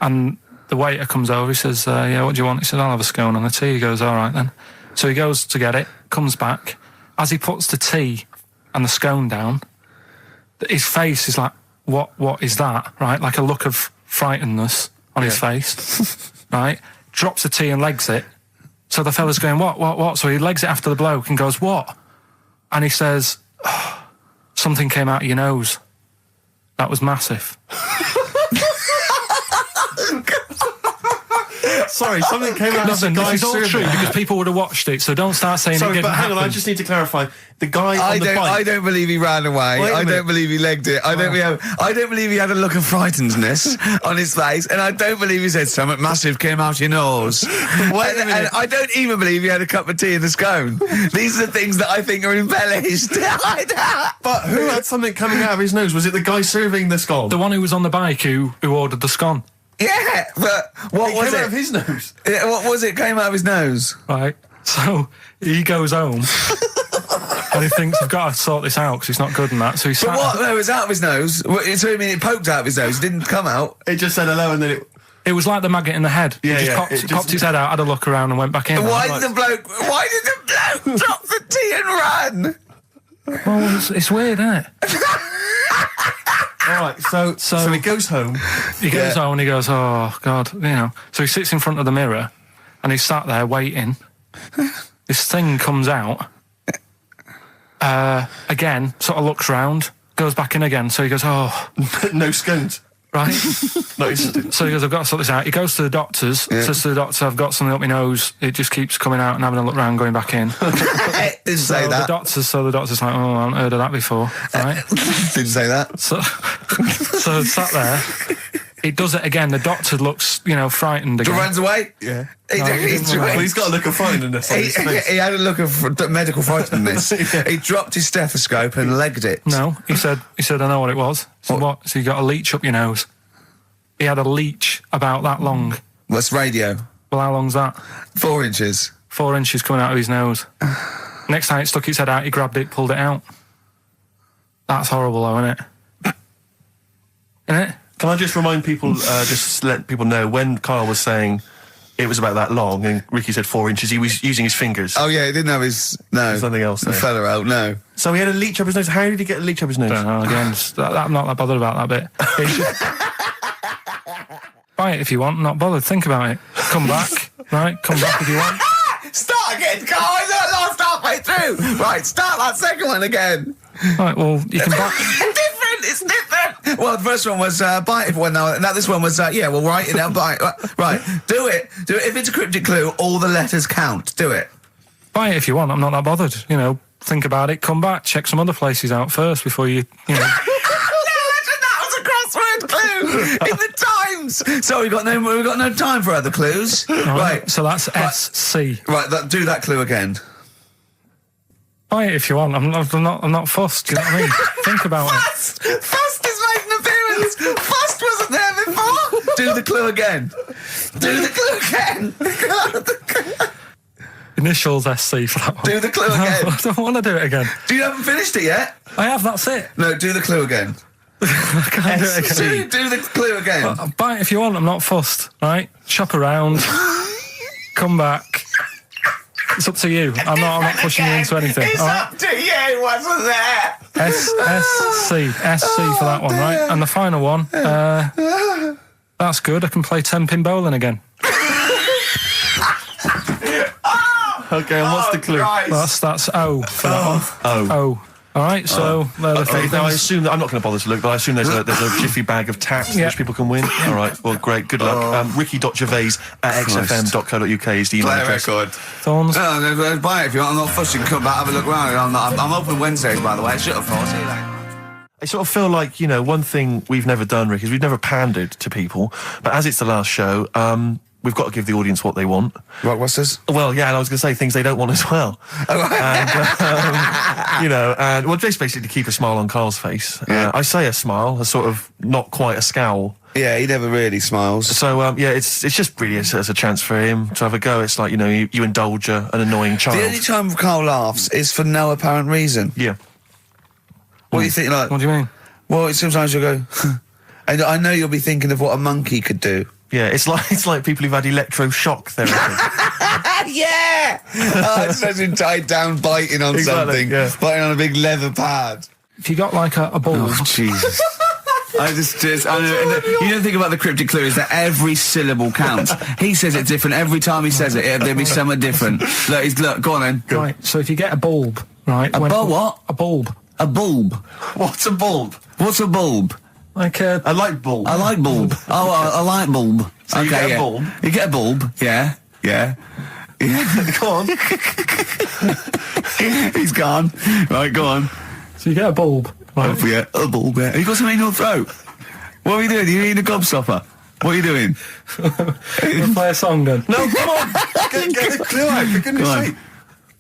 and the waiter comes over. He says, yeah, what do you want? He says, I'll have a scone and a tea. He goes, all right then. So he goes to get it, comes back. As he puts the tea and the scone down, his face is like, what is that? Right? Like a look of frightenedness on his face. Right? Drops the tea and legs it. So the fella's going, what? So he legs it after the bloke and goes, what? And he says, oh, something came out of your nose. That was massive. Sorry, something came out of the Listen, this guy's is all survey. true because people would have watched it, so don't start saying it Sorry, didn't but hang on, I happen. just need to clarify. The guy on the bike... I don't believe he ran away. Wait a I minute. don't believe he legged it. I don't believe he had a look of frightenedness on his face, and I don't believe he said something massive came out your nose. Wait a minute. And I don't even believe he had a cup of tea in the scone. These are the things that I think are embellished. But who had something coming out of his nose? Was it the guy serving the scone? The one who was on the bike who ordered the scone, Yeah, but what was came out it? of his nose. Yeah, what was it? Came out of his nose. right? So he goes home and he thinks, I've got to sort this out because it's not good and that. So he But sat. what? No, it was out of his nose. So I mean, it poked out of his nose. It didn't come out. It just said hello and then it... It was like the maggot in the head. Yeah, he just yeah, popped, it just- popped his head out, had a look around, and went back in. Why Like, did the bloke drop the tea and run? well, it's weird, isn't it? All right, so he goes home. He goes home and he goes, oh, God, you know. So he sits in front of the mirror and he's sat there waiting. This thing comes out. Again, sort of looks round, goes back in again. So he goes, oh, No scones. right. No, he's... So he goes, I've got to sort this out. He goes to the doctors, says to the doctor, I've got something up my nose. It just keeps coming out and having a look round, going back in. Didn't say The that. doctor's like, oh, I haven't heard of that before, right? Didn't say that. So sat there. It does it again. The doctor looks, you know, frightened again. Runs away. Yeah. He Well, he's got a look of frightenedness on his face. he had a look of medical frightenedness. He dropped his stethoscope and legged it. No, he said, I know what it was. He said, what? So you got a leech up your nose. He had a leech about that long. What's radio? Well, how long's that? 4 inches. 4 inches coming out of his nose. Next time it stuck its head out, he grabbed it, pulled it out. That's horrible though, isn't it? Isn't it? Can I just remind people, just let people know, when Karl was saying it was about that long and Ricky said 4 inches, he was using his fingers. Oh yeah, he didn't have his There's nothing else there. fella out. No. So he had a leech up his nose. How did he get a leech up his nose? Don't know, again, I'm not that bothered about that bit. It's just- buy it if you want, not bothered. Think about it. Come back, right? Come back if you want. Start again. Go on, I lost halfway through. Right, start that second one again. Right, well, you can buy... It's different. Well, the first one was buy it. Well, now this one was well, write it down. Buy it. Right, do it. If it's a cryptic clue, all the letters count. Do it. Buy it if you want, I'm not that bothered. You know, think about it, come back, check some other places out first before you know... That was a crossword clue in the Times. So we got no time for other clues. Right. So that's SC. Right. Do that clue again. Buy it if you want. I'm not fussed. Do you know what I mean? Think about it. Fust is making an appearance. Fust wasn't there before. Do the clue again. Do the clue again. Initials SC for that one. Do the clue again. No, I don't want to do it again. You haven't finished it yet? I have. That's it. No, do the clue again. I can't do it again. Do the clue again. Buy it if you want. I'm not fussed. Right? Shop around. Come back. It's up to you. I'm not pushing you into anything. It's all right? up to you. Wasn't there? SC for that one, right? And the final one. That's good. I can play 10-pin bowling again. Okay, and what's the clue? Christ. That's O for that one. Oh. All right. So they're the three Now I things. assume that I'm not going to bother to look, but I assume there's a jiffy bag of tax Yeah. which people can win. All right. Well, great. Good luck. Ricky.gervais@xfm.co.uk is the email Play a address. record. Thorns. No, buy it if you want. I'm not fussing. Come back, have a look round. I'm open Wednesdays, by the way. Shut up, for. See you later. I sort of feel like, you know, one thing we've never done, Rick, is we've never pandered to people. But as it's the last show, we've got to give the audience what they want. Right, what's this? Well, yeah, and I was going to say things they don't want as well. And, you know, and well, just basically to keep a smile on Karl's face. Yeah. I say a smile, a sort of not quite a scowl. Yeah, he never really smiles. So, yeah, it's just really as a chance for him to have a go. It's like, you know, you indulge an annoying child. The only time Karl laughs is for no apparent reason. Yeah. What do you think? Like, What do you mean? well, sometimes you'll go, and I know you'll be thinking of what a monkey could do. Yeah, it's like people who've had electroshock therapy. Yeah! Oh, it's imagine tied down, biting on Exactly, something, yeah. biting on a big leather pad. If you got like a ball, Jesus. I know, you don't think about the cryptic clue is that every syllable counts. He says it different every time he says it. There'll be something different. Look, go on then. right? So if you get a bulb, right? A bulb what? A bulb. A bulb. What's a bulb? What's a bulb? Like A light bulb. A light bulb. Oh, a light bulb. So you get a bulb. You get a bulb. Yeah. Yeah. Go on. He's gone. Right, go on. So you get a bulb. Right. Oh, yeah, a bulb. Yeah. You got something in your throat. What are you doing? You eating a gobstopper? What are you doing? We'll play a song then. No, come on. Get the clue out, for goodness sake.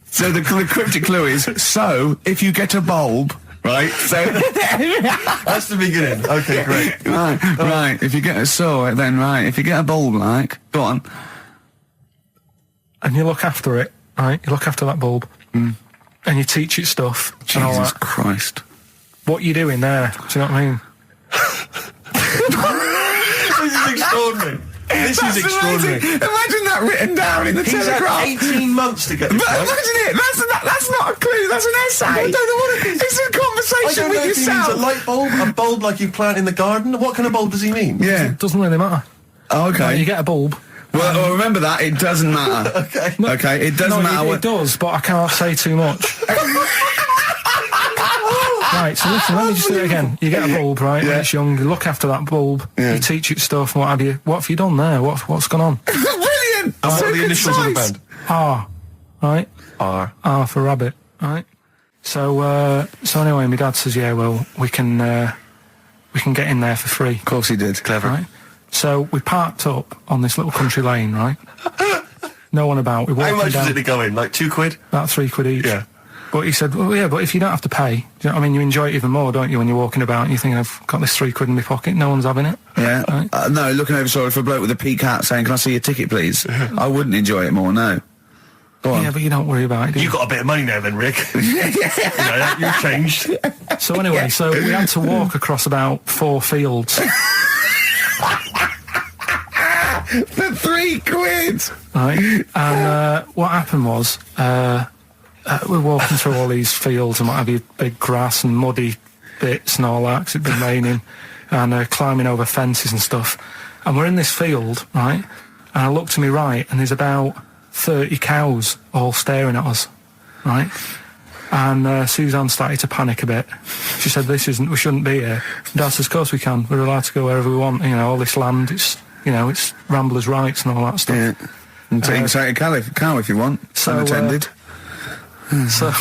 So the cryptic clue is, so, if you get a bulb, right, so... That's the beginning. Okay, great. Right, if you get a if you get a bulb, like, go on. And you look after it, right? You look after that bulb. And you teach it stuff. And all Jesus that. Christ. What you doing there? Do you know what I mean? This is extraordinary. This is extraordinary. Imagine that written down in the He's Telegraph. had 18 months to get this But right. imagine it. That's not a clue. That's an essay. I don't know what it is. It's a I conversation don't know with if he means yourself. a light bulb, a bulb like you plant in the garden. What kind of bulb does he mean? Yeah. It doesn't really matter. Oh, okay. Right, you get a bulb. Well, remember that. It doesn't matter. Okay. Okay. It doesn't matter. It does, but I can't say too much. Right, so listen, let me just do it again. You get a bulb, right? Yeah. When it's young, you look after that bulb, Yeah. you teach it stuff, and what have you. What have you done there? What's gone on? Brilliant. And what are the initials of the band? R, right? R. R for rabbit, right? So anyway, my dad says, yeah, well, we can get in there for free. Of course he did. Clever. Right? So we parked up on this little country lane, right? No one about. We walked How much down, did it go in? Like £2? about £3 each. Yeah. But he said, well, yeah, but if you don't have to pay, do you know what I mean? You enjoy it even more, don't you, when you're walking about and you think, I've got this £3 in my pocket, no one's having it. Yeah. Right? No, looking over sorry for a bloke with a peak hat saying, can I see your ticket, please? I wouldn't enjoy it more, no. Go on. Yeah, but you don't worry about it, do you? You got a bit of money now then, Rick. You've changed. So anyway, so we had to walk across about 4 fields. For £3. Right, and what happened was we're walking through all these fields and what have you, big grass and muddy bits and all that, 'cause it'd been raining, and climbing over fences and stuff. And we're in this field, right, and I look to my right and there's about 30 cows all staring at us, right? And Suzanne started to panic a bit. She said, we shouldn't be here. Dad says, of course we can, we're allowed to go wherever we want, you know, all this land, it's ramblers' rights and all that stuff. Yeah. And take a cow if you want. so, Unattended. So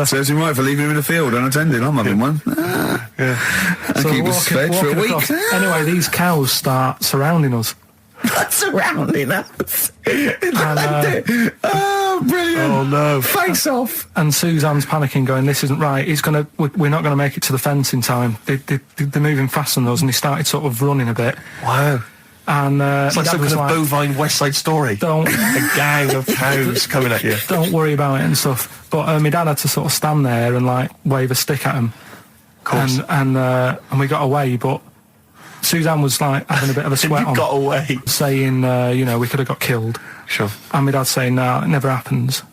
Serves him right for leaving him in the field unattended. I'm having one. Yeah. I keep us fed for a week. across. Anyway, these cows start surrounding us. Surrounding us. And, Oh, brilliant. Oh, no. Face off. and Suzanne's panicking, going, "This isn't right. We're not going to make it to the fence in time. They're moving faster than us." And he started sort of running a bit. Wow. And It's like Dad some was kind of bovine West Side Story. Don't A gang of cows coming at you. don't worry about it and stuff. But my dad had to sort of stand there and like wave a stick at him. Of course. And we got away, but Suzanne was like having a bit of a sweat You on, got away. saying, we could have got killed. Sure. And my dad saying, no, it never happens.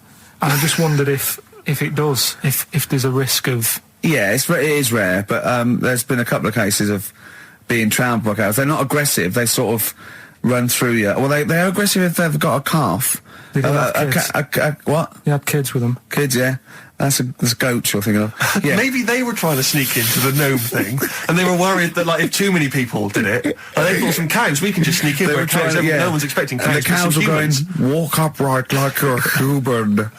And I just wondered if it does, if there's a risk of... Yeah, it is rare, but there's been a couple of cases of being trampled by cows. They're not aggressive. They sort of run through you. Well, they're aggressive if they've got a calf. They do have kids. What? He had kids with him. Kids, yeah. That's a goat you're thinking of. Yeah. Maybe they were trying to sneak into the gnome thing, and they were worried that, like, if too many people did it, and they thought some cows, we can just sneak in They where were trying cows, to- yeah. no one's expecting cows. And the to be cows some were going, humans. walk upright like you're human.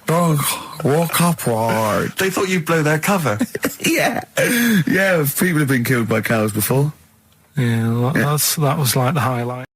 Don't walk upright. They thought you'd blow their cover. Yeah. Yeah, people have been killed by cows before. Yeah, that was like the highlight.